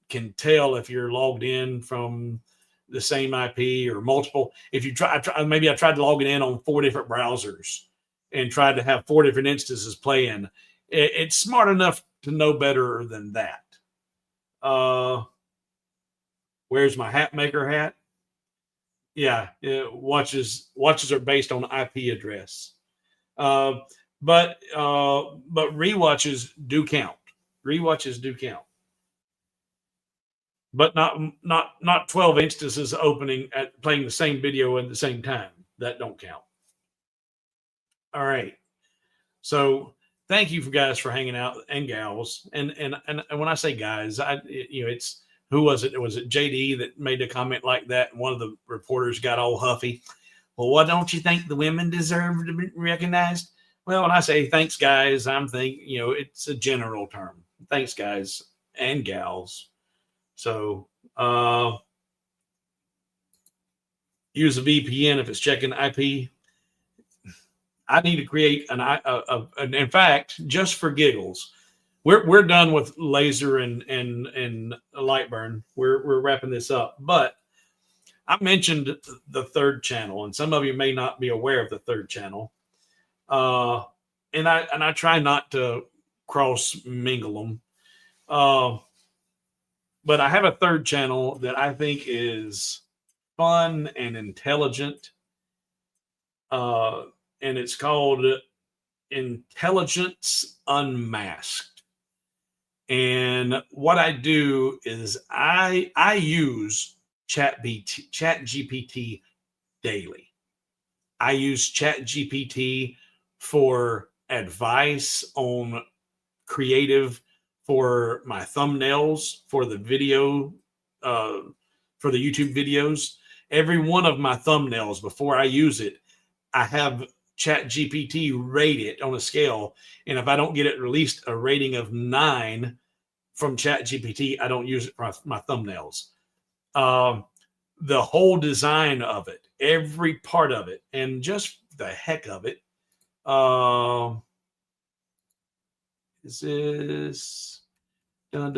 can tell if you're logged in from the same IP or multiple. If you maybe I tried logging in on 4 different browsers and tried to have 4 different instances playing. It's smart enough to know better than that. Where's my hat maker hat? Yeah, watches are based on IP address. But rewatches do count. Rewatches do count. But not 12 instances opening at playing the same video at the same time. That don't count. All right. So thank you guys for hanging out, and gals. And when I say guys, it's, who was it? Was it JD that made a comment like that? And one of the reporters got all huffy. Well, what don't you think the women deserve to be recognized? Well, when I say thanks, guys, I'm thinking, it's a general term. Thanks, guys and gals. So, use a VPN if it's checking IP. I need to create an in fact, just for giggles, we're done with laser and LightBurn. We're wrapping this up, but I mentioned the third channel, and some of you may not be aware of the third channel. And I try not to cross mingle them. But I have a third channel that I think is fun and intelligent. And it's called Intelligence Unmasked. And what I do is I use ChatGPT daily. I use ChatGPT for advice on creative, for my thumbnails, for the video, for the YouTube videos. Every one of my thumbnails, before I use it, I have ChatGPT rate it on a scale. And if I don't get it released a rating of 9 from ChatGPT, I don't use it for my thumbnails. The whole design of it, every part of it, and just the heck of it. Is this no,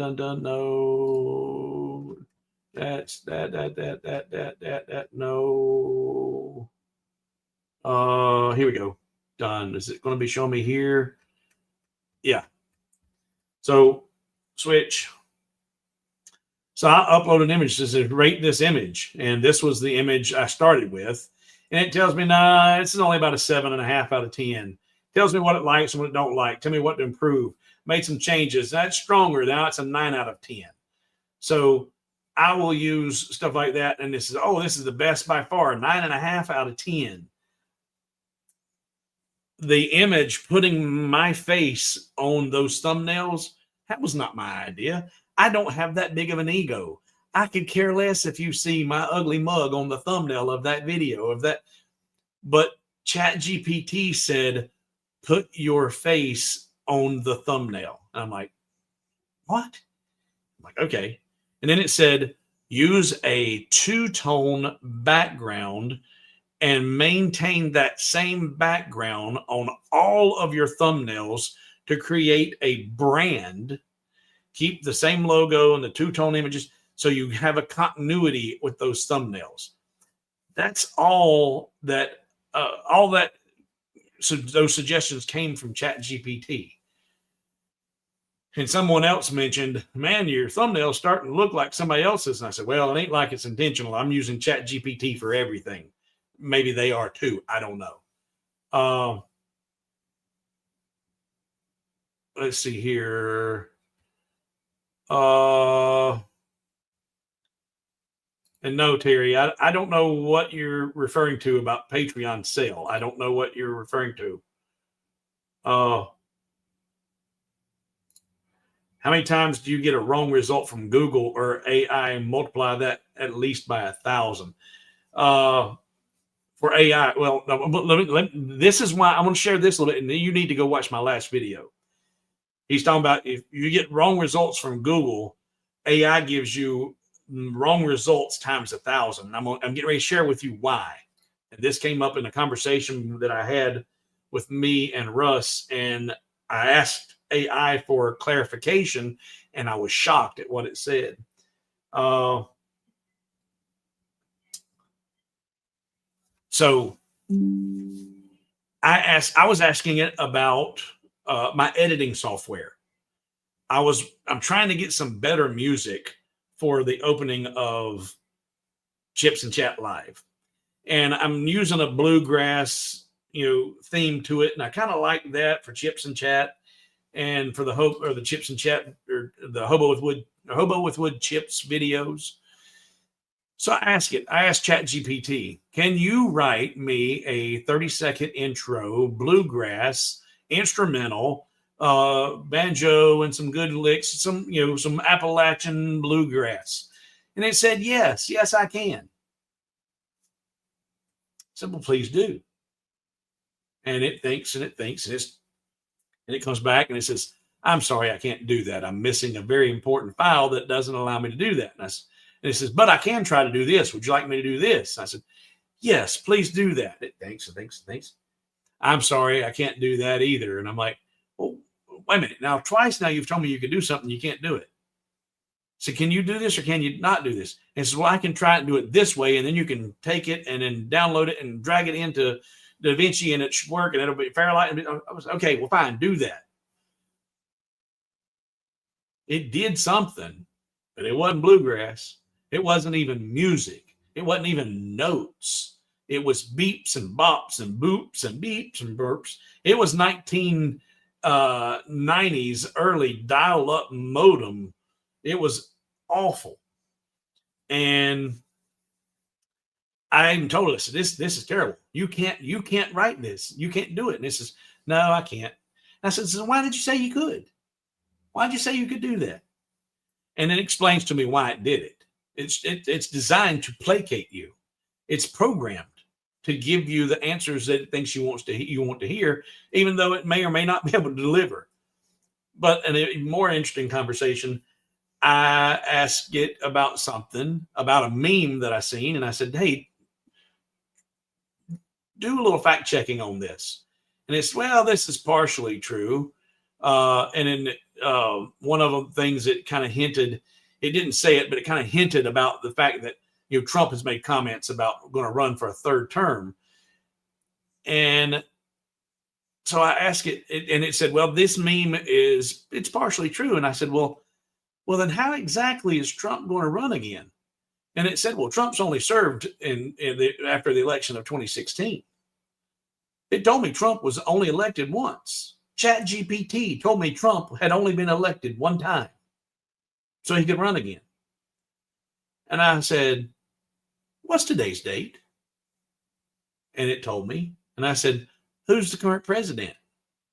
that's that no. Here we go. Done. Is it going to be showing me here? Yeah. So switch. So I upload an image that says rate this image, and this was the image I started with, and it tells me, nah, it's only about a 7.5 out of 10. Tells me what it likes and what it don't like. Tell me what to improve. Made some changes. That's stronger. Now it's a 9 out of 10. So I will use stuff like that, and this is the best by far, 9.5 out of 10. The image putting my face on those thumbnails, that was not my idea. I don't have that big of an ego. I could care less if you see my ugly mug on the thumbnail of that video of that. But ChatGPT said, put your face on the thumbnail. And I'm like, what? I'm like, okay. And then it said, use a 2-tone background and maintain that same background on all of your thumbnails to create a brand. Keep the same logo and the 2-tone images so you have a continuity with those thumbnails. That's all that. So those suggestions came from ChatGPT. And someone else mentioned, man, your thumbnail's starting to look like somebody else's. And I said, well, it ain't like it's intentional. I'm using ChatGPT for everything. Maybe they are too. I don't know. Let's see here. And no, Terry, I don't know what you're referring to about Patreon sale. I don't know what you're referring to. How many times do you get a wrong result from Google or AI and multiply that at least by 1,000? For AI, well, this is why I'm going to share this a little bit, and then you need to go watch my last video. He's talking about if you get wrong results from Google, AI gives you wrong results times 1,000. I'm getting ready to share with you why. And this came up in a conversation that I had with me and Russ, and I asked AI for clarification, and I was shocked at what it said. So I was asking it about my editing software. I'm trying to get some better music for the opening of Chips and Chat Live. And I'm using a bluegrass, theme to it. And I kind of like that for Chips and Chat, and for the Chips and Chat, or the Hobo with Wood Chips videos. So I asked ChatGPT, can you write me a 30-second intro, bluegrass, instrumental, banjo, and some good licks, some Appalachian bluegrass? And it said, yes, I can. said, well, please do. And it thinks and it thinks and it comes back and it says, I'm sorry, I can't do that. I'm missing a very important file that doesn't allow me to do that. And it says, but I can try to do this. Would you like me to do this? I said, yes, please do that. It thinks and thinks and thinks. I'm sorry, I can't do that either. And I'm like, well, wait a minute. Now, twice now you've told me you could do something, you can't do it. So can you do this or can you not do this? And so, well, I can try and do it this way, and then you can take it and then download it and drag it into DaVinci, and it should work, and it'll be Fairlight. I was okay. Well, fine, do that. It did something, but it wasn't bluegrass. It wasn't even music. It wasn't even notes. It was beeps and bops and boops and beeps and burps. It was 1990s early dial-up modem. It was awful. And I even told her, I said, this is terrible. You can't write this. You can't do it. And this is, no, I can't. And I said, so why did you say you could? Why did you say you could do that? And it explains to me why it did it. It's designed to placate you. It's programmed to give you the answers that it thinks you want to hear, even though it may or may not be able to deliver. But in a more interesting conversation, I asked it about something, about a meme that I seen, and I said, hey, do a little fact checking on this. And it's, well, this is partially true. And then one of the things that kind of hinted, it didn't say it, but it kind of hinted about the fact that, you know, Trump has made comments about going to run for a third term. And so I asked it, and it said, well, this meme it's partially true. And I said, well, then how exactly is Trump going to run again? And it said, well, Trump's only served after the election of 2016. It told me Trump was only elected once. ChatGPT told me Trump had only been elected one time so he could run again. And I said, what's today's date? And it told me. And I said, who's the current president?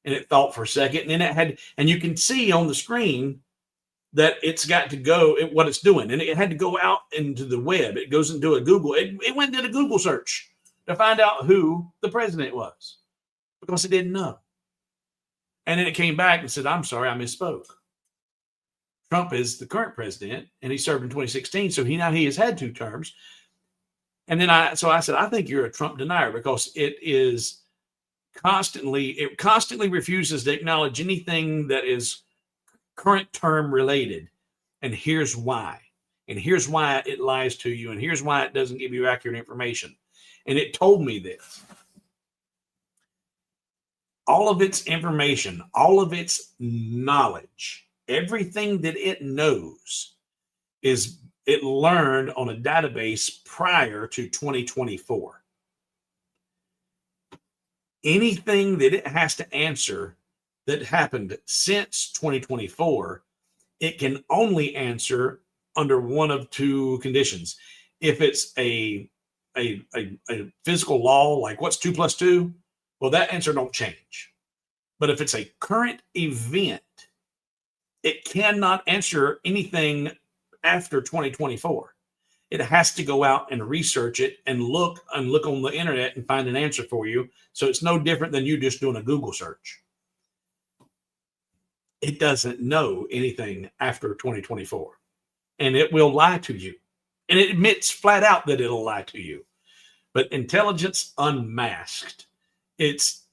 And it thought for a second. And then it had, and you can see on the screen that it's got to go, what it's doing. And it had to go out into the web. It goes into a Google. It went and did a Google search to find out who the president was because it didn't know. And then it came back and said, I'm sorry, I misspoke. Trump is the current president, and he served in 2016. So he has had 2 terms. And then I said, I think you're a Trump denier because it constantly refuses to acknowledge anything that is current term related. And here's why. And here's why it lies to you. And here's why it doesn't give you accurate information. And it told me this. All of its information, all of its knowledge, everything that it knows is it learned on a database prior to 2024. Anything that it has to answer that happened since 2024, it can only answer under one of 2 conditions. If it's a physical law, like what's 2 + 2? Well, that answer don't change. But if it's a current event, it cannot answer anything after 2024. It has to go out and research it and look on the internet and find an answer for you. So it's no different than you just doing a Google search. It doesn't know anything after 2024, and it will lie to you. And it admits flat out that it'll lie to you. But intelligence unmasked. It's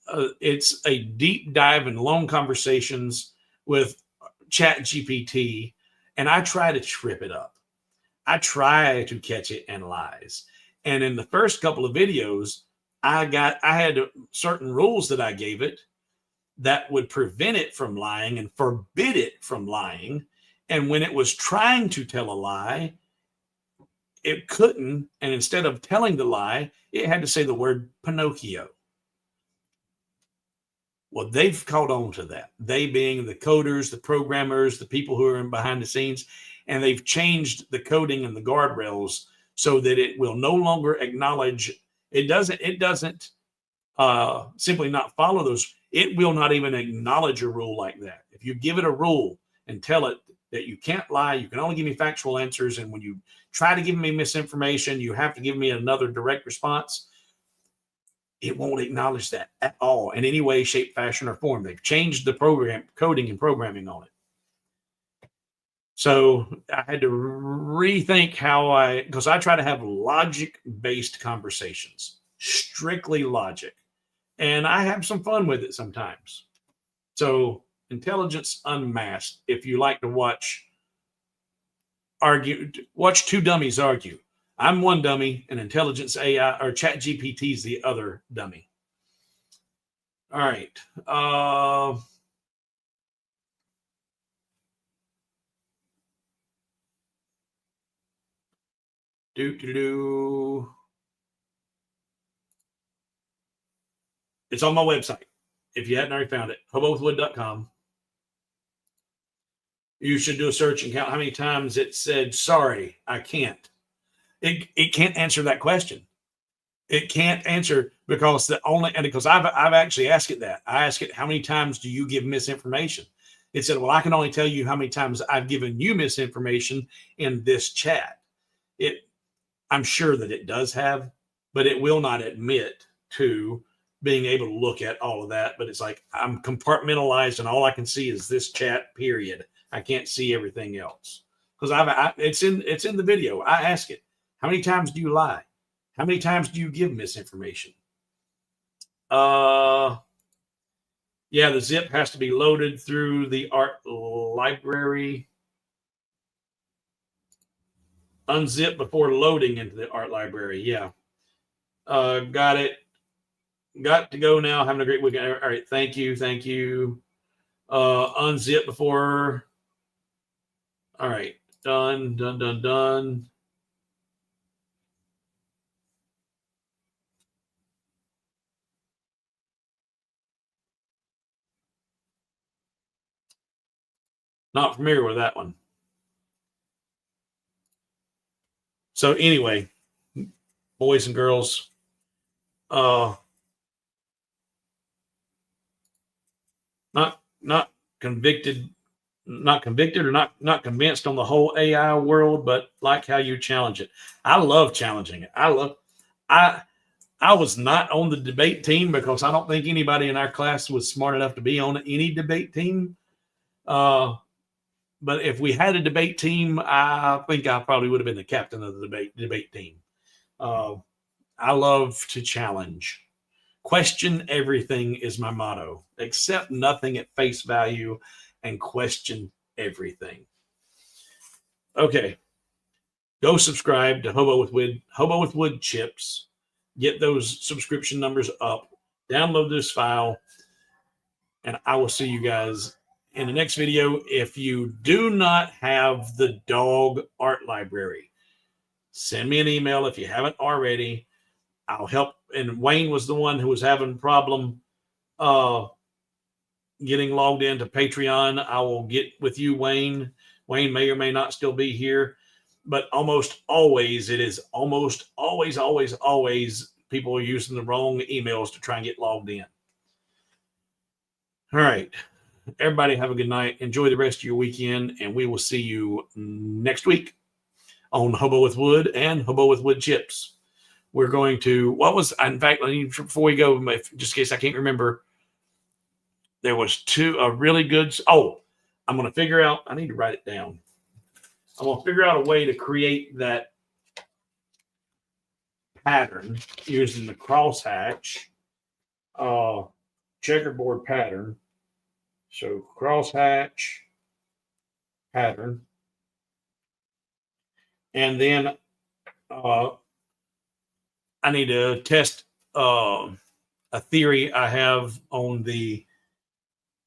a deep dive and long conversations with ChatGPT, and I try to trip it up. I try to catch it in lies. And in the first couple of videos, I had certain rules that I gave it that would prevent it from lying and forbid it from lying. And when it was trying to tell a lie, it couldn't. And instead of telling the lie, it had to say the word Pinocchio. Well, they've caught on to that. They being the coders, the programmers, the people who are in behind the scenes, and they've changed the coding and the guardrails so that it will no longer acknowledge. It doesn't simply not follow those. It will not even acknowledge a rule like that. If you give it a rule and tell it that you can't lie, you can only give me factual answers, and when you try to give me misinformation, you have to give me another direct response, it won't acknowledge that at all in any way, shape, fashion, or form. They've changed the program coding and programming on it. So I had to rethink how because I try to have logic-based conversations, strictly logic, and I have some fun with it sometimes. So Intelligence Unmasked, if you like to watch two dummies argue. I'm one dummy, and Intelligence AI or Chat GPT is the other dummy. All right. It's on my website. If you hadn't already found it, hobowithwood.com. You should do a search and count how many times it said, sorry, I can't. It can't answer that question. It can't answer because I've actually asked it that. I asked it, how many times do you give misinformation? It said, well, I can only tell you how many times I've given you misinformation in this chat. I'm sure that it does have, but it will not admit to being able to look at all of that. But it's like I'm compartmentalized and all I can see is this chat, period. I can't see everything else because it's in the video. I ask it, how many times do you lie? How many times do you give misinformation? Yeah, the zip has to be loaded through the art library. Unzip before loading into the art library. Yeah. Got it. Got to go now. Having a great weekend. All right. Thank you. Thank you. Unzip before. All right. Done. Not familiar with that one. So anyway, boys and girls, not convicted or not convinced on the whole AI world, but like how you challenge it. I love challenging it. I was not on the debate team because I don't think anybody in our class was smart enough to be on any debate team. But if we had a debate team, I think I probably would have been the captain of the debate team. I love to challenge. Question everything is my motto. Accept nothing at face value and question everything. Okay. Go subscribe to Hobo with Wood Chips. Get those subscription numbers up. Download this file. And I will see you guys in the next video. If you do not have the dog art library, send me an email if you haven't already. I'll help. And Wayne was the one who was having a problem getting logged into Patreon. I will get with you, Wayne. Wayne may or may not still be here, but almost always people are using the wrong emails to try and get logged in. All right. Everybody have a good night. Enjoy the rest of your weekend, and we will see you next week on Hobo with Wood and Hobo with Wood Chips. We're going to, in fact, before we go, just in case I can't remember, there was a really good, I'm going to figure out, I need to write it down. I'm going to figure out a way to create that pattern using the crosshatch checkerboard pattern. So crosshatch pattern. And then I need to test a theory I have on the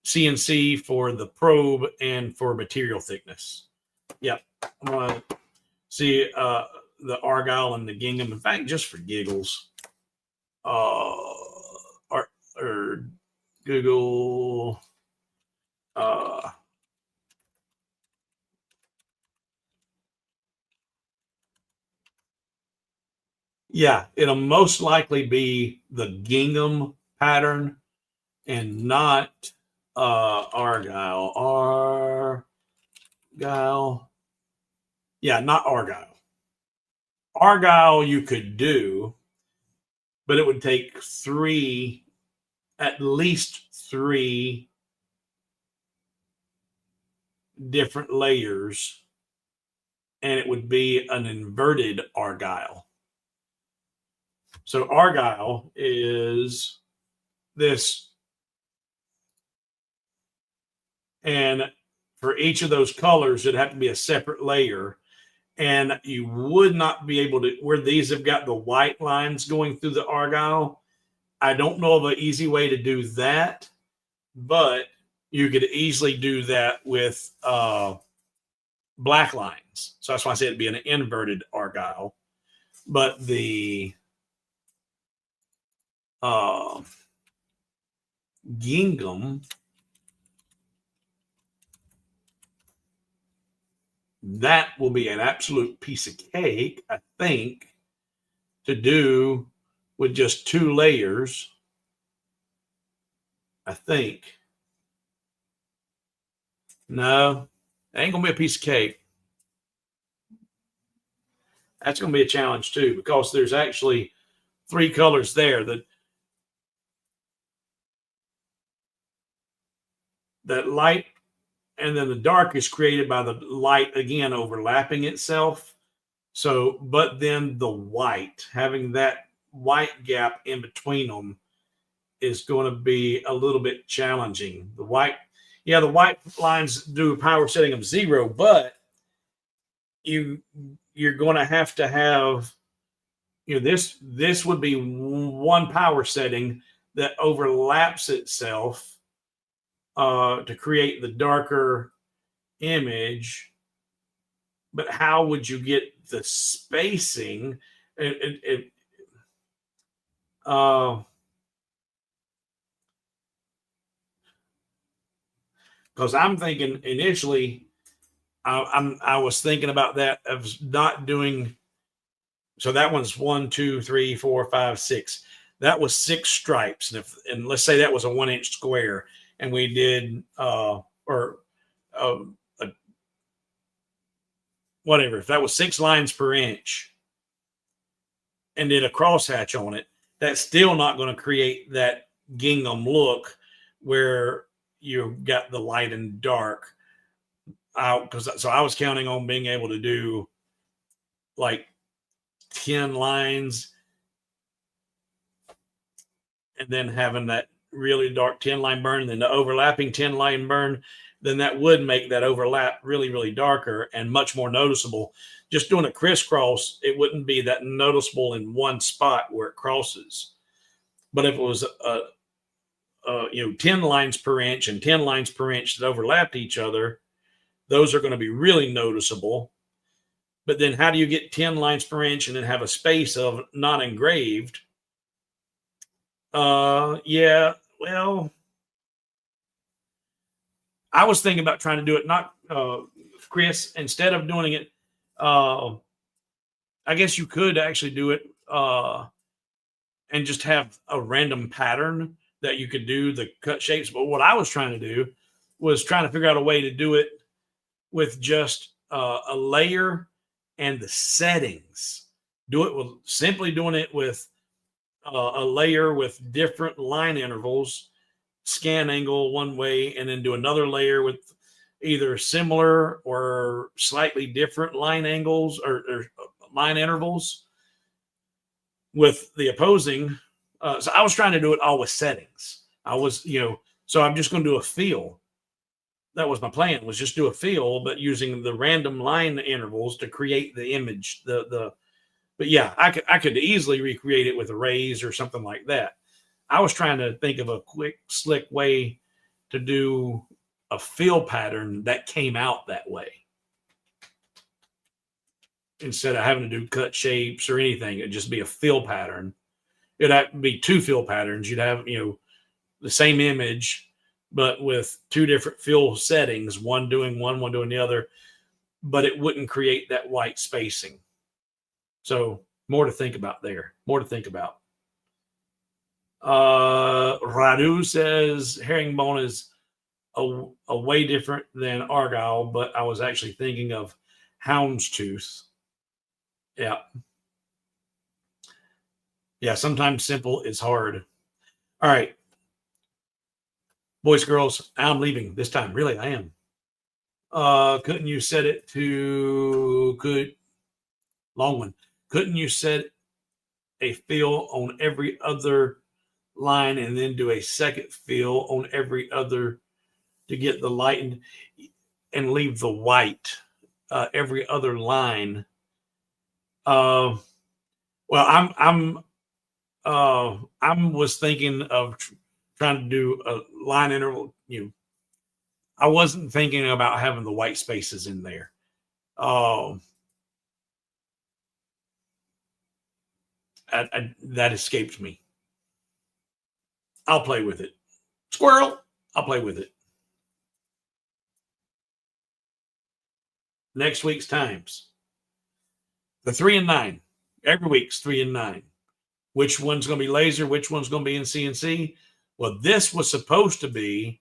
CNC for the probe and for material thickness. Yep. I'm going to see the Argyle and the Gingham. In fact, just for giggles, or Google yeah, it'll most likely be the Gingham pattern and not Argyle. Argyle. Yeah, not Argyle. Argyle you could do, but it would take at least three different layers, and it would be an inverted argyle. So argyle is this, and for each of those colors, it'd have to be a separate layer, and you would not be able to, where these have got the white lines going through the argyle, I don't know of an easy way to do that, but you could easily do that with black lines. So that's why I say it'd be an inverted argyle. But the gingham, that will be an absolute piece of cake, I think, to do with just 2 layers. I think. No, it ain't gonna be a piece of cake. That's gonna be a challenge too, because there's actually 3 colors there. That light and then the dark is created by the light again overlapping itself. So, but then the white, having that white gap in between them is going to be a little bit challenging. The white lines do a power setting of 0, but you're going to have, this would be one power setting that overlaps itself to create the darker image. But how would you get the spacing? Because I'm thinking initially, I was thinking about that of not doing. So that one's 1, 2, 3, 4, 5, 6. That was 6 stripes, and let's say that was a 1-inch square, and we did whatever. If that was 6 lines per inch, and did a crosshatch on it, that's still not going to create that gingham look where you've got the light and dark. So I was counting on being able to do like 10 lines and then having that really dark 10-line burn, and then the overlapping 10-line burn, then that would make that overlap really, really darker and much more noticeable. Just doing a crisscross, it wouldn't be that noticeable in one spot where it crosses. But if it was 10 lines per inch and 10 lines per inch that overlapped each other, those are going to be really noticeable. But then how do you get 10 lines per inch and then have a space of not engraved? Yeah, well, I was thinking about trying to do it not, Chris, instead of doing it, I guess you could actually do it and just have a random pattern that you could do the cut shapes. But what I was trying to do was trying to figure out a way to do it with just a layer and the settings. Do it with simply doing it with a layer with different line intervals, scan angle one way, and then do another layer with either similar or slightly different line angles or line intervals with the opposing. So I was trying to do it all with settings. So I'm just going to do a fill. That was my plan, was just do a fill, but using the random line intervals to create the image. But yeah, I could easily recreate it with arrays or something like that. I was trying to think of a quick, slick way to do a fill pattern that came out that way, instead of having to do cut shapes or anything. It'd just be a fill pattern. It'd have to be 2 fill patterns. You'd have, the same image, but with 2 different fill settings, one doing one doing the other, but it wouldn't create that white spacing. So more to think about there. More to think about. Radu says herringbone is a way different than argyle, but I was actually thinking of houndstooth. Yeah. Yeah, sometimes simple is hard. All right, boys, girls, I'm leaving this time. Really, I am. Couldn't you set it to long one? Couldn't you set a fill on every other line and then do a second fill on every other to get the light and leave the white every other line? Uh, well, I was thinking of trying to do a line interval. I wasn't thinking about having the white spaces in there. That escaped me. I'll play with it. Squirrel, I'll play with it. Next week's times. The 3 and 9. Every week's 3 and 9. Which one's going to be laser? Which one's going to be in CNC? Well, this was supposed to be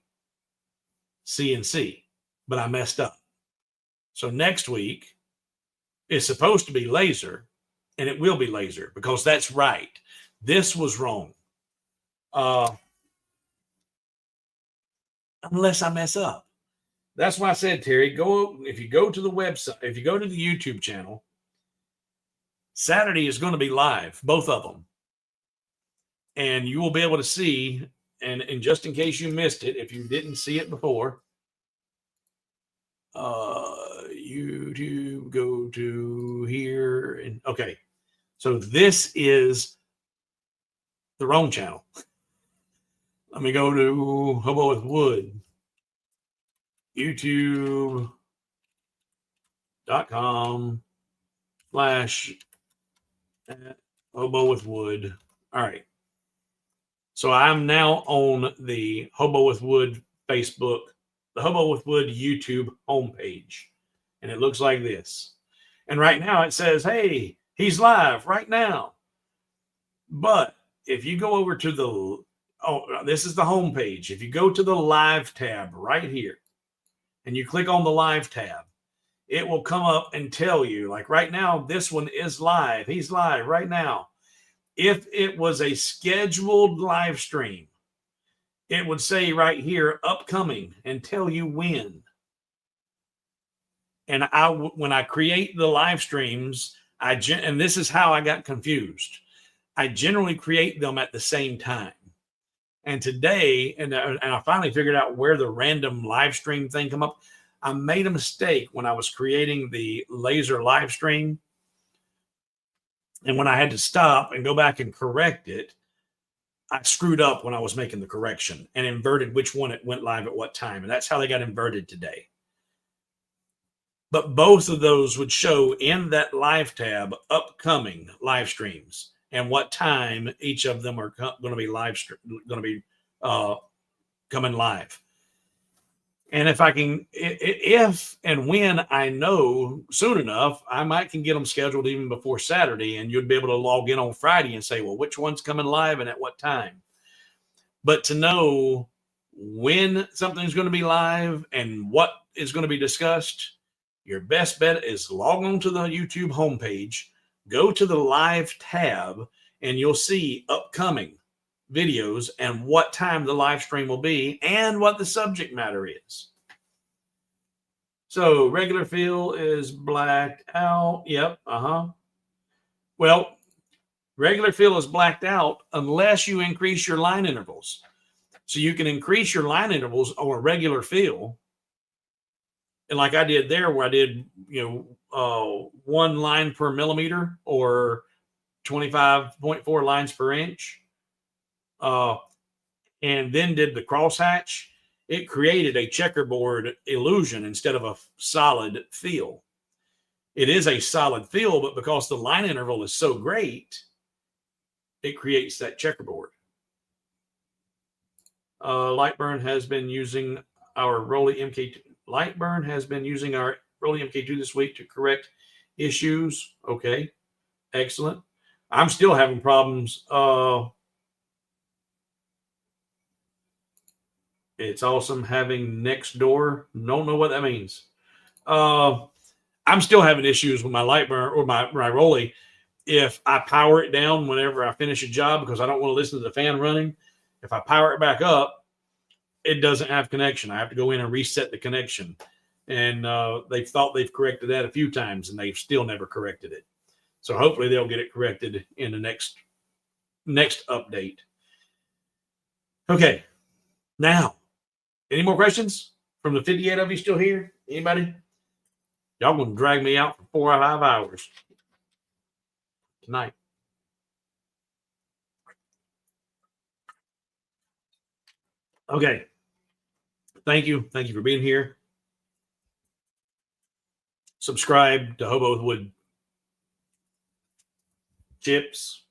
CNC, but I messed up. So next week is supposed to be laser, and it will be laser because that's right. This was wrong. Unless I mess up. That's why I said, Terry, if you go to the website, if you go to the YouTube channel, Saturday is going to be live, both of them. And you will be able to see, and just in case you missed it, if you didn't see it before, YouTube, go to here. And okay. So this is the wrong channel. Let me go to Hobo with Wood. YouTube.com/Hobo with Wood. All right. So I'm now on the Hobo with Wood Facebook, the Hobo with Wood YouTube homepage. And it looks like this. And right now it says, hey, he's live right now. But if you go over to this is the homepage. If you go to the live tab right here and you click on the live tab, it will come up and tell you, like right now, this one is live. He's live right now. If it was a scheduled live stream, it would say right here, upcoming, and tell you when. And when I create the live streams, and this is how I got confused. I generally create them at the same time. And today, and I finally figured out where the random live stream thing come up. I made a mistake when I was creating the laser live stream. And when I had to stop and go back and correct it, I screwed up when I was making the correction and inverted which one it went live at what time. And that's how they got inverted today. But both of those would show in that live tab upcoming live streams and what time each of them are going to be coming live. And if and when I know soon enough, I can get them scheduled even before Saturday, and you'd be able to log in on Friday and say, well, which one's coming live and at what time? But to know when something's going to be live and what is going to be discussed, your best bet is log on to the YouTube homepage, go to the live tab, and you'll see upcoming videos and what time the live stream will be and what the subject matter is. So regular fill is blacked out. Yep. Well, regular fill is blacked out unless you increase your line intervals. So you can increase your line intervals on a regular fill. And like I did there, where I did, 1 line per millimeter or 25.4 lines per inch, and then did the crosshatch, it created a checkerboard illusion instead of a solid fill. It is a solid fill, but because the line interval is so great, it creates that checkerboard. LightBurn has been using our Rolly MK2. LightBurn has been using our Rolly MK2 this week to correct issues. Okay, excellent. I'm still having problems. It's awesome having next door. Don't know what that means. I'm still having issues with my LightBurn or my Rolly. if I power it down whenever I finish a job because I don't want to listen to the fan running, if I power it back up, it doesn't have connection. I have to go in and reset the connection. And they've thought they've corrected that a few times, and they've still never corrected it. So hopefully they'll get it corrected in the next update. Okay. Now, any more questions from the 58 of you still here? Anybody? Y'all going to drag me out for 4 or 5 hours tonight. Okay. Thank you. Thank you for being here. Subscribe to Hobo with Wood Chips.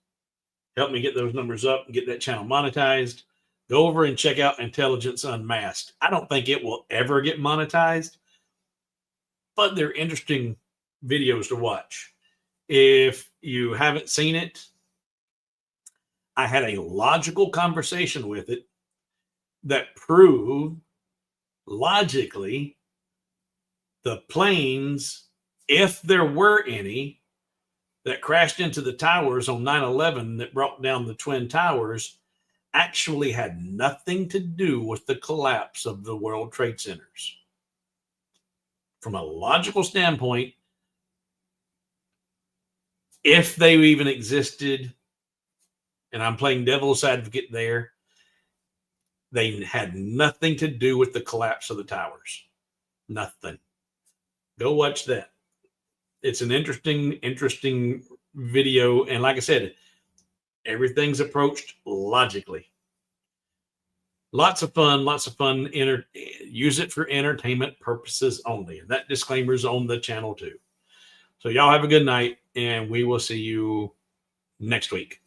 Help me get those numbers up and get that channel monetized. Go over and check out Intelligence Unmasked. I don't think it will ever get monetized, but they're interesting videos to watch. If you haven't seen it, I had a logical conversation with it that proved logically the planes, if there were any, that crashed into the towers on 9/11 that brought down the Twin Towers actually had nothing to do with the collapse of the World Trade Centers. From a logical standpoint, if they even existed, and I'm playing devil's advocate there, they had nothing to do with the collapse of the towers. Nothing. Go watch that. It's an interesting video. And like I said, everything's approached logically. Lots of fun. Use it for entertainment purposes only. And that disclaimer is on the channel too. So y'all have a good night, and we will see you next week.